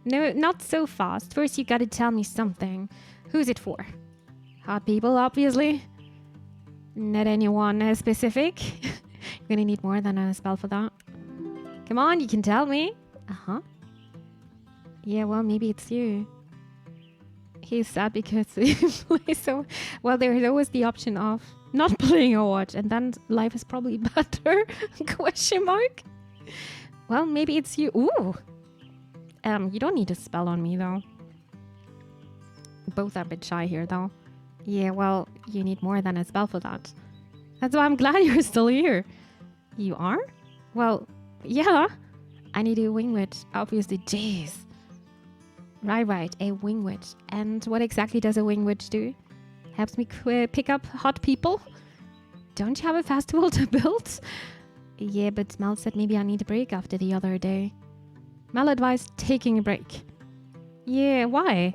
No, not so fast. First, you got to tell me something. Who's it for? Hot people, obviously. Not anyone specific. You're gonna need more than a spell for that. Come on, you can tell me. Uh-huh. Yeah, well, maybe it's you. He's sad because he plays so... Well, there's always the option of not playing Overwatch, and then life is probably better? Question mark? Well, maybe it's you. Ooh! You don't need a spell on me, though. Both are a bit shy here, though. Yeah, well, you need more than a spell for that. That's why I'm glad you're still here. You are? Well, yeah. I need a wing witch, obviously. Jeez. Right, a wing witch. And what exactly does a wing witch do? Helps me pick up hot people? Don't you have a festival to build? Yeah, but Mel said maybe I need a break after the other day. Mel advised taking a break. Yeah, why?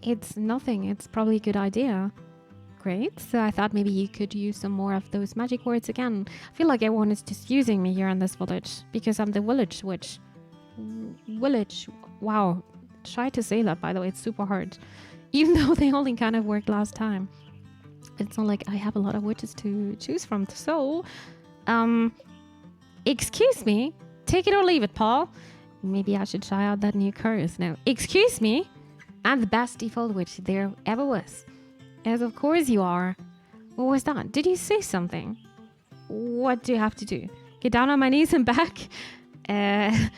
It's nothing. It's probably a good idea. Great. So I thought maybe you could use some more of those magic words again. I feel like everyone is just using me here in this village because I'm the village witch. Village. Wow. Try to say that, by the way. It's super hard. Even though they only kind of worked last time. It's not like I have a lot of witches to choose from. So, excuse me. Take it or leave it, Paul. Maybe I should try out that new curse now. Excuse me. I'm the best default witch there ever was. As of course you are. What was that? Did you say something? What do you have to do? Get down on my knees and back? Right,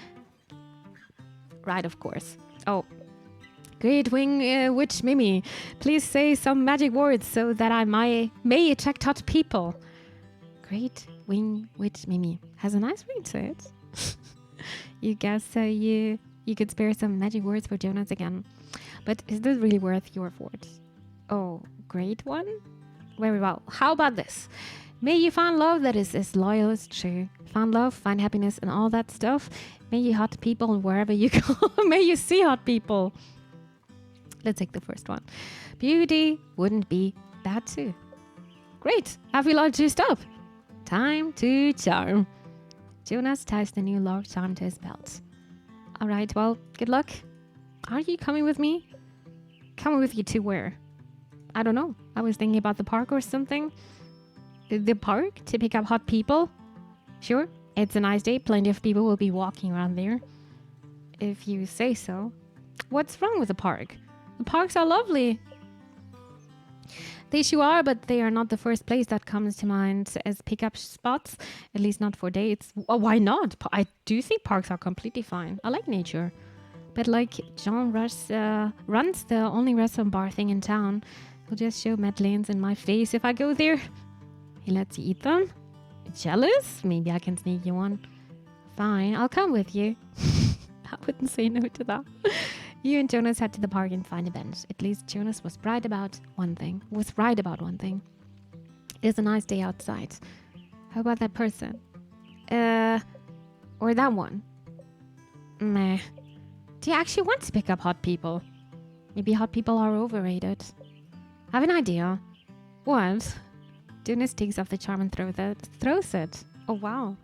of course. Oh. Great wing witch Mimi. Please say some magic words so that I may attract hot people. Great wing witch Mimi. Has a nice ring to it. You guess you could spare some magic words for Jonas again. But is this really worth your effort? Oh, great one? Very well. How about this? May you find love that is as loyal as true. Find love, find happiness and all that stuff. May you hot people wherever you go. May you see hot people. Let's take the first one. Beauty wouldn't be bad too. Great. Have you all juiced up? Time to charm. Jonas ties the new love charm to his belt. All right, well, good luck. Are you coming with me? Coming with you to where? I don't know. I was thinking about the park or something. The park? To pick up hot people? Sure. It's a nice day. Plenty of people will be walking around there. If you say so. What's wrong with the park? The parks are lovely. They sure are, but they are not the first place that comes to mind as pickup spots. At least not for dates. Oh, why not? I do think parks are completely fine. I like nature. But like Jean runs the only restaurant bar thing in town. He'll just show Madeleines in my face if I go there. He lets you eat them? Jealous? Maybe I can sneak you one. Fine, I'll come with you. I wouldn't say no to that. You and Jonas head to the park and find a bench. At least Jonas was right about one thing. It is a nice day outside. How about that person? Or that one? Meh. Do you actually want to pick up hot people? Maybe hot people are overrated. I have an idea. What? Jonas takes off the charm and throws it. Oh, wow.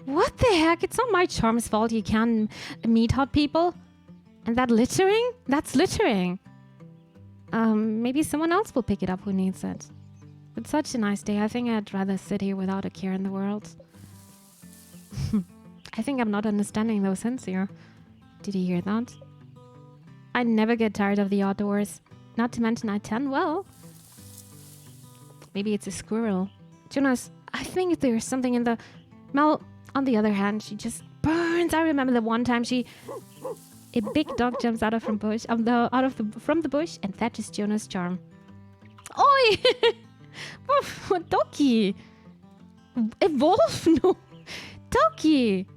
What the heck? It's not my charm's fault you can't meet hot people. And that littering? That's littering. Maybe someone else will pick it up who needs it. It's such a nice day. I think I'd rather sit here without a care in the world. I think I'm not understanding those hints here. Did you hear that? I never get tired of the outdoors. Not to mention I tan well. Maybe it's a squirrel. Jonas, I think there's something in the... Mel, on the other hand, she just burns. I remember the one time a big dog jumps out of from the bush and fetches Jonas' charm. Oi! What doggy? Evolve? No. Doggy!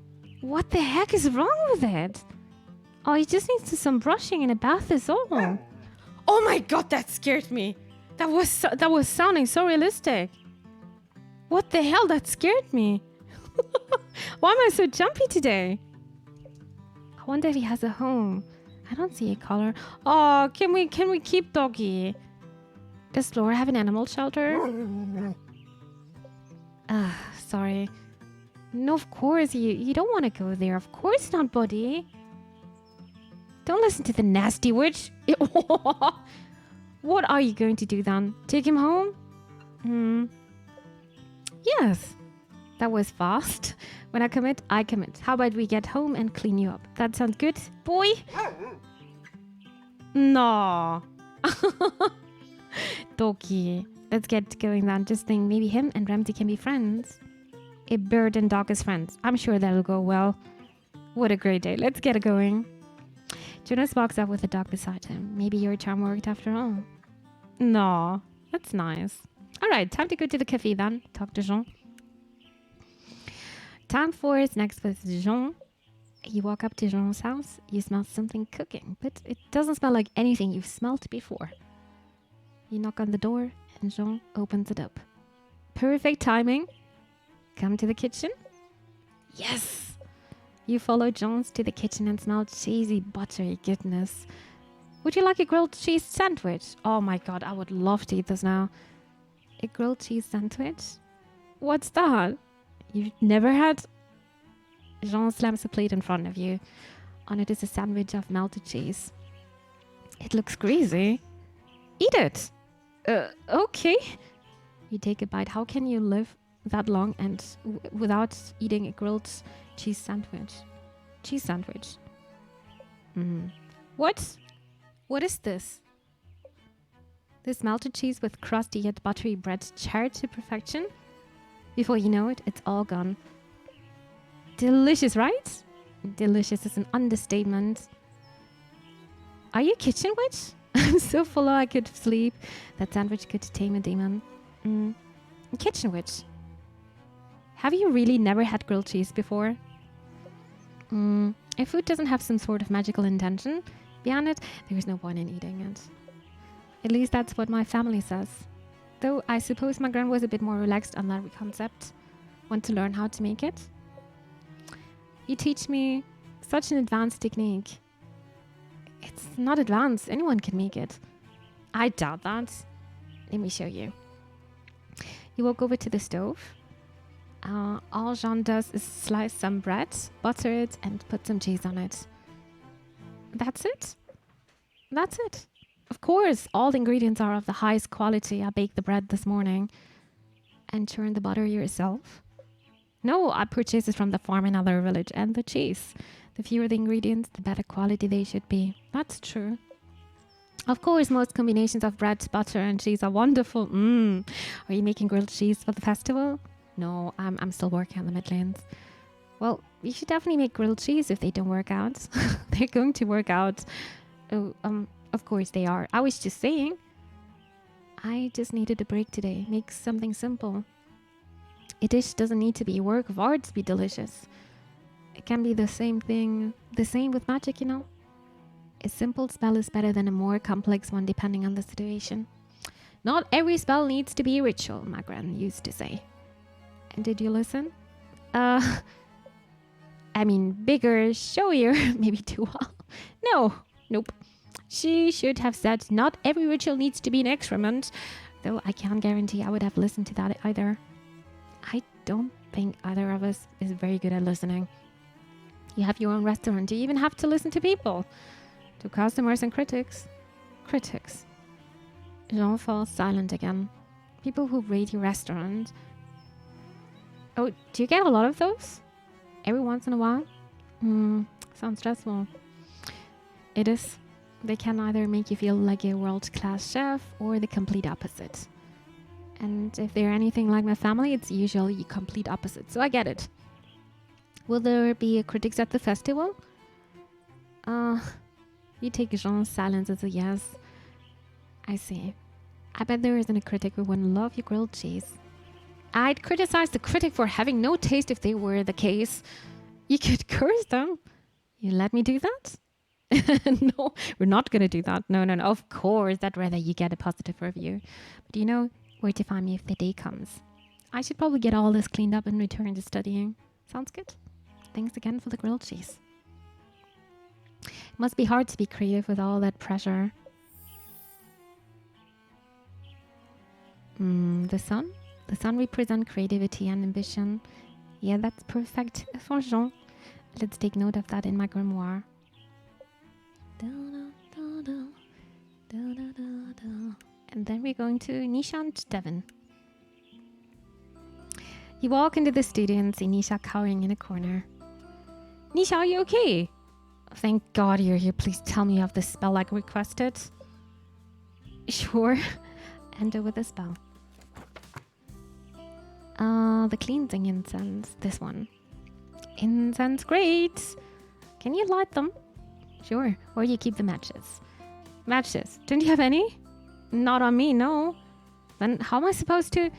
What the heck is wrong with it? Oh, he just needs some brushing and a bath is all. Oh my god, that scared me. That was sounding so realistic. What the hell? That scared me. Why am I so jumpy today? I wonder if he has a home. I don't see a collar. Oh, can we keep Doggy? Does Flora have an animal shelter? Sorry. No, of course. You don't want to go there. Of course not, buddy. Don't listen to the nasty witch. What are you going to do then? Take him home? Yes. That was fast. When I commit, I commit. How about we get home and clean you up? That sounds good, boy? No. Doggy. Let's get going then. Just think maybe him and Ramsey can be friends. A bird and dog as friends. I'm sure that'll go well. What a great day. Let's get it going. Jonas walks up with the dog beside him. Maybe your charm worked after all. No. That's nice. Alright, time to go to the cafe then. Talk to Jean. Time for snacks with Jean. You walk up to Jean's house. You smell something cooking, but it doesn't smell like anything you've smelled before. You knock on the door, and Jean opens it up. Perfect timing. Come to the kitchen. Yes! You follow Jean's to the kitchen and smell cheesy, buttery goodness. Would you like a grilled cheese sandwich? Oh my god, I would love to eat this now. A grilled cheese sandwich? What's that? You've never had? Jean slams a plate in front of you. On it is a sandwich of melted cheese. It looks greasy. Eat it. Okay. You take a bite. How can you live that long and without eating a grilled cheese sandwich? Cheese sandwich. What? What is this? This melted cheese with crusty yet buttery bread charred to perfection. Before you know it, it's all gone. Delicious, right? Delicious is an understatement. Are you a kitchen witch? I'm so full I could sleep. That sandwich could tame a demon. Kitchen witch. Have you really never had grilled cheese before? If food doesn't have some sort of magical intention behind it, there is no point in eating it. At least that's what my family says. Though I suppose my grand was a bit more relaxed on that concept. Want to learn how to make it? You teach me such an advanced technique. It's not advanced. Anyone can make it. I doubt that. Let me show you. You walk over to the stove. All Jean does is slice some bread, butter it, and put some cheese on it. That's it. That's it. Of course, all the ingredients are of the highest quality. I baked the bread this morning. And churn the butter yourself? No, I purchased it from the farm in another village. And the cheese. The fewer the ingredients, the better quality they should be. That's true. Of course, most combinations of bread, butter, and cheese are wonderful. Are you making grilled cheese for the festival? No, I'm still working on the Midlands. Well, you should definitely make grilled cheese if they don't work out. They're going to work out. Of course they are. I was just saying. I just needed a break today. Make something simple. A dish doesn't need to be a work of art to be delicious. It can be the same thing, the same with magic, you know? A simple spell is better than a more complex one depending on the situation. Not every spell needs to be a ritual, my gran used to say. And did you listen? I mean, bigger, showier, maybe too well. Nope. She should have said, not every ritual needs to be an excrement, though I can't guarantee I would have listened to that either. I don't think either of us is very good at listening. You have your own restaurant. You even have to listen to people. To customers and critics. Critics. Jean falls silent again. People who rate your restaurant. Oh, do you get a lot of those? Every once in a while? Sounds stressful. It is. They can either make you feel like a world-class chef or the complete opposite. And if they're anything like my family, it's usually complete opposite. So I get it. Will there be critics at the festival? You take Jean's silence as a yes. I see. I bet there isn't a critic who wouldn't love your grilled cheese. I'd criticize the critic for having no taste if they were the case. You could curse them. You let me do that? No, we're not going to do that. No. Of course, I'd rather you get a positive review. But you know where to find me if the day comes. I should probably get all this cleaned up and return to studying. Sounds good. Thanks again for the grilled cheese. It must be hard to be creative with all that pressure. The sun? The sun represents creativity and ambition. Yeah, that's perfect for Jean. Let's take note of that in my grimoire. And then we're going to Nisha and Devin. You walk into the studio and see Nisha cowering in a corner. Nisha, are you okay? Thank God you're here. Please tell me you have the spell like requested. Sure. Enter with a spell. The cleansing incense. This one. Incense, great. Can you light them? Sure. Or you keep the matches. Matches. Don't you have any? Not on me, no. Then how am I supposed to...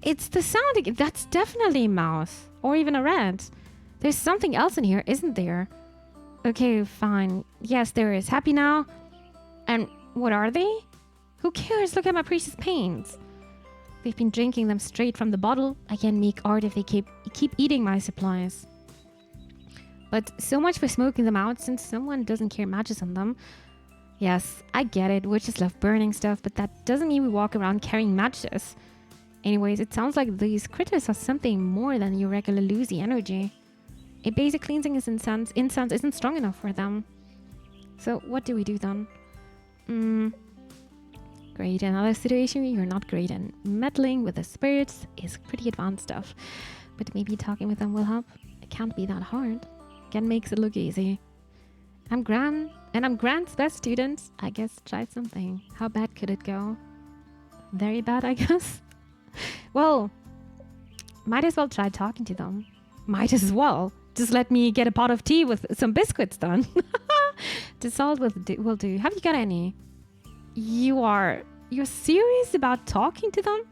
It's the sound again. That's definitely a mouse. Or even a rat. There's something else in here, isn't there? Okay, fine. Yes, there is. Happy now? And what are they? Who cares? Look at my precious paints. They've been drinking them straight from the bottle. I can't make art if they keep eating my supplies. But so much for smoking them out since someone doesn't carry matches on them. Yes, I get it. Witches love burning stuff, but that doesn't mean we walk around carrying matches. Anyways, it sounds like these critters are something more than your regular Lucy energy. A basic cleansing is incense isn't strong enough for them. So what do we do then? Great. Another situation you're not great in. Meddling with the spirits is pretty advanced stuff. But maybe talking with them will help. It can't be that hard. Again makes it look easy. I'm Gran, and I'm Gran's best student. I guess try something. How bad could it go? Very bad, I guess. Well, might as well try talking to them. Might as well. Just let me get a pot of tea with some biscuits done. The salt will do. Have you got any? You're serious about talking to them?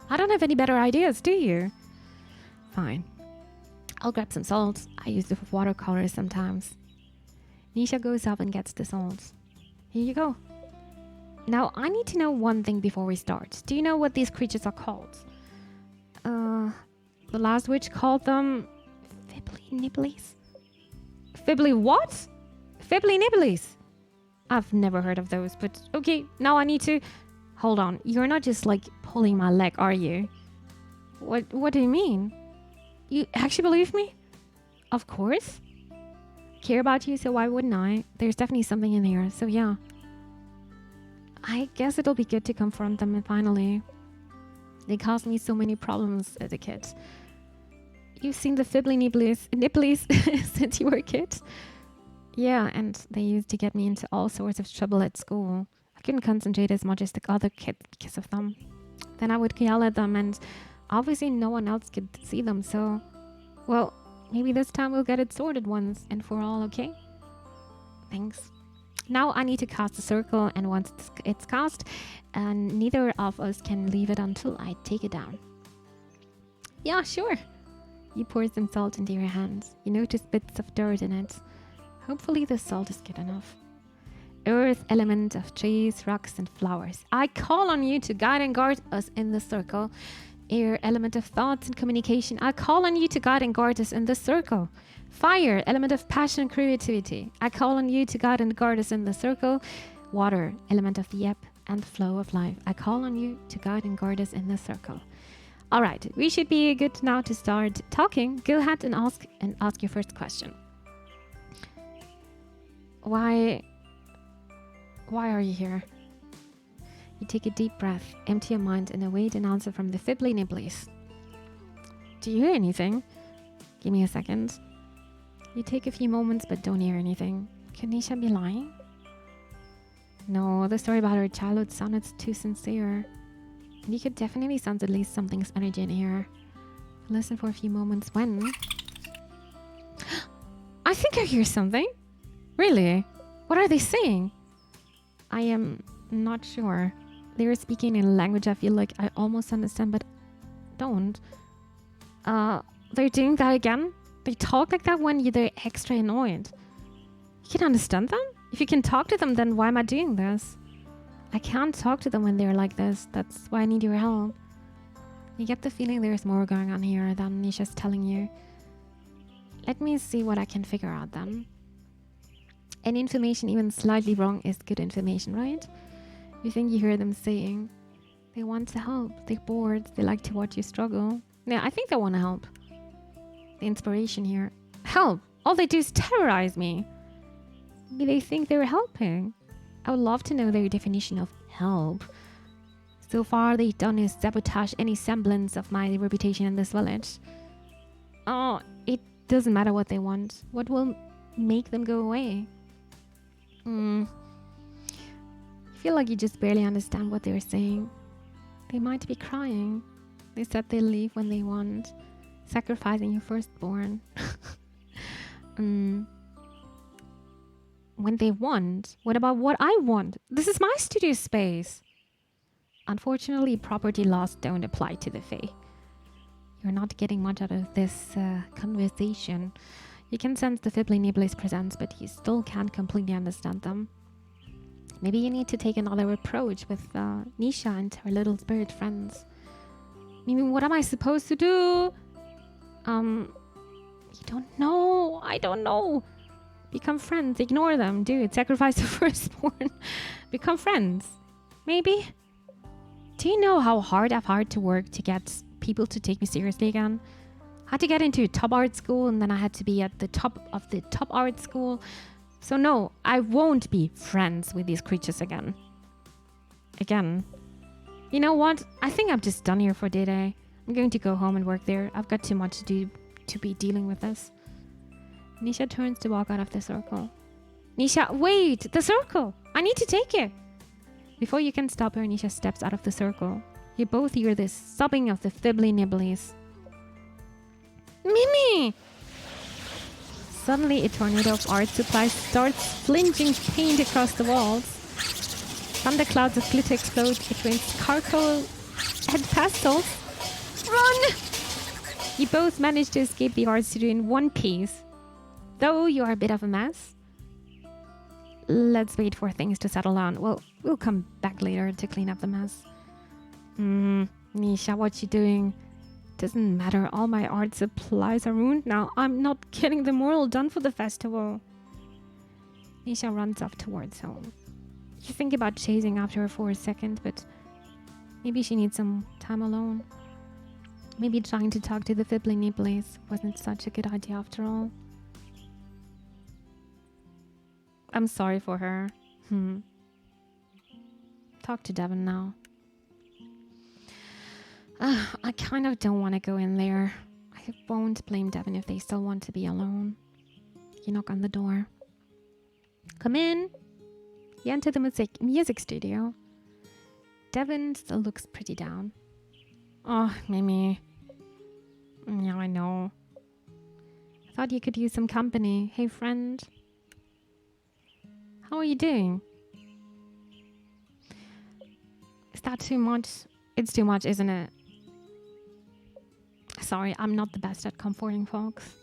I don't have any better ideas, do you? Fine. I'll grab some salt. I use it for watercolors sometimes. Nisha goes up and gets the salt. Here you go. Now, I need to know one thing before we start. Do you know what these creatures are called? The last witch called them... Fibbly nibblies? Fibbly what? Fibbly nibblies. I've never heard of those, but okay, now I need to... Hold on, you're not just like pulling my leg, are you? What do you mean? You actually believe me? Of course. Care about you, so why wouldn't I? There's definitely something in here, so yeah. I guess it'll be good to confront them finally. They caused me so many problems as a kid. You've seen the fibbly nibblies since you were a kid? Yeah, and they used to get me into all sorts of trouble at school. I couldn't concentrate as much as the other kids because of them. Then I would yell at them, and obviously no one else could see them, so... Well, maybe this time we'll get it sorted once and for all, okay? Thanks. Now I need to cast a circle, and once it's cast, neither of us can leave it until I take it down. Yeah, sure. You pour some salt into your hands. You notice bits of dirt in it. Hopefully the salt is good enough. Earth element of trees, rocks, and flowers. I call on you to guide and guard us in the circle. Air, element of thoughts and communication. I call on you to guide and guard us in the circle. Fire, element of passion and creativity. I call on you to guide and guard us in the circle. Water, element of the ebb and flow of life. I call on you to guide and guard us in the circle. All right, we should be good now to start talking. Go ahead and ask your first question. Why are you here? You take a deep breath, empty your mind, and await an answer from the fibbly nibblies. Do you hear anything? Give me a second. You take a few moments but don't hear anything. Could Nisha be lying? No, the story about her childhood sounded too sincere. And you could definitely sense at least something's energy in here. Listen for a few moments when... I think I hear something. Really? What are they saying? I am not sure. They're speaking in a language I feel like I almost understand, but don't. They're doing that again? They talk like that when they're extra annoyed. You can understand them? If you can talk to them, then why am I doing this? I can't talk to them when they're like this. That's why I need your help. You get the feeling there's more going on here than Nisha's telling you. Let me see what I can figure out then. Any information even slightly wrong is good information, right? You think you hear them saying they want to help, they're bored, they like to watch you struggle. Yeah, I think they want to help. The inspiration here. Help! All they do is terrorize me. Maybe they think they're helping. I would love to know their definition of help. So far, they've done is sabotage any semblance of my reputation in this village. Oh, it doesn't matter what they want. What will make them go away? I feel like you just barely understand what they're saying. They might be crying. They said they'll leave when they want, sacrificing your firstborn. When they want? What about what I want? This is my studio space. Unfortunately, property laws don't apply to the Fae. You're not getting much out of this conversation. You can sense the fibbly nibbly's presence, but you still can't completely understand them. Maybe you need to take another approach with Nisha and her little spirit friends. I mean, what am I supposed to do? You don't know. I don't know. Become friends. Ignore them. Dude, sacrifice the firstborn. Become friends. Maybe. Do you know how hard I've had to work to get people to take me seriously again? I had to get into a top art school, and then I had to be at the top of the top art school. So no, I won't be friends with these creatures again. You know what? I think I'm just done here for today. I'm going to go home and work there. I've got too much to do to be dealing with this. Nisha turns to walk out of the circle. Nisha, wait! The circle! I need to take it! Before you can stop her, Nisha steps out of the circle. You both hear this sobbing of the fibbly nibblies. Mimi! Suddenly, a tornado of art supplies starts flinging paint across the walls. Thunderclouds of glitter explode between charcoal and pastels. Run! You both manage to escape the art studio in one piece. Though you are a bit of a mess. Let's wait for things to settle down. Well, we'll come back later to clean up the mess. Nisha, what you doing? Doesn't matter, all my art supplies are ruined now. I'm not getting them all done for the festival. Nisha runs off towards home. You think about chasing after her for a second, but maybe she needs some time alone. Maybe trying to talk to the fibbly nibblies wasn't such a good idea after all. I'm sorry for her. Talk to Devin now. I kind of don't want to go in there. I won't blame Devin if they still want to be alone. You knock on the door. Come in. You enter the music studio. Devin still looks pretty down. Oh, Mimi. Yeah, I know. I thought you could use some company. Hey, friend. How are you doing? Is that too much? It's too much, isn't it? Sorry, I'm not the best at comforting folks.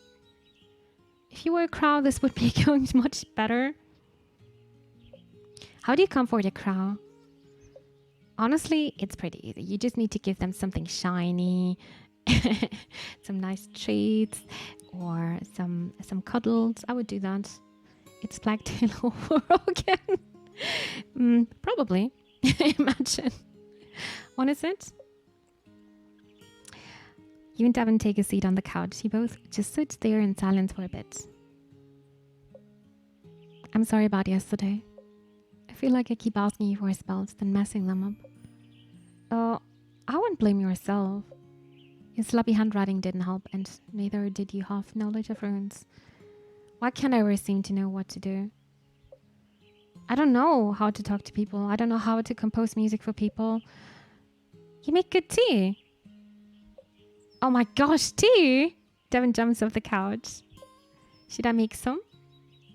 If you were a crow, this would be going much better. How do you comfort a crow? Honestly, it's pretty easy. You just need to give them something shiny, some nice treats, or some cuddles. I would do that. It's Blacktail over again. Probably. Imagine. What is it? You and Devin take a seat on the couch. You both just sit there in silence for a bit. I'm sorry about yesterday. I feel like I keep asking you for spells, then messing them up. I wouldn't blame yourself. Your sloppy handwriting didn't help, and neither did you have knowledge of runes. Why can't I ever seem to know what to do? I don't know how to talk to people. I don't know how to compose music for people. You make good tea. Oh my gosh, tea! Devin jumps off the couch. Should I make some?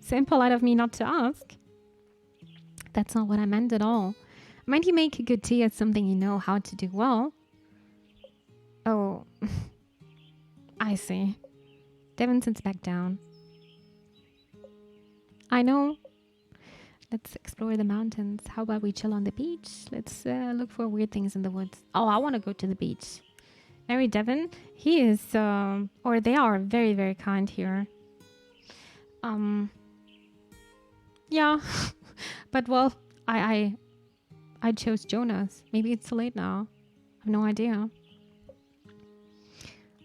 So impolite of me not to ask. That's not what I meant at all. I meant you make good tea as something you know how to do well. Oh, I see. Devin sits back down. I know. Let's explore the mountains. How about we chill on the beach? Let's look for weird things in the woods. Oh, I want to go to the beach. Mary Devin, he is, or they are very, very kind here. Yeah, but well, I chose Jonas. Maybe it's too late now. I have no idea.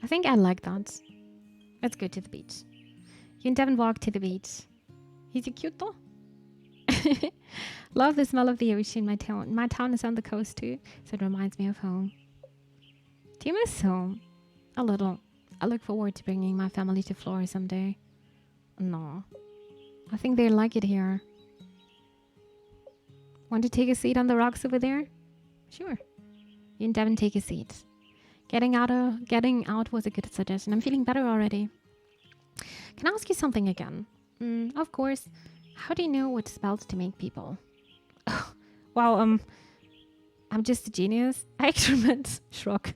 I think I like that. Let's go to the beach. You and Devin walk to the beach. Is he cute though? Love the smell of the ocean. My town is on the coast too, so it reminds me of home. Do you miss home? A little. I look forward to bringing my family to Flora someday. No. I think they like it here. Want to take a seat on the rocks over there? Sure. You and Devin take a seat. Getting out was a good suggestion. I'm feeling better already. Can I ask you something again? Of course. How do you know what spells to make people? Wow, I'm just a genius. I experiment. Shrug.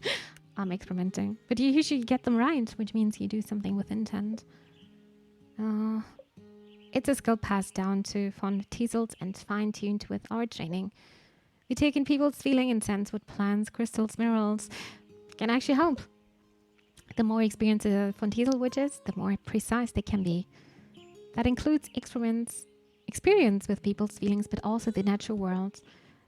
I'm experimenting. But you usually get them right, which means you do something with intent. It's a skill passed down to von Teasels and fine-tuned with our training. We take in people's feeling and sense with plants, crystals, minerals can actually help. The more experienced a von Teasel witch is, the more precise they can be. That includes experience with people's feelings, but also the natural world.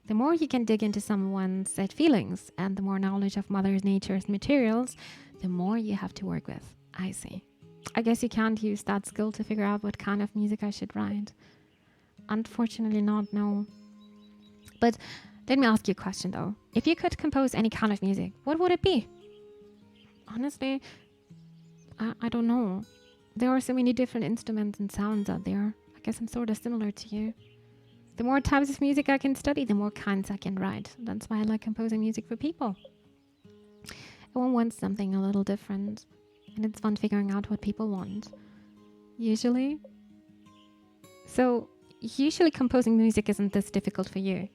The more you can dig into someone's feelings and the more knowledge of Mother Nature's materials, the more you have to work with. I see. I guess you can't use that skill to figure out what kind of music I should write. Unfortunately not, no. But let me ask you a question though. If you could compose any kind of music, what would it be? Honestly, I don't know. There are so many different instruments and sounds out there. I guess I'm sort of similar to you. The more types of music I can study, the more kinds I can write. That's why I like composing music for people. Everyone wants something a little different. And it's fun figuring out what people want. Usually composing music isn't this difficult for you.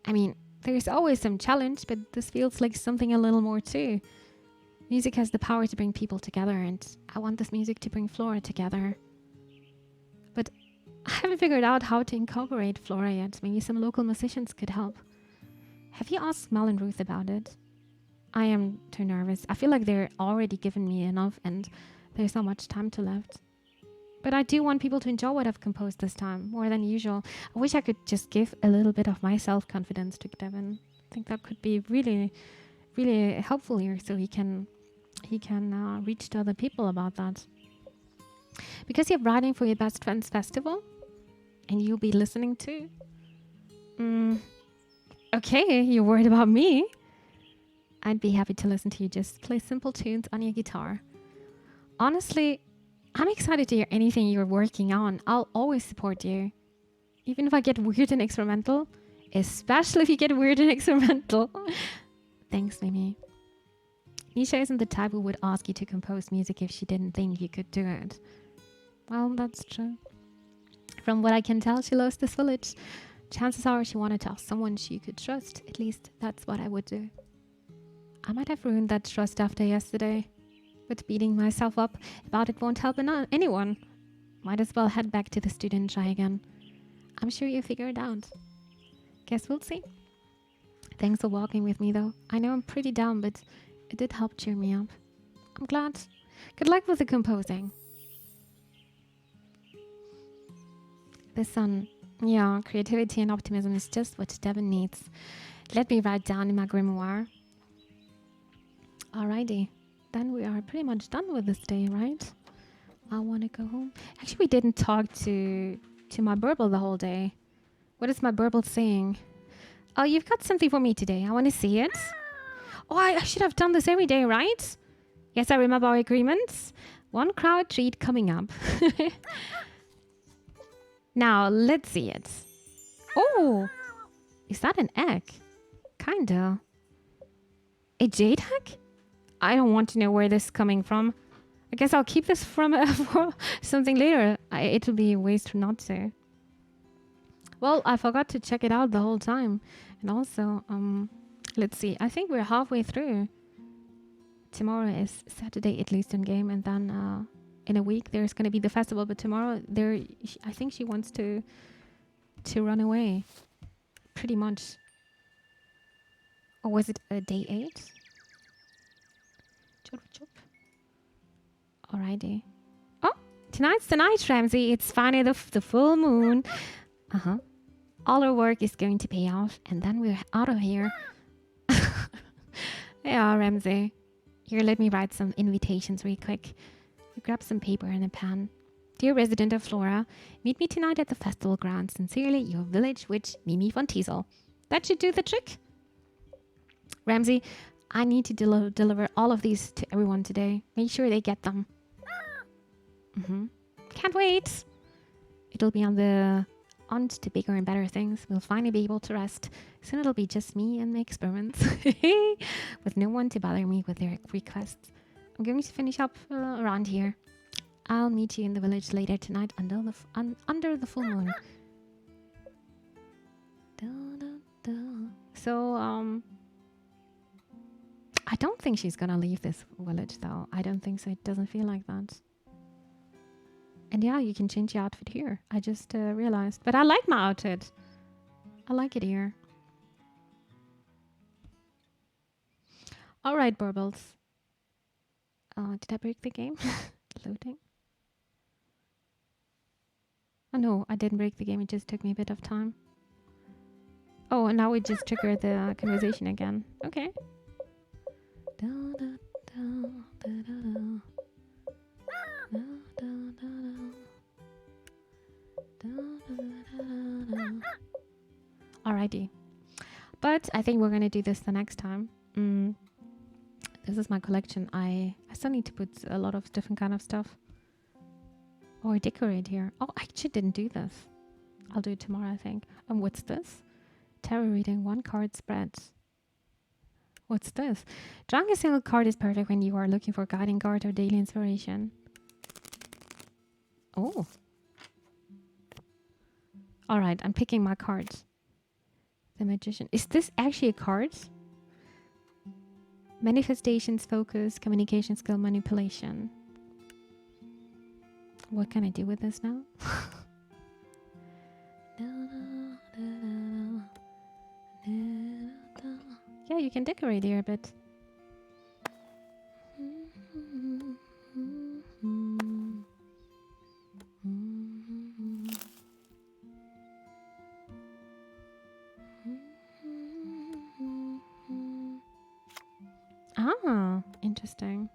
I mean, there's always some challenge, but this feels like something a little more too. Music has the power to bring people together, and I want this music to bring Flora together. But I haven't figured out how to incorporate Flora yet. Maybe some local musicians could help. Have you asked Mel and Ruth about it? I am too nervous. I feel like they're already given me enough and there's not much time left. But I do want people to enjoy what I've composed this time, more than usual. I wish I could just give a little bit of my self-confidence to Devin. I think that could be really, really helpful here, so he can reach to other people about that. Because you're writing for your best friend's festival, and you'll be listening too. Okay, you're worried about me? I'd be happy to listen to you just play simple tunes on your guitar. Honestly, I'm excited to hear anything you're working on. I'll always support you. Even if I get weird and experimental. Especially if you get weird and experimental. Thanks, Mimi. Nisha isn't the type who would ask you to compose music if she didn't think you could do it. Well, that's true. From what I can tell, she loves this village. Chances are she wanted to ask someone she could trust. At least that's what I would do. I might have ruined that trust after yesterday. But beating myself up about it won't help anyone. Might as well head back to the studio and try again. I'm sure you'll figure it out. Guess we'll see. Thanks for walking with me though. I know I'm pretty down, but it did help cheer me up. I'm glad. Good luck with the composing. The sun. Yeah, creativity and optimism is just what Devin needs. Let me write down in my grimoire. Alrighty. Then we are pretty much done with this day, right? I want to go home. Actually, we didn't talk to my burble the whole day. What is my burble saying? Oh, you've got something for me today. I want to see it. Oh, I should have done this every day, right? Yes, I remember our agreements. One crowd treat coming up. Now, let's see it. Oh, is that an egg? Kinda. A jade egg? I don't want to know where this is coming from. I guess I'll keep this from for something later. It will be a waste not to. Well, I forgot to check it out the whole time. And also, let's see. I think we're halfway through. Tomorrow is Saturday, at least in game. And then in a week, there's going to be the festival. But tomorrow, I think she wants to run away. Pretty much. Or was it day 8? Alrighty. Oh, tonight's the night, Ramsey. It's finally the full moon. All our work is going to pay off, and then we're out of here. Yeah, Ramsey. Here, let me write some invitations real quick. You grab some paper and a pen. Dear resident of Flora, meet me tonight at the festival grounds. Sincerely, your village witch, Mimi von Tiesel. That should do the trick. Ramsey, I need to deliver all of these to everyone today. Make sure they get them. Can't wait. It'll be on to bigger and better things. We'll finally be able to rest. Soon it'll be just me and my experiments. With no one to bother me with their requests. I'm going to finish up around here. I'll meet you in the village later tonight under the full moon. So, I don't think she's gonna leave this village though. I don't think so. It doesn't feel like that. And yeah, you can change your outfit here. I just realized. But I like my outfit. I like it here. Alright, Burbles. Did I break the game? Loading. Oh no, I didn't break the game. It just took me a bit of time. Oh, and now we just triggered the conversation again. Okay. Alrighty. But I think we're gonna do this the next time. This is my collection. I still need to put a lot of different kind of stuff. Or decorate here. Oh, I actually didn't do this. I'll do it tomorrow, I think. And what's this? Tarot reading, 1 card spreads. What's this? Drawing a single card is perfect when you are looking for guiding card or daily inspiration. Oh. Alright, I'm picking my cards. The Magician. Is this actually a card? Manifestations, focus, communication skill, manipulation. What can I do with this now? Yeah, you can decorate here a bit. Ah, interesting.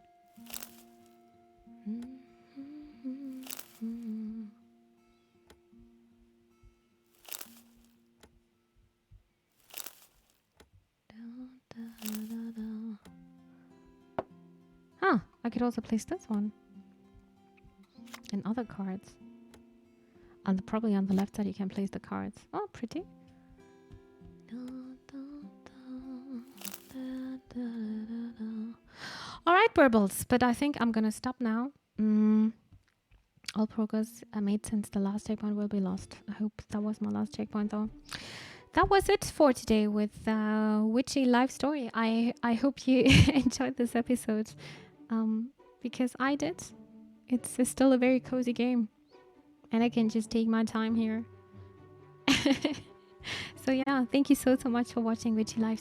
I could also place this one. And other cards. And probably on the left side you can place the cards. Oh, pretty. Alright, Burbles, but I think I'm gonna stop now. All progress I made since the last checkpoint will be lost. I hope that was my last checkpoint though. that was it for today with Witchy Life Story. I hope you enjoyed this episode, because I did. It's still a very cozy game, and I can just take my time here. So yeah, thank you so much for watching Witchy Life